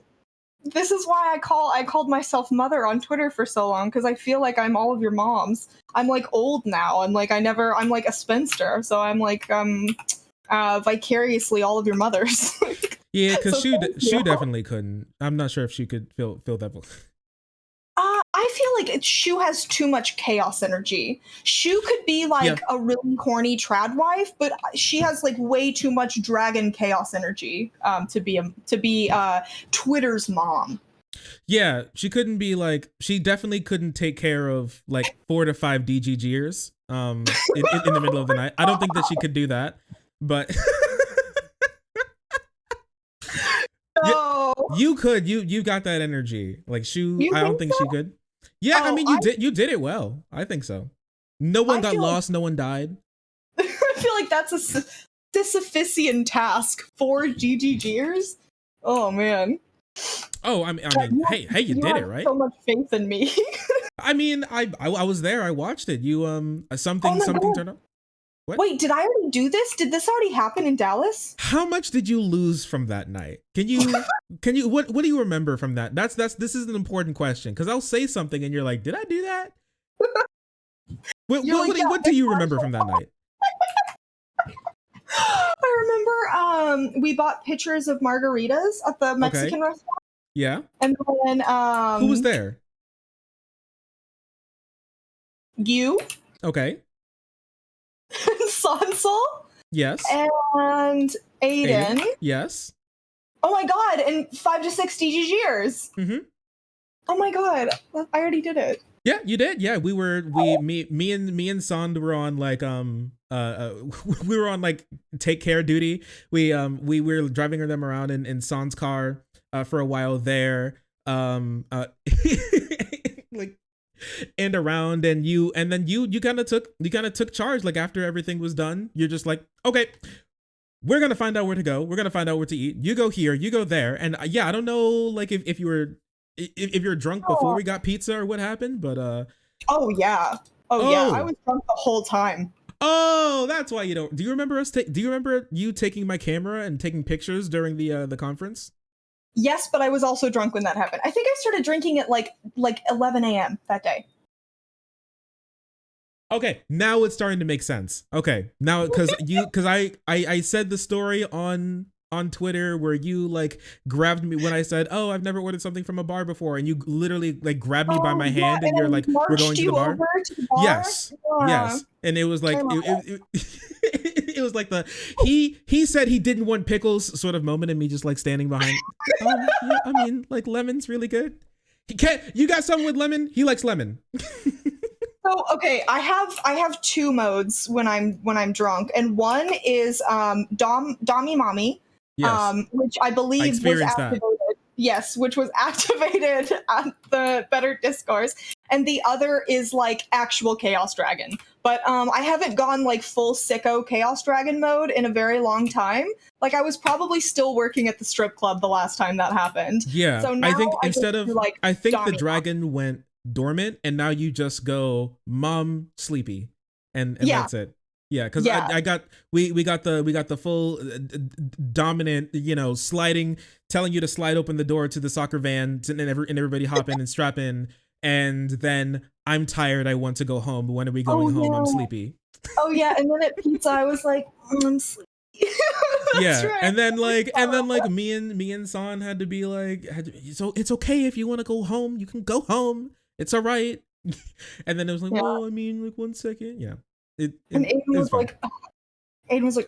This is why I called myself mother on Twitter for so long, because I feel like I'm all of your moms. I'm like old now. I'm like a spinster. So I'm like vicariously all of your mothers. Yeah, because So Shu definitely couldn't. I'm not sure if she could feel that. I feel like Shu has too much chaos energy. Shu could be like a really horny trad wife, but she has like way too much dragon chaos energy to be Twitter's mom. Yeah, she couldn't be like. She definitely couldn't take care of like 4 to 5 DGGers in the middle of the night. I don't think that she could do that, but. No. You could. You got that energy. Like Shu, I don't think she could. Yeah, I mean you did it well. I think so. No one got lost, no one died. I feel like that's a Sisyphean task for GGGers. Oh man. Oh, I mean, hey, you did it, right? So much faith in me. I mean, I was there. I watched it. You something turned up. What? Wait, did I already do this? Did this already happen in Dallas? How much did you lose from that night? Can you what do you remember from that? This is an important question, because I'll say something and you're like, did I do that? What do you remember from that night? I remember we bought pitchers of margaritas at the Mexican restaurant. Yeah. And then who was there? You. Okay. Sansel. Yes. And Aiden. Yes. Oh my god, and 5 to 6 DGGers. Mm-hmm. Oh my god, I already did it. Yeah, you did. Yeah, me and Sand were on like we were on like take care duty. We were driving them around in Sand's car for a while there. Like and around, and then you kind of took charge. Like after everything was done, you're just like, okay, we're gonna find out where to go. We're gonna find out where to eat. You go here, you go there, and yeah, I don't know, like if you're drunk before we got pizza or what happened, but oh yeah, I was drunk the whole time. Oh, that's why you don't. Do you remember do you remember you taking my camera and taking pictures during the conference? Yes, but I was also drunk when that happened. I think I started drinking at like 11 a.m. that day. Okay, now it's starting to make sense. Okay, now because I said the story on Twitter where you like grabbed me when I said, "Oh, I've never ordered something from a bar before," and you literally like grabbed me by my hand and you're like, "We're going to the bar." Over to the bar? Yes, yes, and it was like it it was like the he said he didn't want pickles sort of moment, and me just like standing behind. Yeah, I mean, like lemon's really good. He can't. You got something with lemon? He likes lemon. So okay, I have two modes when I'm drunk, and one is Dommy Mommy, Yes, which I I believe was experienced that. activated. Yes, which was activated at the Better Discourse, and the other is like actual Chaos Dragon. But I haven't gone like full sicko Chaos Dragon mode in a very long time. Like I was probably still working at the strip club the last time that happened. Yeah, So now I think I instead just do, of like I think the Dommy dragon went dormant, and now you just go mom sleepy, and Yeah. that's it. Yeah, because Yeah. I got we got the full dominant, you know, sliding, telling you to slide open the door to the soccer van, and everybody hop in and strap in, and then I'm tired, I want to go home. When are we going home? I'm yeah. sleepy. Oh yeah, and then at pizza I was like, I'm sleepy. That's Yeah, right. and then like me and San had to be like, so it's okay if you want to go home, you can go home. It's all right. And then it was like, Yeah. well, I mean, like 1 second, yeah. And Aiden it was fun. like,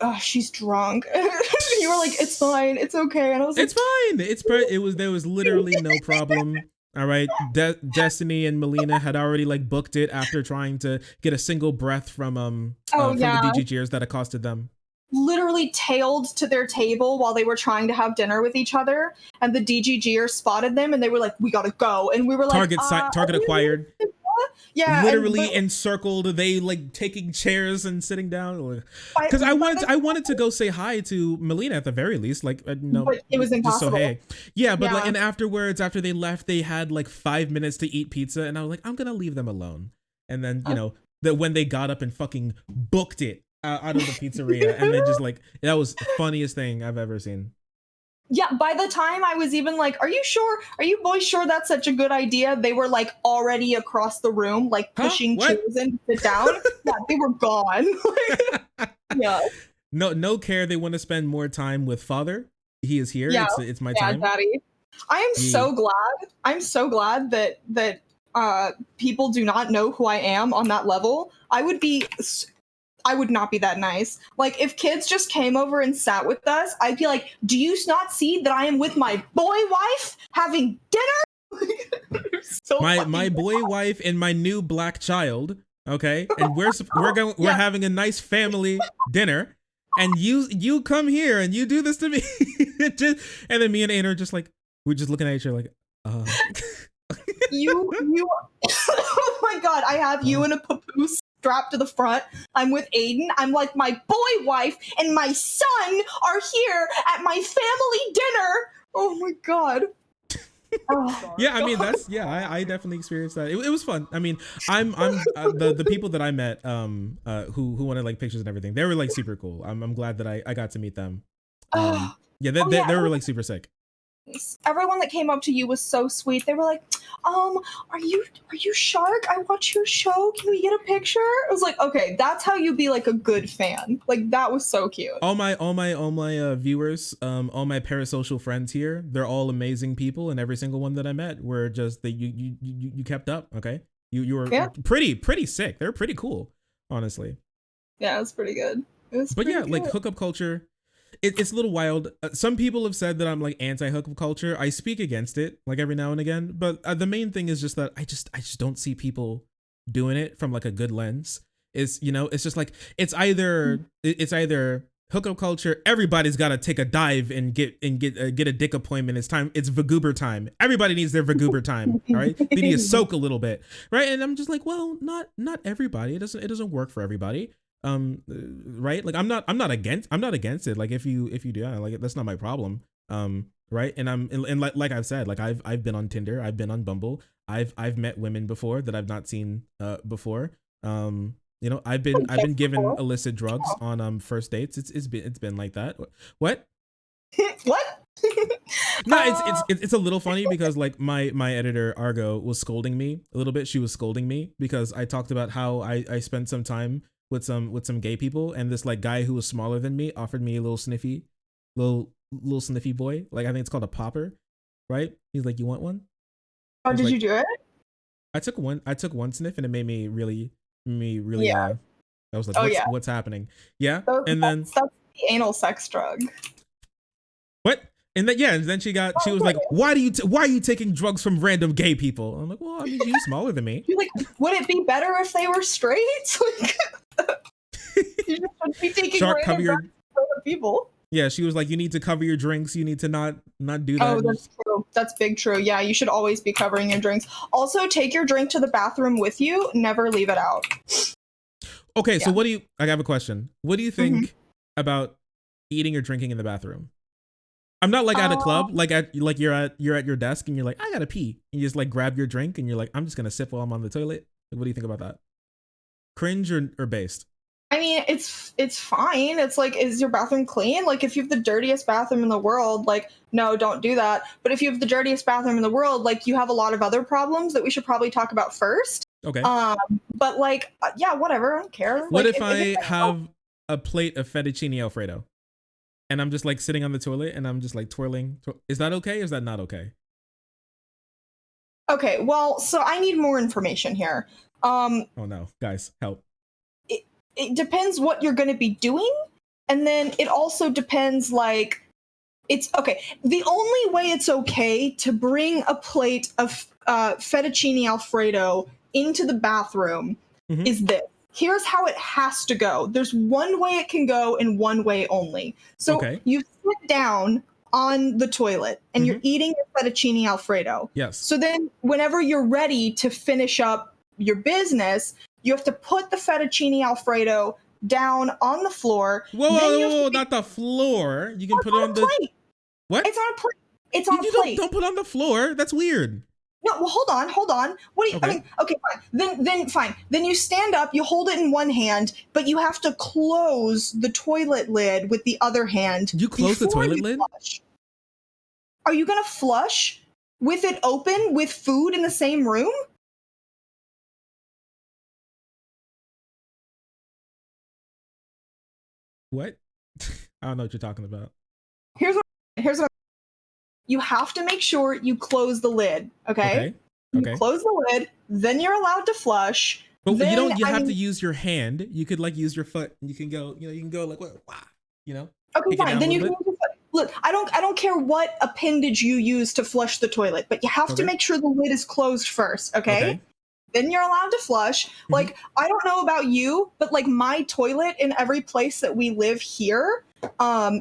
oh, she's drunk. You were like, it's fine, it's okay, and I was like, It's fine. There was literally no problem. All right, Destiny and Melina had already like booked it after trying to get a single breath from oh from yeah, the DGGers that accosted them. literally tailed to their table while they were trying to have dinner with each other, and the DGGer spotted them, and they were like, we gotta go, and we were like, Target acquired. Yeah, Literally encircled. They like taking chairs and sitting down. Because I wanted to go say hi to Melina at the very least. Like no, but it was impossible. Just so hey, yeah. But like, Yeah. and afterwards, after they left, they had like 5 minutes to eat pizza, and I was like, I'm gonna leave them alone. And then you know that when they got up and fucking booked it out of the pizzeria, and then just like that was the funniest thing I've ever seen. Yeah, by the time I was even like, are you sure? Are you boys sure that's such a good idea? They were like already across the room, like pushing What? chairs in to sit down. Yeah, they were gone. Yeah. No care. They want to spend more time with father. He is here. Yeah. It's my Yeah, time. Daddy. I am so glad. I'm so glad that people do not know who I am on that level. I would not be that nice. Like, if kids just came over and sat with us, I'd be like, do you not see that I am with my boy wife having dinner? So my boy wife and my new black child. Okay, and we're having a nice family dinner, and you come here and you do this to me. And then me and Aiden are just like, we're just looking at each other like, you oh my god, I have you in a papoose strapped to the front. I'm with Aiden. I'm like, my boy wife and my son are here at my family dinner. Oh my god. Oh, yeah, I mean I definitely experienced that. It was fun. I mean, I'm the people that I met who wanted like pictures and everything. They were like super cool. I'm glad that I got to meet them. Yeah, they were like super sick. everyone that came up to you was so sweet. They were like, are you Shark? I watch your show. Can we get a picture? I was like, okay, that's how you be like a good fan. Like, that was so cute. All my viewers, all my parasocial friends here, they're all amazing people, and every single one that I met were just that you kept up. Okay, you were pretty sick. They're pretty cool, honestly. Yeah, it was pretty good. But yeah, like hookup culture. It's a little wild. Some people have said that I'm like anti-hookup culture. I speak against it like every now and again, but the main thing is just that I just don't see people doing it from like a good lens. It's it's just like it's either hookup culture. Everybody's got to take a dive and get a dick appointment. It's time. It's Vagoober time. Everybody needs their Vagoober time. All right, they need to soak a little bit, right? And I'm just like, well, not everybody. It doesn't work for everybody. Right, like I'm not against it. Like if you do that, like that's not my problem. Right, and like I've said, like I've been on Tinder, I've been on Bumble, I've met women before that I've not seen before. I've been given illicit drugs on first dates. It's been like that. What? What? No, it's a little funny because like my editor Argo was scolding me a little bit. She was scolding me because I talked about how I spent some time with some gay people, and this like guy who was smaller than me offered me a little sniffy boy. Like I think it's called a popper, right? He's like, you want one? Oh, did you do it? I took one sniff and it made me really Yeah. I was like, Oh, yeah. what's happening? Yeah. So And then that's the anal sex drug. what? And then and then she was like, why are you taking drugs from random gay people? I'm like, well, I mean, you're smaller than me. You're like, would it be better if they were straight? You just would be taking Shark, cover random your drugs from random people. Yeah, she was like, you need to cover your drinks. You need to not do that. Oh, that's true. That's big true. Yeah, you should always be covering your drinks. Also, take your drink to the bathroom with you. Never leave it out. Okay, so I have a question. What do you think Mm-hmm. about eating or drinking in the bathroom? I'm not like at a club, like you're at your desk and you're like, I gotta pee. And you just like grab your drink and you're like, I'm just gonna sip while I'm on the toilet. Like, what do you think about that? Cringe or based? I mean, it's fine. It's like, is your bathroom clean? Like, if you have the dirtiest bathroom in the world, like, no, don't do that. But if you have the dirtiest bathroom in the world, like, you have a lot of other problems that we should probably talk about first. Okay. But like, yeah, whatever. I don't care. What like, if I have a plate of fettuccine Alfredo and I'm just like sitting on the toilet and I'm just like twirling? Is that okay or is that not okay? Okay, well, so I need more information here. Oh no, guys, help. It depends what you're going to be doing, and then it also depends, like, it's okay. The only way it's okay to bring a plate of fettuccine Alfredo into the bathroom is this. Here's how it has to go. There's one way it can go and one way only. So you sit down on the toilet and you're eating your fettuccine Alfredo. Yes. So then whenever you're ready to finish up your business, you have to put the fettuccine Alfredo down on the floor. Whoa, not the floor. You can put it on the plate. What? It's on a plate. It's on a plate. Don't put it on the floor. That's weird. No, well, hold on. What do you? Okay. I mean, okay, fine. Then fine. Then you stand up. You hold it in one hand, but you have to close the toilet lid with the other hand. You close the toilet lid? Flush. Are you gonna flush with it open with food in the same room? What? I don't know what you're talking about. Here's what you have to make sure you close the lid, okay? You close the lid, then you're allowed to flush. But you have to use your hand. You could like use your foot and you can go, you can go like what, Okay, fine. Then you can use your foot. Look, I don't care what appendage you use to flush the toilet, but you have to make sure the lid is closed first, okay? Then you're allowed to flush. Like, I don't know about you, but like my toilet in every place that we live here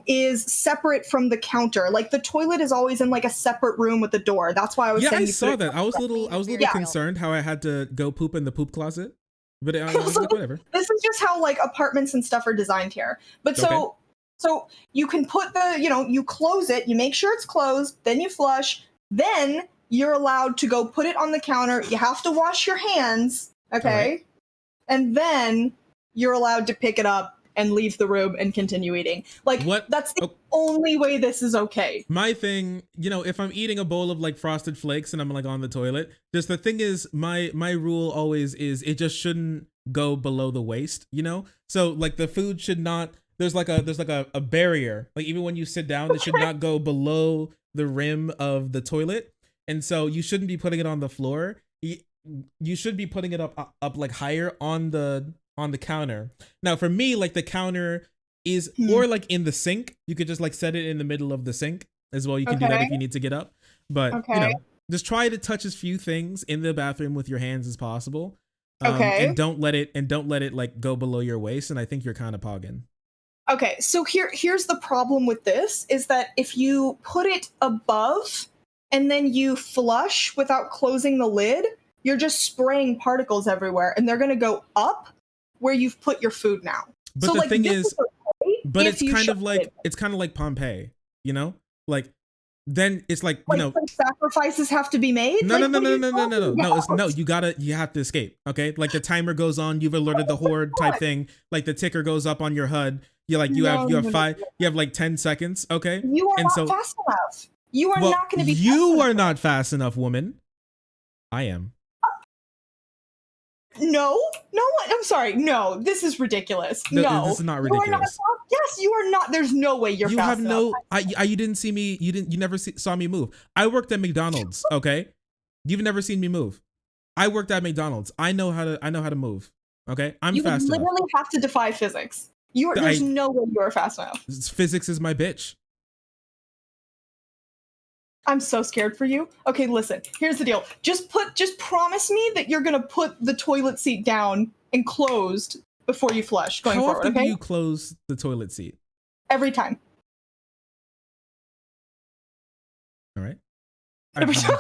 is separate from the counter. Like the toilet is always in like a separate room with the door. That's why I was saying. I saw that. I was a little concerned how I had to go poop in the poop closet, but I was like, whatever. This is just how like apartments and stuff are designed here. But so you can put the, you close it, you make sure it's closed, then you flush, then you're allowed to go put it on the counter. You have to wash your hands, okay? Right. And then you're allowed to pick it up and leave the room and continue eating. Like, that's the only way this is okay. My thing, if I'm eating a bowl of like Frosted Flakes and I'm like on the toilet, just the thing is, my rule always is it just shouldn't go below the waist, So like the food should not, there's like a barrier. Like even when you sit down, it should not go below the rim of the toilet. And so you shouldn't be putting it on the floor. You should be putting it up like higher on the counter. Now for me, like the counter is or like in the sink. You could just like set it in the middle of the sink as well. You can do that if you need to get up. But just try to touch as few things in the bathroom with your hands as possible. And don't let it like go below your waist. And I think you're kind of pogging. Okay, so here's the problem with this is that if you put it above and then you flush without closing the lid, you're just spraying particles everywhere, and they're going to go up where you've put your food now. But so the like, thing is, but it's kind of like Pompeii, like then it's like sacrifices have to be made. No. You have to escape. Okay, like the timer goes on. You've alerted the horde type thing. Like the ticker goes up on your HUD. You have like 10 seconds. Okay, you are not fast enough. You are not going to be. You are not fast enough, woman. I am. No, I'm sorry. No, this is ridiculous. No, this is not ridiculous. Yes, you are not. There's no way you're fast enough. You didn't see me. You never saw me move. I worked at McDonald's. Okay, you've never seen me move. I worked at McDonald's. I know how to move. Okay, I'm You would fast enough. literally have to defy physics. There's no way you are fast enough. Physics is my bitch. I'm so scared for you. Okay, listen. Here's the deal. Just promise me that you're gonna put the toilet seat down and closed before you flush going How forward. often Okay. do you close the toilet seat? Every time. All right. Every time.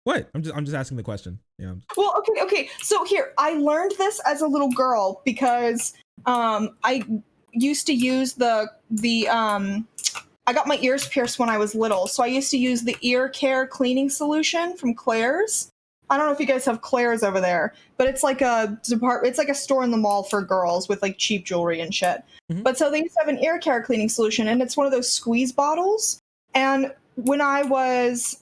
What? I'm just asking the question. Yeah. Well, okay. So here, I learned this as a little girl because I used to use the I got my ears pierced when I was little, so I used to use the ear care cleaning solution from Claire's. I don't know if you guys have Claire's over there, but it's like a store in the mall for girls with like cheap jewelry and shit. Mm-hmm. But so they used to have an ear care cleaning solution, and it's one of those squeeze bottles. And when I was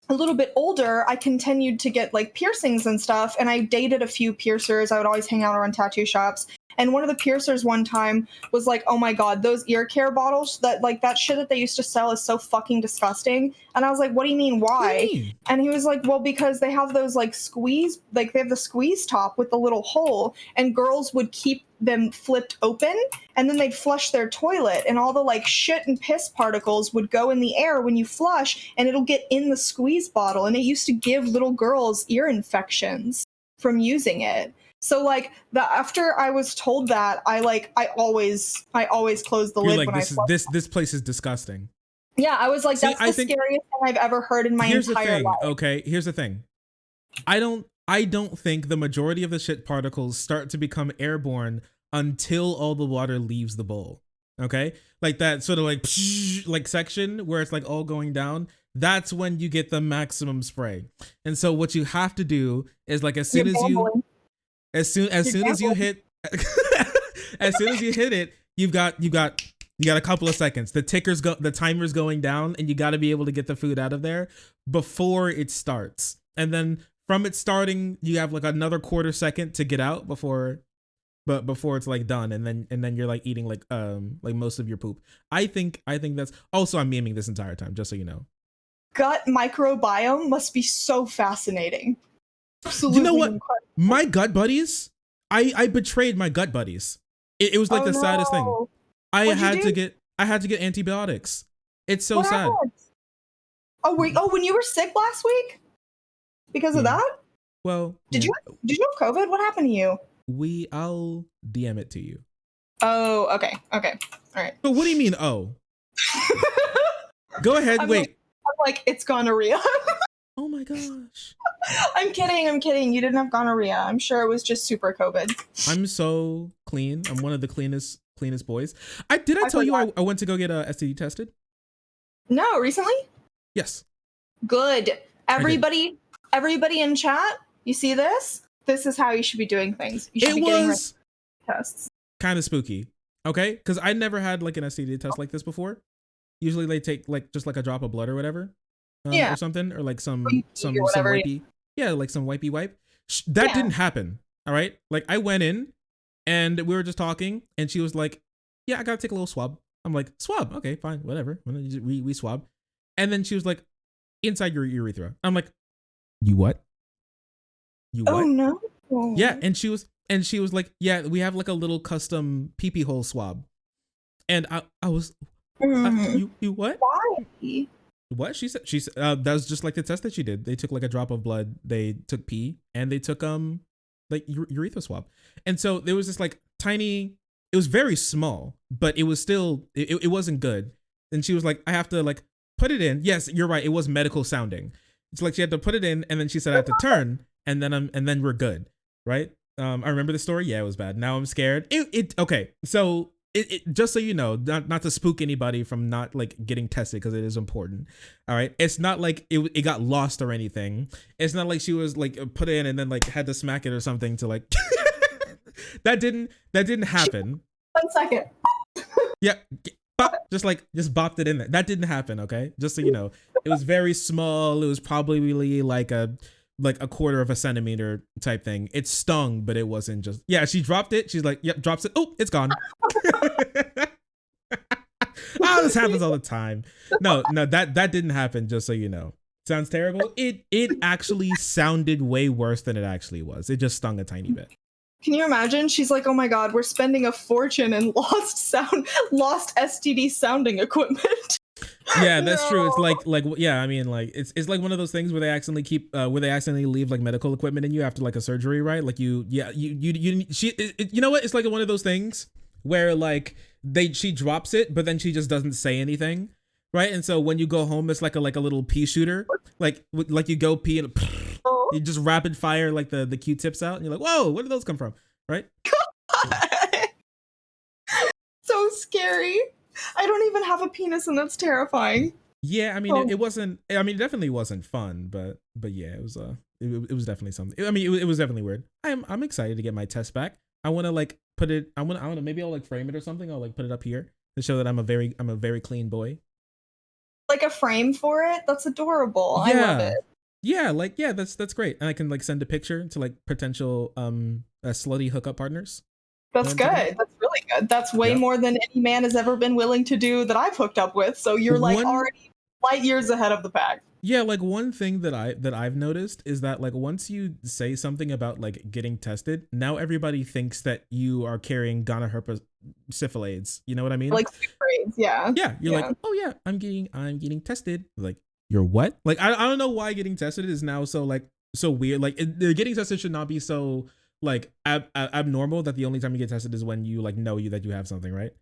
a little bit older, I continued to get like piercings and stuff, and I dated a few piercers. I would always hang out around tattoo shops. And one of the piercers one time was like, "Oh my god, those ear care bottles, that shit that they used to sell is so fucking disgusting." And I was like, "What do you mean, why?" What do you mean? And he was like, "Well, because they have those like squeeze, like they have the squeeze top with the little hole, and girls would keep them flipped open, and then they'd flush their toilet, and all the like shit and piss particles would go in the air when you flush, and it'll get in the squeeze bottle, and it used to give little girls ear infections from using it." So like after I was told that, I always close the You're lid like, when I flush. this place is disgusting. Yeah, I was like, See, that's the scariest thing I've ever heard in my entire life. Okay, here's the thing. I don't think the majority of the shit particles start to become airborne until all the water leaves the bowl. Okay? Like that sort of like section where it's like all going down. That's when you get the maximum spray. And so what you have to do is like as soon as you hit it, you got a couple of seconds. The timer's going down, and you got to be able to get the food out of there before it starts. And then from it starting, you have like another quarter second to get out before it's like done, and then you're like eating like most of your poop. I think that's also, I'm memeing this entire time, just so you know. Gut microbiome must be so fascinating. Absolutely. You know what? Incredible. My gut buddies, I betrayed my gut buddies. It was like the saddest thing. I had to get antibiotics. It's so sad. Happened? When you were sick last week? Because of that? Well, did you have COVID? What happened to you? I'll DM it to you. Oh, okay. All right. But what do you mean, oh? Go ahead, wait. I'm like, it's gonorrhea. Oh my gosh. I'm kidding. You didn't have gonorrhea. I'm sure it was just super COVID. I'm so clean. I'm one of the cleanest boys. I tell you I went to go get STD tested? No, recently? Yes. Good. Everybody in chat, you see this? This is how you should be doing things. You should be getting tests. Kind of spooky. Okay? Because I never had like an STD test like this before. Usually they take like just like a drop of blood or whatever. Or something, or like some wipey, like some wipey wipe. That didn't happen. All right, like I went in, and we were just talking, and she was like, "Yeah, I gotta take a little swab." I'm like, "Swab? Okay, fine, whatever." We swab, and then she was like, "Inside your urethra." I'm like, "You what? You what?" Oh no. Yeah, and she was like, "Yeah, we have like a little custom pee hole swab," and I was, you what? Why? What she said? That was just like the test that she did. They took like a drop of blood, they took pee, and they took like urethra swab. And so there was this like tiny. It was very small, but it was still it wasn't good. And she was like, I have to like put it in. Yes, you're right. It was medical sounding. It's like she had to put it in, and then she said I have to turn, and then we're good, right? I remember the story. Yeah, it was bad. Now I'm scared. Okay. So. It just so you know, not to spook anybody from not like getting tested, because it is important. All right, it's not like it got lost or anything. It's not like she was like put in and then like had to smack it or something to like. that didn't happen. 1 second. Yeah, just bopped it in there. That didn't happen. Okay, just so you know, it was very small. It was probably really like a quarter of a centimeter type thing. It stung, but it wasn't just. Yeah, she dropped it. She's like, yep, drops it. Oh, it's gone. This happens all the time. No, that didn't happen, just so you know. Sounds terrible. It actually sounded way worse than it actually was. It just stung a tiny bit. Can you imagine? She's like, oh my god, we're spending a fortune in lost STD sounding equipment. Yeah, that's true. It's No. like yeah, I mean like it's like one of those things where they accidentally keep where they accidentally leave like medical equipment in you after like a surgery, right? Like you know what? It's like one of those things where like she drops it, but then she just doesn't say anything, right? And so when you go home, it's like a little pea shooter, like you go pee and you just rapid fire like the Q-tips out, and you're like, whoa, where did those come from, right? So scary. I don't even have a penis, and that's terrifying. Yeah, I mean, it wasn't. I mean, it definitely wasn't fun, but yeah, it was. It was definitely something. I mean, it was definitely weird. I'm excited to get my test back. I want to like put it. I want to maybe I'll like frame it or something. I'll like put it up here to show that I'm a very clean boy. Like a frame for it? That's adorable. Yeah. I love it. Yeah, like yeah, that's great. And I can like send a picture to like potential slutty hookup partners. That's good. That's really good. That's way more than any man has ever been willing to do that I've hooked up with. So you're like already light years ahead of the pack. Yeah, like one thing that I've noticed is that like once you say something about like getting tested, now everybody thinks that you are carrying gonorrhea, herpes, syphilis. You know what I mean? Like AIDS, yeah. Yeah, you're like, oh yeah, I'm getting tested. Like, you're what? Like, I don't know why getting tested is now so like so weird. Like, getting tested should not be so like abnormal that the only time you get tested is when you like know that you have something, right?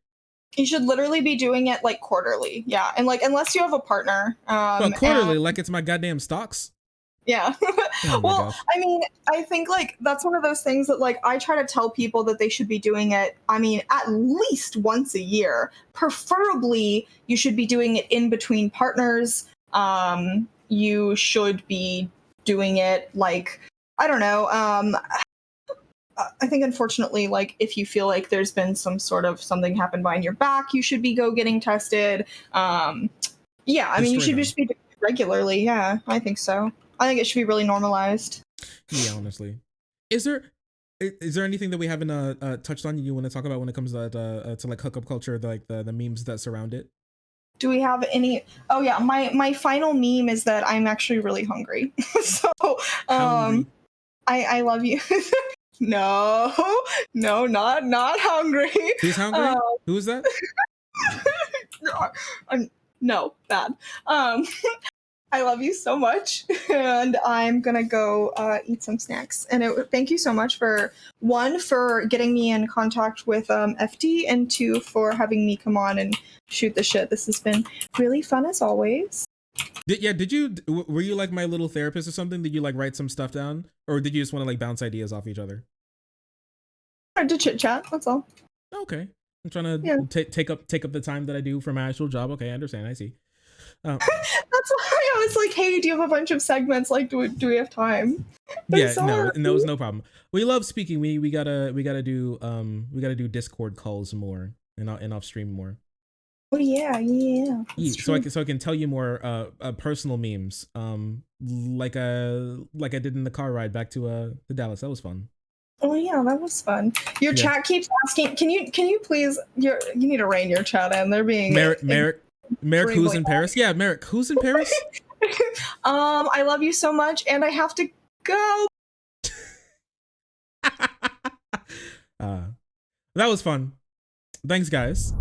You should literally be doing it like quarterly. Yeah. And like unless you have a partner. Well, quarterly, like it's my goddamn stocks. Yeah. Oh well, gosh. I mean, I think like that's one of those things that like I try to tell people that they should be doing it. I mean, at least once a year. Preferably, you should be doing it in between partners. You should be doing it like, I don't know. I think unfortunately, like if you feel like there's been some sort of something happened behind your back, you should be getting tested. Yeah, I mean, you should just be doing it regularly. Yeah, I think so. I think it should be really normalized. Yeah, honestly. Is there anything that we haven't touched on you want to talk about when it comes to like hookup culture, like the memes that surround it? Do we have any? Oh yeah, my final meme is that I'm actually really hungry. So I love you. No, not hungry. Who's hungry? Who is that? No, bad. I love you so much, and I'm gonna go eat some snacks. And thank you so much for getting me in contact with FD, and 2 for having me come on and shoot the shit. This has been really fun as always. Were you like my little therapist or something? Did you like write some stuff down, or did you just want to like bounce ideas off each other? To chit chat, that's all. Okay, I'm trying to take up the time that I do for my actual job. Okay, I understand. I see. That's why I was like, "Hey, do you have a bunch of segments? Like, do we have time?" Yeah, no, it's no problem. We love speaking. We gotta do Discord calls more and off stream more. Oh yeah. So I can tell you more personal memes. Like I did in the car ride back to Dallas. That was fun. Oh yeah, that was fun. Your chat keeps asking, can you please you need to rein your chat in. They're being Merrick, who's in Paris? Yeah, Merrick, who's in Paris? I love you so much, and I have to go. That was fun. Thanks, guys.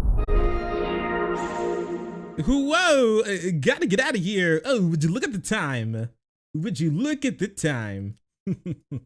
Whoa, gotta get out of here. Oh, would you look at the time?